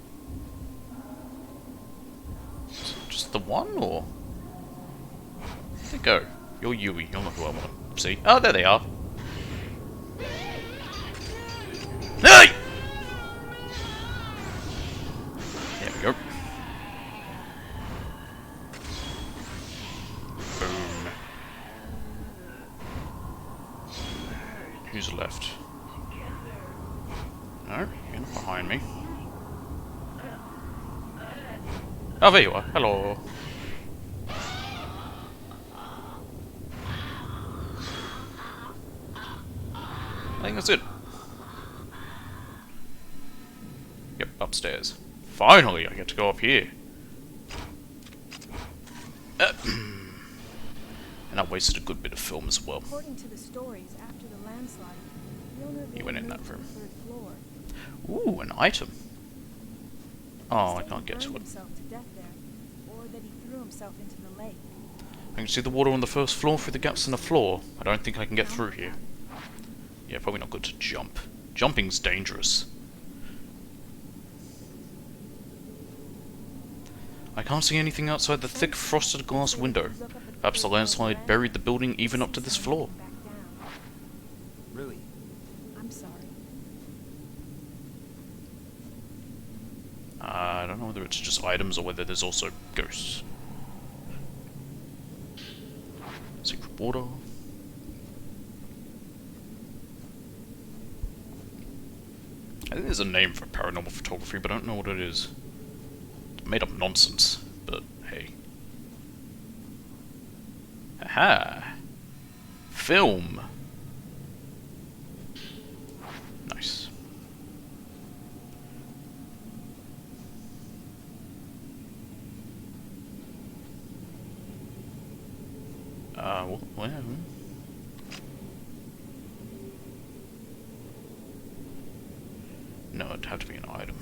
Just the one, or? Where'd they go? You're Yui, you're not who I want to see. Oh, there they are. Hey! There we go. Boom. Who's left? No, you're not behind me. Oh, there you are. Hello. I think that's it. Yep, upstairs. Finally, I get to go up here. And I wasted a good bit of film as well. According to the stories, after the landslide, the owner of the You went in that moved to room. the third floor. Ooh, an item. Oh, I Said he can't get to burned it. himself to death there, or that he threw himself into the lake. I can see the water on the first floor through the gaps in the floor. I don't think I can get through here. Yeah, probably not good to jump. Jumping's dangerous. I can't see anything outside the thick frosted glass window. Perhaps the landslide buried the building even up to this floor. Really? I'm sorry. I don't know whether it's just items or whether there's also ghosts. Secret water. I think there's a name for paranormal photography, but I don't know what it is. It's made up nonsense, but hey. Aha! Film! Nice. Where? No, it'd have to be an item.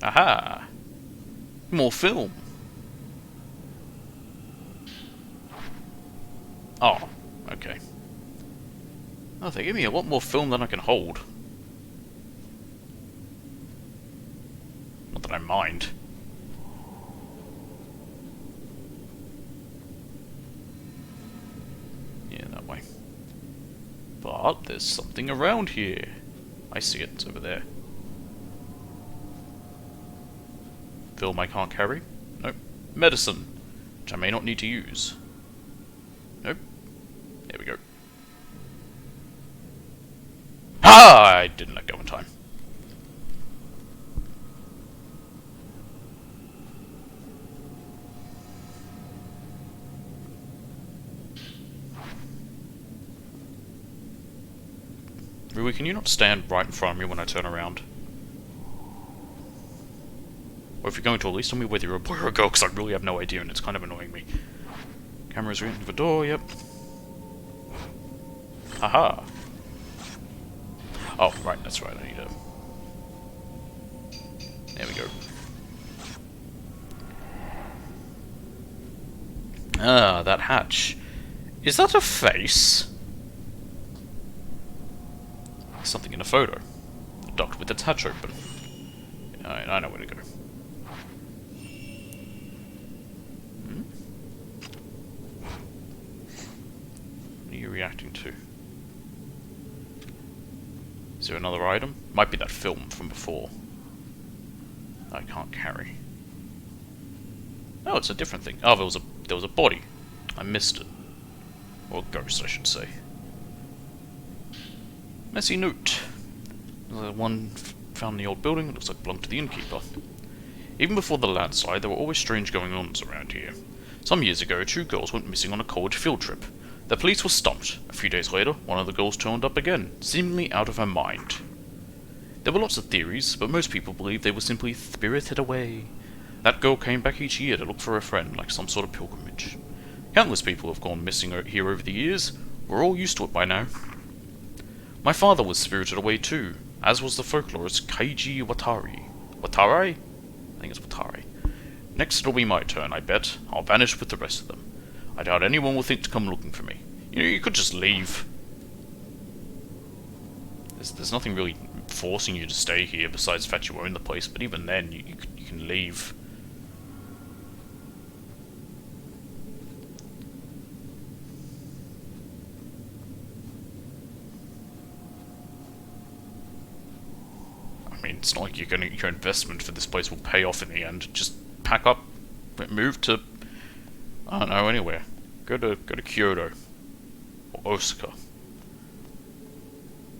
Aha! More film! Oh, okay. Oh, they give me a lot more film than I can hold. Not that I mind. Yeah, that way. But there's something around here. I see it, it's over there. Film I can't carry? Nope. Medicine, which I may not need to use. Nope. There we go. Ah! I didn't let go in time. Rui, can you not stand right in front of me when I turn around? Or if you're going to, at least tell me whether you're a boy or a girl, because I really have no idea and it's kind of annoying me. Camera's right into the door, yep. Haha. Oh, right, that's right, I need a... There we go. Ah, that hatch. Is that a face? Something in a photo. Docked with its hatch open. I know where to go. Hmm? What are you reacting to? Is there another item? Might be that film from before. I can't carry. Oh, it's a different thing. Oh, there was a body. I missed it. Or a ghost, I should say. Messy note. The one found in the old building. It looks like it belonged to the innkeeper. Even before the landslide, there were always strange goings-ons around here. Some years ago, 2 girls went missing on a college field trip. The police were stumped. A few days later, one of the girls turned up again, seemingly out of her mind. There were lots of theories, but most people believed they were simply spirited away. That girl came back each year to look for a friend, like some sort of pilgrimage. Countless people have gone missing here over the years. We're all used to it by now. My father was spirited away too, as was the folklorist Kaiji Watari. Watari? I think it's Watari. Next it'll be my turn, I bet. I'll vanish with the rest of them. I doubt anyone will think to come looking for me. You know, you could just leave. There's nothing really forcing you to stay here besides the fact you own the place, but even then, you can leave. I mean, it's not like your investment for this place will pay off in the end. Just pack up, move to, I don't know, anywhere. Go to Kyoto or Osaka.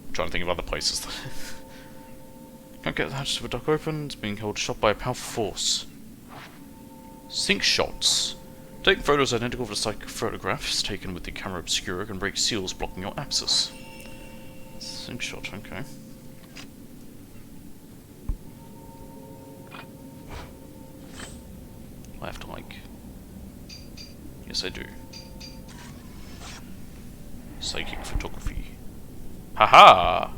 I'm trying to think of other places. Can't get the hatch of a dock open. It's being held shut by a powerful force. Sink shots. Taking photos identical to psychic photographs taken with the camera obscura can break seals blocking your access. Sink shot, okay. I have to like... Yes, I do. Psychic photography. Haha!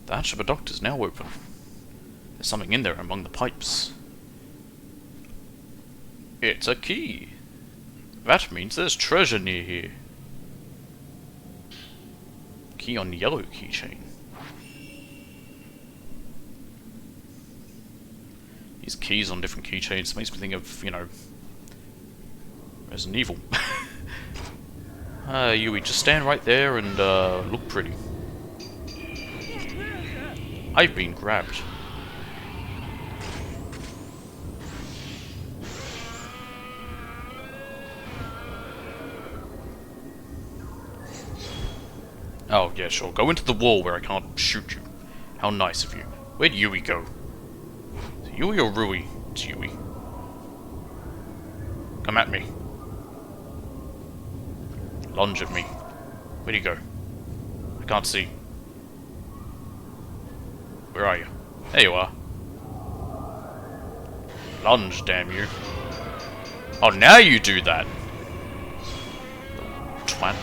The hatch of a doctor's now open. There's something in there among the pipes. It's a key. That means there's treasure near here. Key on yellow keychain. These keys on different keychains makes me think of, you know, Resident Evil. Yui, just stand right there and look pretty. I've been grabbed. Oh, yeah, sure. Go into the wall where I can't shoot you. How nice of you. Where'd Yui go? Is it Yui or Rui? It's Yui. Come at me. Lunge at me. Where'd he go? I can't see. Where are you? There you are. Lunge, damn you. Oh, now you do that. Twat.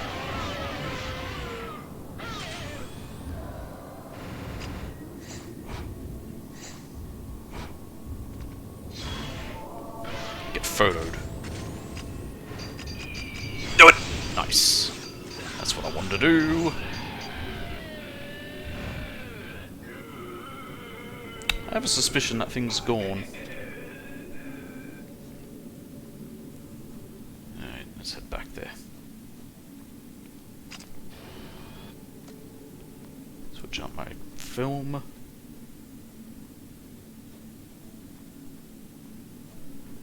Get photoed. Do it! Nice. That's what I wanted to do. I have a suspicion that thing's gone. Alright, let's head back there. Switch out my film.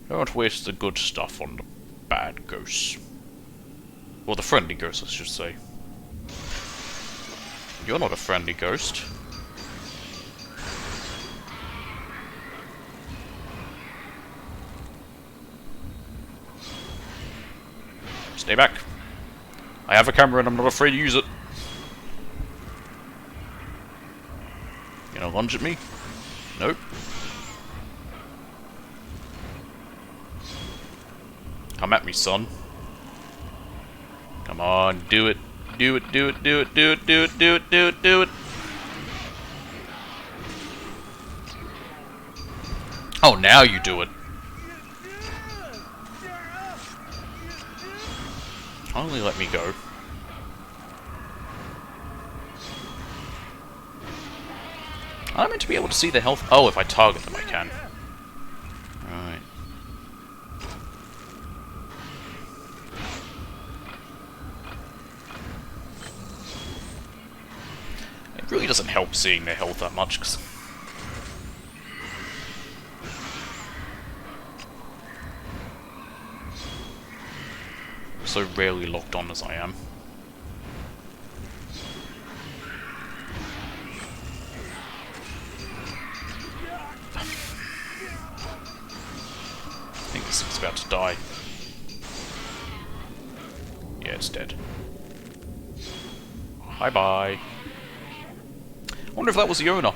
Don't waste the good stuff on the bad ghosts. Or the friendly ghosts, I should say. You're not a friendly ghost. Stay back. I have a camera and I'm not afraid to use it. You gonna lunge at me? Nope. Come at me, son. Come on, do it. Do it, do it, do it, do it, do it, do it, do it, do it. Oh, now you do it. Only let me go. I'm meant to be able to see the health. Oh, if I target them, I can. Right. It really doesn't help seeing their health that much, because so rarely locked on as I am. I think this thing's about to die. Yeah, it's dead. Bye bye. I wonder if that was the owner.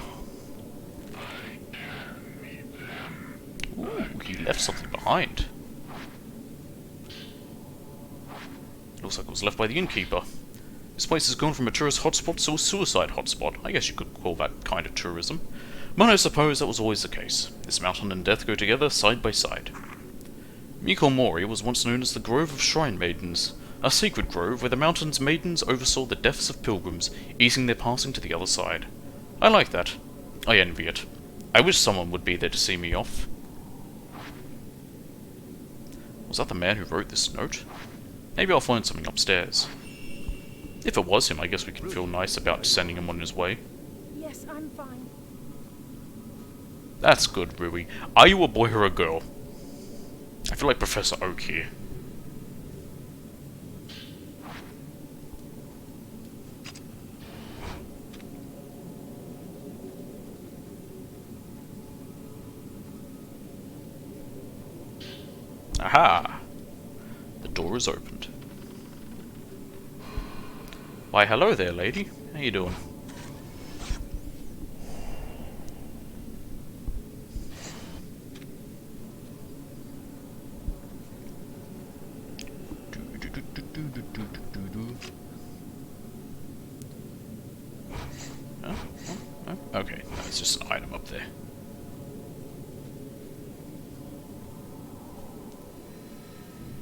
Ooh, he left something behind. Looks like it was left by the innkeeper. This place has gone from a tourist hotspot to a suicide hotspot. I guess you could call that kind of tourism. But I suppose that was always the case. This mountain and death go together side by side. Mikomori was once known as the Grove of Shrine Maidens, a sacred grove where the mountain's maidens oversaw the deaths of pilgrims, easing their passing to the other side. I like that. I envy it. I wish someone would be there to see me off. Was that the man who wrote this note? Maybe I'll find something upstairs. If it was him, I guess we can feel nice about sending him on his way. Yes, I'm fine. That's good, Rui. Are you a boy or a girl? I feel like Professor Oak here. Aha! The door is opened. Why, hello there, lady. How you doing? Huh? Huh? Okay, no, it's just an item up there.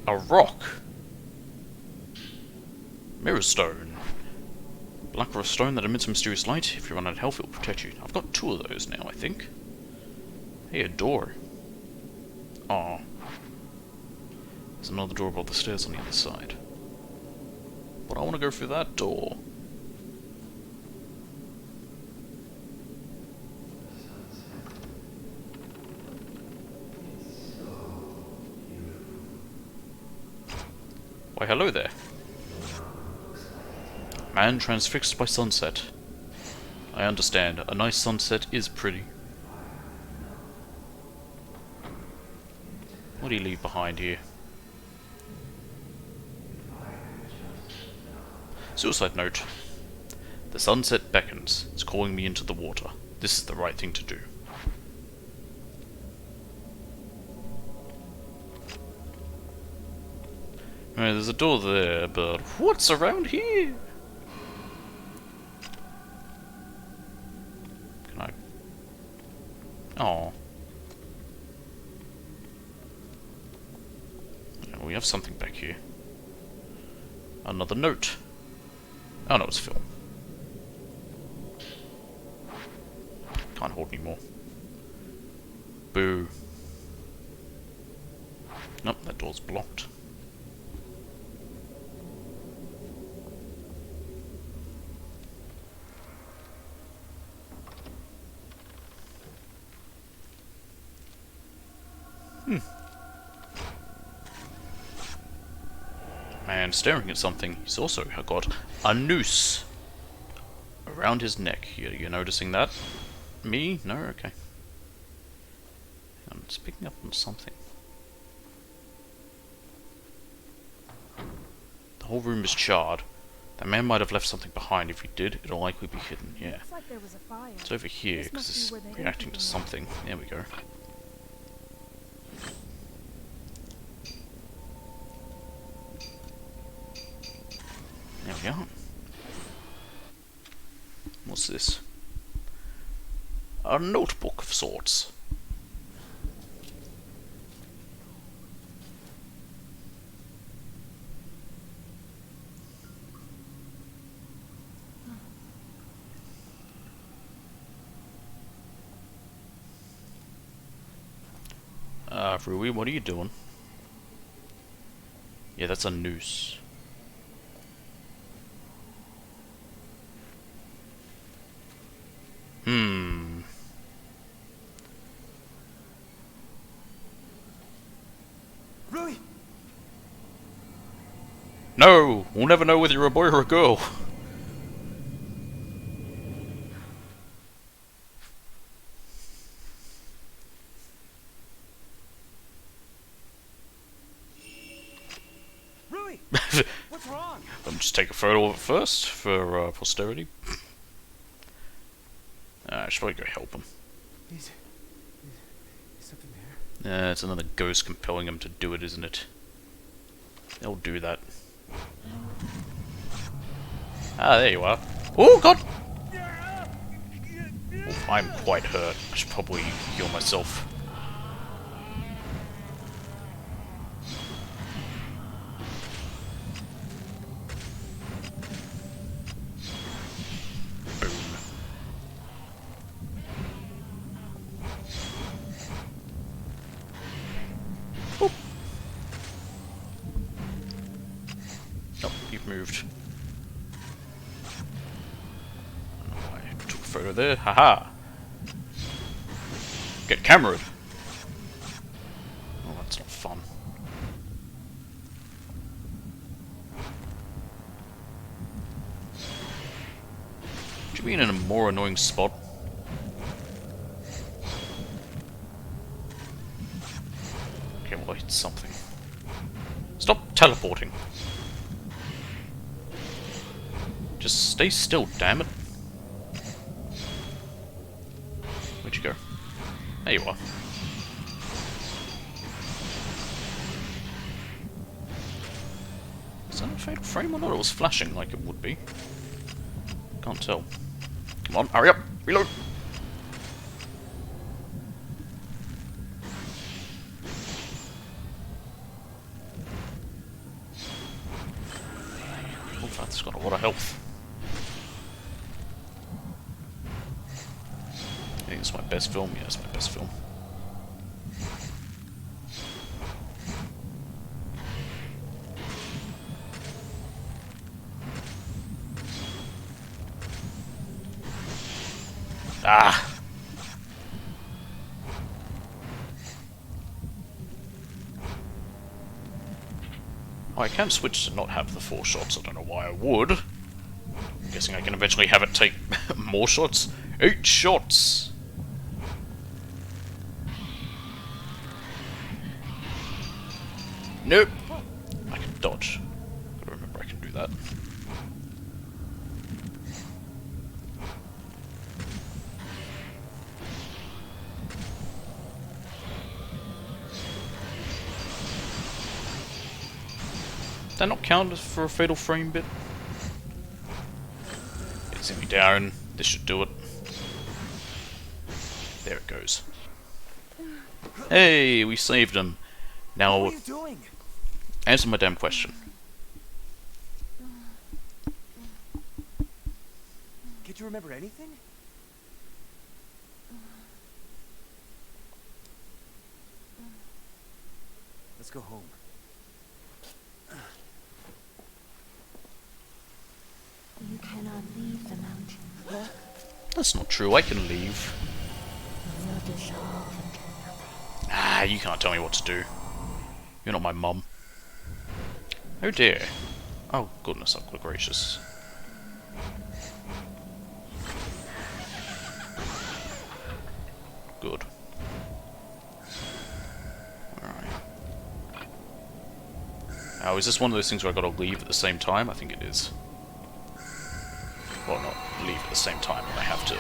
A rock. Mirror stone. Blackwater stone that emits a mysterious light. If you run out of health, it will protect you. I've got 2 of those now, I think. Hey, a door. Aw. There's another door above the stairs on the other side. But I want to go through that door. Why, hello there. Man transfixed by sunset. I understand. A nice sunset is pretty. What do you leave behind here? Suicide note. The sunset beckons. It's calling me into the water. This is the right thing to do. Alright, there's a door there, but what's around here? Can I... Oh. We have something back here. Another note. Oh no, it's film. Can't hold me more. Boo. Nope, that door's blocked. Man staring at something. He's also got a noose around his neck. You're noticing that? Me? No? Okay. I'm just picking up on something. The whole room is charred. That man might have left something behind. If he did, it'll likely be hidden. Yeah. Looks like there was a fire. It's over here, This because must be it's where they reacting entered to the something. There we go. There we are. What's this? A notebook of sorts. Rui, what are you doing? Yeah, that's a noose. Rui! No! We'll never know whether you're a boy or a girl. Rui! What's wrong? I'll just take a photo of it first for posterity. I should probably go help him. Is something there? It's another ghost compelling him to do it, isn't it? They'll do that. Ah, there you are. Oh, God! Oh, I'm quite hurt. I should probably heal myself. Boom. Boop. Oh, you've moved. I took a photo there. Haha! Get cameraed! Oh, that's not fun. Should be in a more annoying spot. Okay, well, I hit something. Stop teleporting! Just stay still, damn it! Where'd you go? There you are. Is that a fatal frame or not? It was flashing like it would be. Can't tell. Come on, hurry up! Reload! health. I think it's my best film. Yeah, it's my best film. Ah! Oh, I can switch to not have the 4 shots. I don't know why I would. I'm guessing I can eventually have it take more shots. 8 shots! Nope! I can dodge. Gotta remember I can do that. Did that not count for a fatal frame bit? It's me down. This should do it. There it goes. Hey, we saved him. Now, What are you doing? answer my damn question. Can't you remember anything? Let's go home. You cannot leave the mountain. Look, That's not true. I can leave. you will dissolve into nothing. Ah, you can't tell me what to do. You're not my mum. Oh dear. Oh goodness, good gracious. Good. Alright. Now, is this one of those things where I gotta leave at the same time? I think it is. Well, not leave at the same time, but I have to.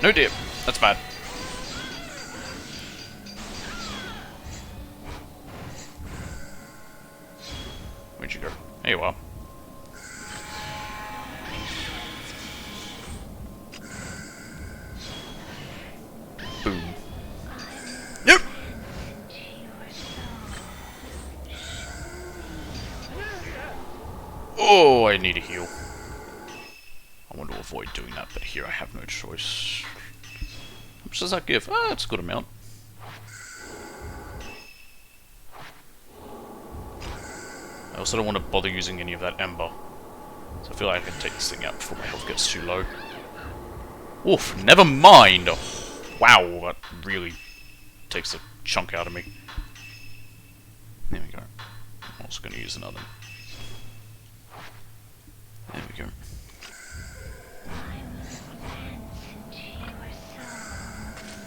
No dear, that's bad. Where'd you go? There you are. Boom. Nope! Oh, I need a heal. I want to avoid doing that, but here I have no choice. How much does that give? Ah, it's a good amount. I also don't want to bother using any of that ember. So I feel like I can take this thing out before my health gets too low. Oof, never mind! Oh, wow, that really takes a chunk out of me. There we go. I'm also going to use another. There we go.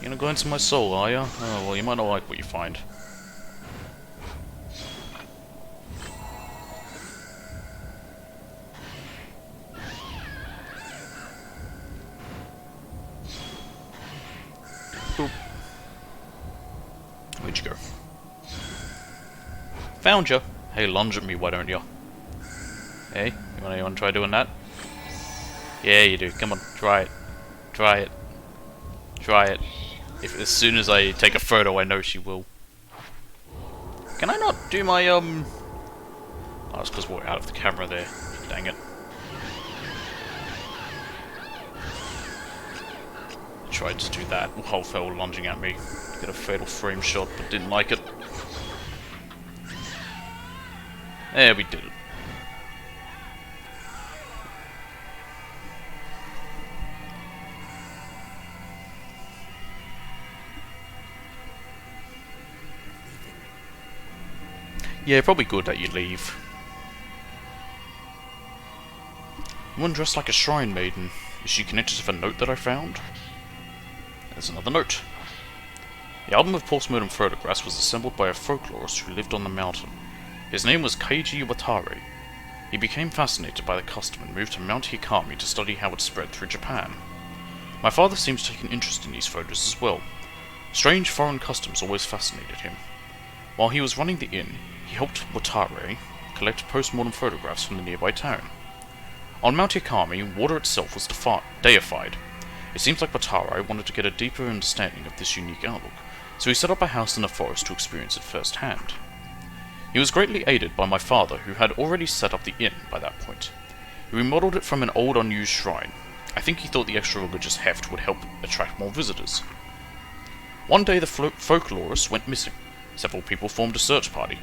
You're gonna go into my soul, are ya? Oh, well, you might not like what you find. Boop. Where'd you go? Found ya! Hey, lunge at me, why don't ya? Hey, you wanna try doing that? Yeah, you do. Come on, try it. Try it. Try it. If as soon as I take a photo, I know she will. Can I not do my Oh, it's because we're out of the camera there. Dang it. I tried to do that while Fell lunging at me to get a fatal frame shot, but didn't like it. There, we did it. Yeah, probably good that you leave. One dressed like a shrine maiden. Is she connected to the note that I found? There's another note. The album of postmodern photographs was assembled by a folklorist who lived on the mountain. His name was Keiji Watare. He became fascinated by the custom and moved to Mount Hikami to study how it spread through Japan. My father seems to take an interest in these photos as well. Strange foreign customs always fascinated him. While he was running the inn, he helped Watare collect postmodern photographs from the nearby town. On Mount Hikami, water itself was deified. It seems like Watare wanted to get a deeper understanding of this unique outlook, so he set up a house in the forest to experience it firsthand. He was greatly aided by my father, who had already set up the inn by that point. He remodeled it from an old unused shrine. I think he thought the extra religious heft would help attract more visitors. One day the folklorist went missing. Several people formed a search party,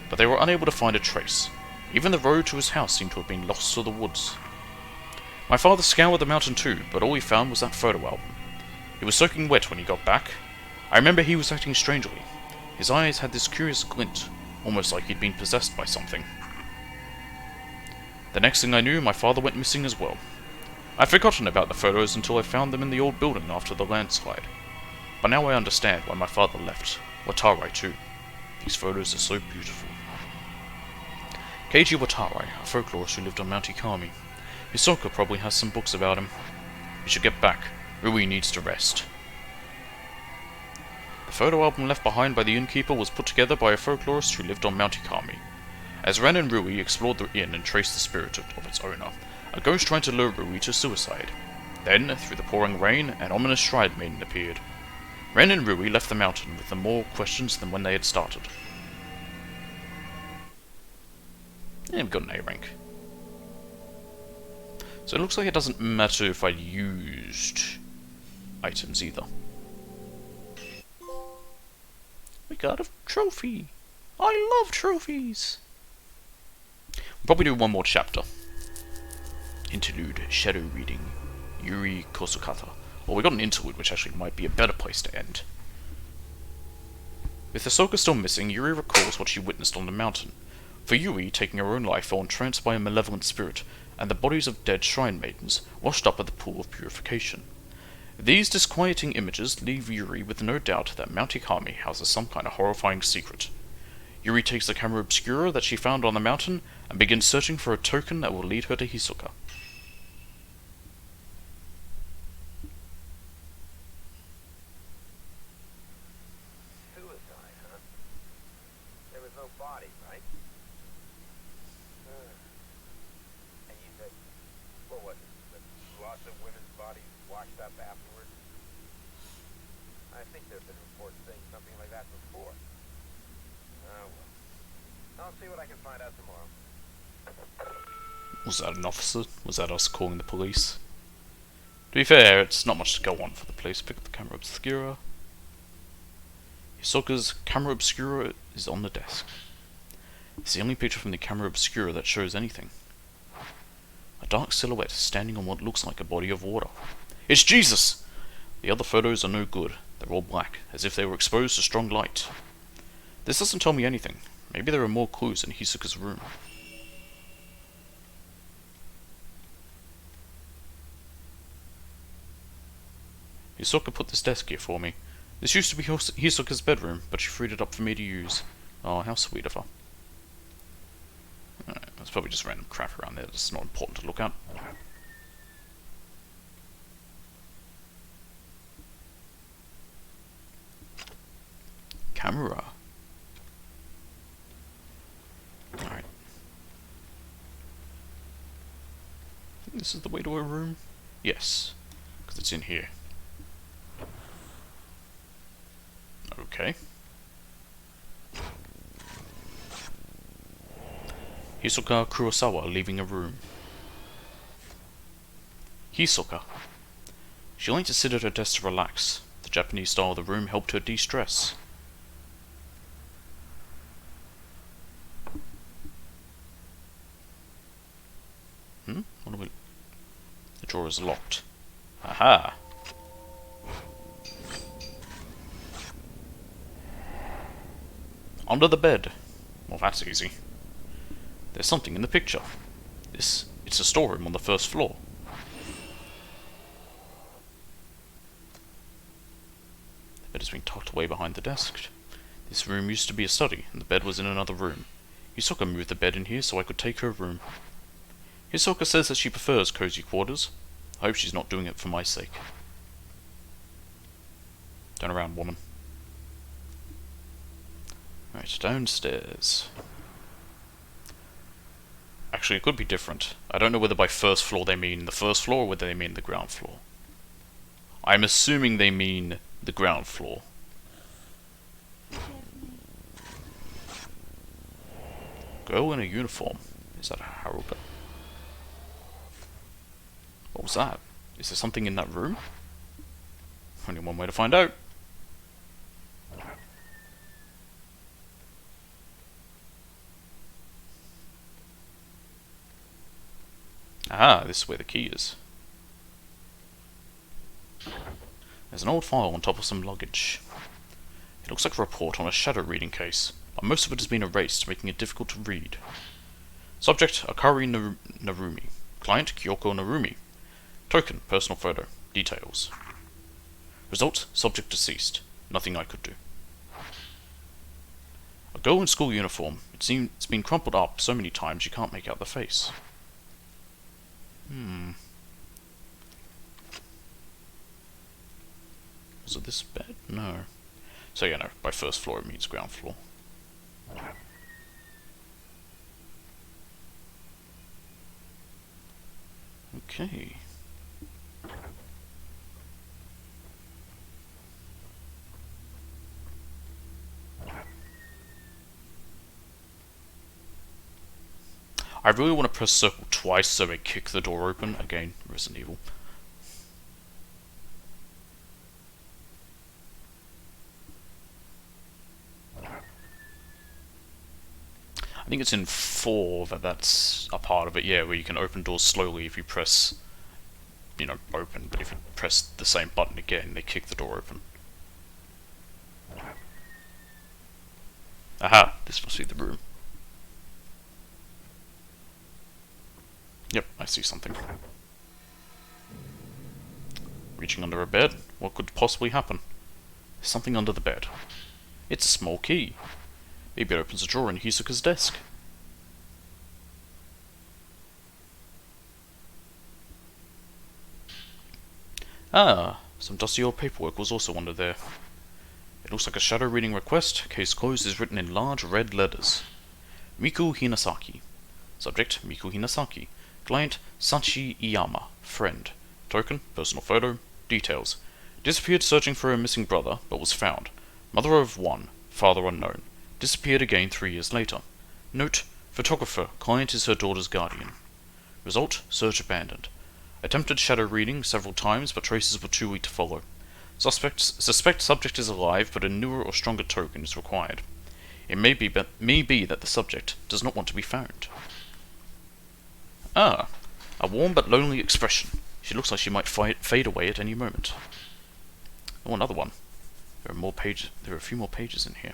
but they were unable to find a trace. Even the road to his house seemed to have been lost to the woods. My father scoured the mountain too, but all he found was that photo album. He was soaking wet when he got back. I remember he was acting strangely. His eyes had this curious glint, almost like he'd been possessed by something. The next thing I knew, my father went missing as well. I'd forgotten about the photos until I found them in the old building after the landslide. But now I understand why my father left. Watarai too. These photos are so beautiful. Keiji Watarai, a folklorist who lived on Mount Ikami. Hisoka probably has some books about him. We should get back. Rui needs to rest. The photo album left behind by the innkeeper was put together by a folklorist who lived on Mount Ikami. As Ren and Rui explored the inn and traced the spirit of its owner, a ghost tried to lure Rui to suicide. Then, through the pouring rain, an ominous shrine maiden appeared. Ren and Rui left the mountain with more questions than when they had started. And we've got an A rank. So it looks like it doesn't matter if I used items either. We got a trophy! I love trophies! We'll probably do one more chapter. Interlude, Shadow Reading, Yuri Kosukata. Well, we got an interlude, which actually might be a better place to end. With Hisoka still missing, Yuri recalls what she witnessed on the mountain. For Yuri, taking her own life fell entranced by a malevolent spirit, and the bodies of dead shrine maidens washed up at the pool of purification. These disquieting images leave Yuri with no doubt that Mount Ikami houses some kind of horrifying secret. Yuri takes the camera obscura that she found on the mountain and begins searching for a token that will lead her to Hisoka. Suicide, huh? There was no body, right? And you said, what was it? That lots of women's bodies washed up afterwards? I think there have been reports saying something like that before. Oh, well. I'll see what I can find out tomorrow. Was that an officer? Was that us calling the police? To be fair, it's not much to go on for the police. Pick up the camera obscura. Hisoka's camera obscura is on the desk. It's the only picture from the camera obscura that shows anything. A dark silhouette standing on what looks like a body of water. It's Jesus! The other photos are no good. They're all black, as if they were exposed to strong light. This doesn't tell me anything. Maybe there are more clues in Hisoka's room. Hisoka put this desk here for me. This used to be Hisoka's bedroom, but she freed it up for me to use. Oh, how sweet of her. Alright, that's probably just random crap around there that's not important to look at. Camera. Alright. I think this is the way to her room. Yes, because it's in here. Okay. Hisoka Kurosawa leaving a room. Hisoka. She liked to sit at her desk to relax. The Japanese style of the room helped her de-stress. What are we... The drawer is locked. Aha! Under the bed. Well, that's easy. There's something in the picture. It's a storeroom on the first floor. The bed has been tucked away behind the desk. This room used to be a study, and the bed was in another room. Hisoka moved the bed in here so I could take her room. Hisoka says that she prefers cozy quarters. I hope she's not doing it for my sake. Turn around, woman. Right, downstairs. Actually, it could be different. I don't know whether by first floor they mean the first floor or whether they mean the ground floor. I'm assuming they mean the ground floor. Girl in a uniform. Is that a Haruka? What was that? Is there something in that room? Only one way to find out. Ah, this is where the key is. There's an old file on top of some luggage. It looks like a report on a shadow reading case, but most of it has been erased, making it difficult to read. Subject, Akari Narumi. Client, Kyoko Narumi. Token, personal photo. Details. Result, subject deceased. Nothing I could do. A girl in school uniform. It's been crumpled up so many times you can't make out the face. Was it this bed? No. So yeah, no, by first floor it means ground floor. Okay. I really want to press circle twice so I kick the door open. Again, Resident Evil. I think it's in 4 that's a part of it, yeah, where you can open doors slowly if you press, open, but if you press the same button again, they kick the door open. Aha, this must be the room. Yep, I see something. Reaching under a bed, what could possibly happen? There's something under the bed. It's a small key. Maybe it opens a drawer in Hisoka's desk. Ah, some dusty old paperwork was also under there. It looks like a shadow reading request. Case closed is written in large red letters. Miku Hinasaki. Subject, Miku Hinasaki. Client, Sachi Iyama. Friend. Token, personal photo. Details. Disappeared searching for her missing brother, but was found. Mother of 1, father unknown. Disappeared again 3 years later. Note, photographer, client is her daughter's guardian. Result, search abandoned. Attempted shadow reading several times, but traces were too weak to follow. Suspect subject is alive, but a newer or stronger token is required. It may be that the subject does not want to be found. Ah, a warm but lonely expression. She looks like she might fade away at any moment. Oh, another one. There are a few more pages in here.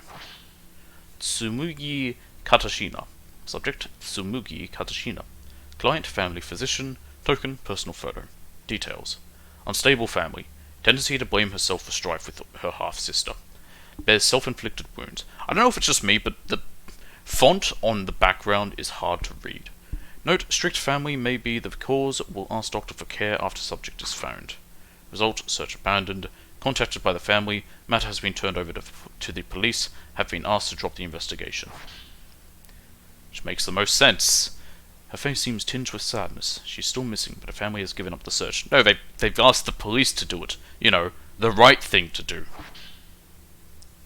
Tsumugi Katashina. Subject, Tsumugi Katashina. Client, family physician. Token, personal photo. Details. Unstable family. Tendency to blame herself for strife with her half-sister. Bears self-inflicted wounds. I don't know if it's just me, but the font on the background is hard to read. Note, strict family may be the cause. Will ask doctor for care after subject is found. Result, search abandoned. Contacted by the family, matter has been turned over to the police, have been asked to drop the investigation. Which makes the most sense. Her face seems tinged with sadness. She's still missing, but her family has given up the search. No, they've asked the police to do it. You know, the right thing to do.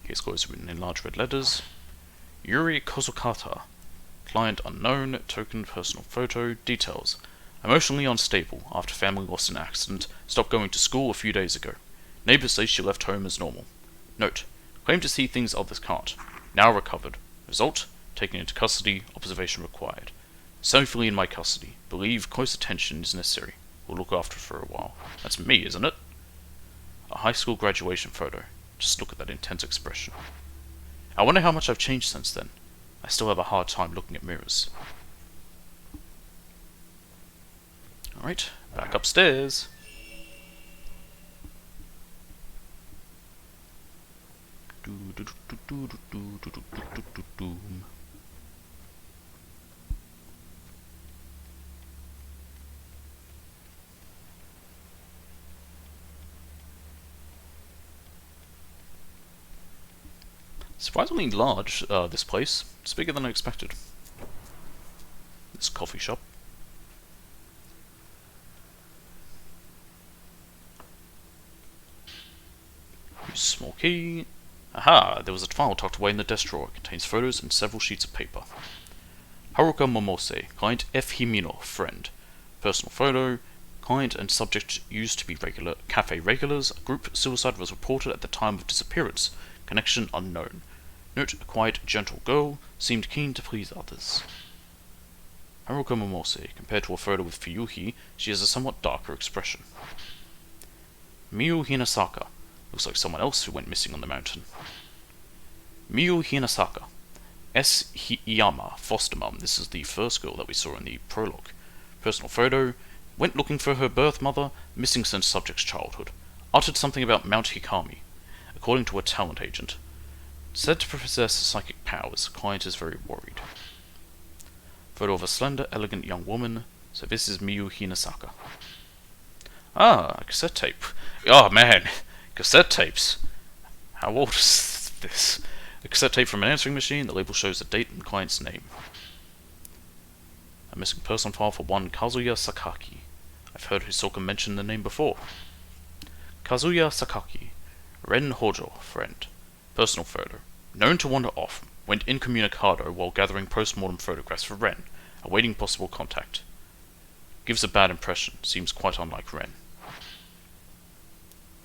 Case closed written in large red letters. Yuri Kozukata. Client unknown, token personal photo, details. Emotionally unstable after family lost in accident, stopped going to school a few days ago. Neighbors say she left home as normal. Note, claim to see things others can't. Now recovered. Result, taken into custody, observation required. Safely in my custody. Believe close attention is necessary. We'll look after her for a while. That's me, isn't it? A high school graduation photo. Just look at that intense expression. I wonder how much I've changed since then. I still have a hard time looking at mirrors. Alright, back upstairs. Surprisingly large, this place. It's bigger than I expected. This coffee shop. Use small key. Aha! There was a file tucked away in the desk drawer. It contains photos and several sheets of paper. Haruka Momose, client F. Himino, friend. Personal photo. Client and subject used to be cafe regulars. A group suicide was reported at the time of disappearance. Connection unknown. Note, a quiet, gentle girl, seemed keen to please others. Haruka Momose, compared to a photo with Fuyuhi, she has a somewhat darker expression. Miyu Hinasaka, looks like someone else who went missing on the mountain. Miyu Hinasaka, S. Iyama, foster mum, this is the first girl that we saw in the prologue. Personal photo, went looking for her birth mother, missing since subject's childhood. Uttered something about Mount Hikami, according to a talent agent. Said to possess psychic powers, client is very worried. Photo of a slender, elegant young woman, so this is Miyu Hinasaka. Ah, a cassette tape. Oh man, cassette tapes. How old is this? A cassette tape from an answering machine, the label shows the date and client's name. A missing person file for one Kazuya Sakaki. I've heard Hisoka mention the name before. Kazuya Sakaki, Ren Hojo, friend. Personal photo. Known to wander off, went incommunicado while gathering post-mortem photographs for Ren, awaiting possible contact. Gives a bad impression, seems quite unlike Ren.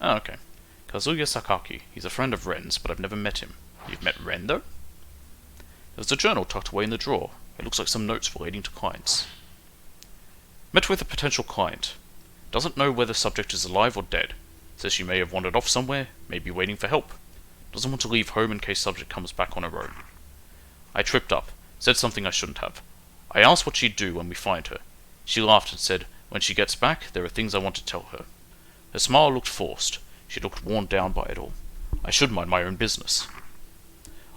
Ah, okay. Kazuya Sakaki, he's a friend of Ren's, but I've never met him. You've met Ren, though? There's a journal tucked away in the drawer. It looks like some notes relating to clients. Met with a potential client. Doesn't know whether subject is alive or dead. Says she may have wandered off somewhere, may be waiting for help. Doesn't want to leave home in case subject comes back on her own. I tripped up, said something I shouldn't have. I asked what she'd do when we find her. She laughed and said, when she gets back, there are things I want to tell her. Her smile looked forced. She looked worn down by it all. I should mind my own business.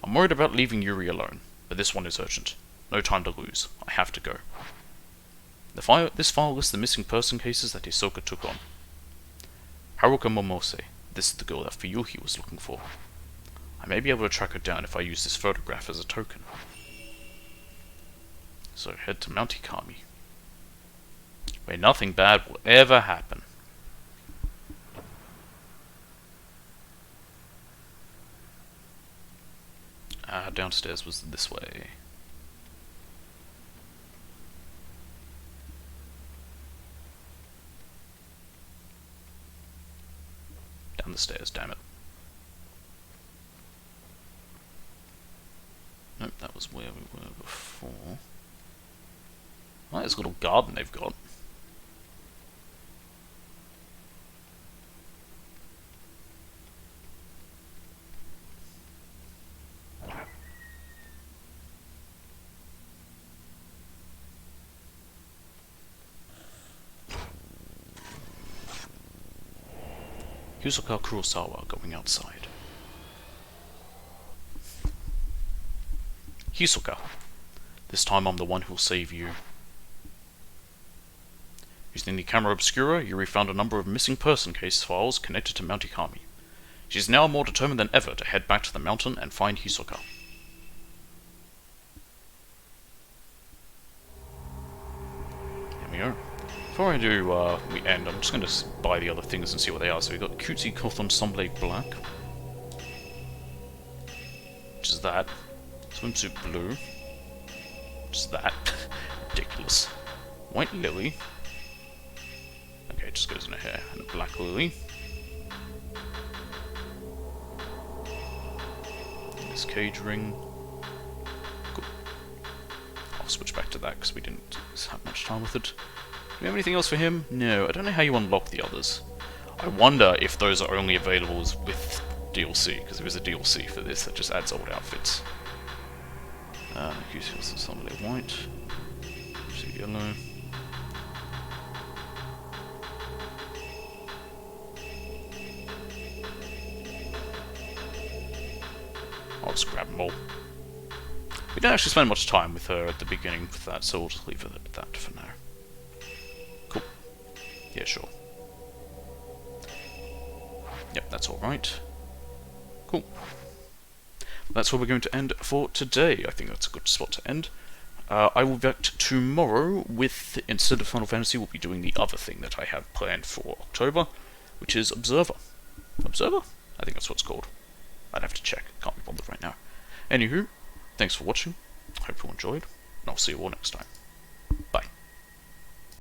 I'm worried about leaving Yuri alone, but this one is urgent. No time to lose. I have to go. This file lists the missing person cases that Hisoka took on. Haruka Momose. This is the girl that Fuyuhi was looking for. I may be able to track her down if I use this photograph as a token. So head to Mount Hikami, where nothing bad will ever happen. Downstairs was this way. Down the stairs, damn it. Nope, that was where we were before. Oh, there's a little garden they've got. Yusuka Kurosawa going outside. Hisoka. This time I'm the one who'll save you. Using the camera obscura, Yuri found a number of missing person case files connected to Mount Hikami. She's now more determined than ever to head back to the mountain and find Hisoka. There we go. Before I do we end, I'm just going to buy the other things and see what they are. So we've got Cutesy Cloth Ensemble Black, which is that. Swimsuit Blue, which is that. Ridiculous. White Lily. Okay, it just goes in her hair. And a Black Lily. This cage ring. Cool. I'll switch back to that because we didn't have much time with it. Do we have anything else for him? No, I don't know how you unlock the others. I wonder if those are only available with DLC, because there is a DLC for this that just adds old outfits. Somebody white. Yellow. I'll just grab them all. We don't actually spend much time with her at the beginning with that, so we'll just leave it at that for now. Cool. Yeah, sure. Yep, that's alright. Cool. That's where we're going to end for today. I think that's a good spot to end. I will be back tomorrow with, instead of Final Fantasy, we'll be doing the other thing that I have planned for October, which is Observer. Observer? I think that's what it's called. I'd have to check. Can't be bothered right now. Anywho, thanks for watching. Hope you enjoyed. I'll see you all next time. Bye.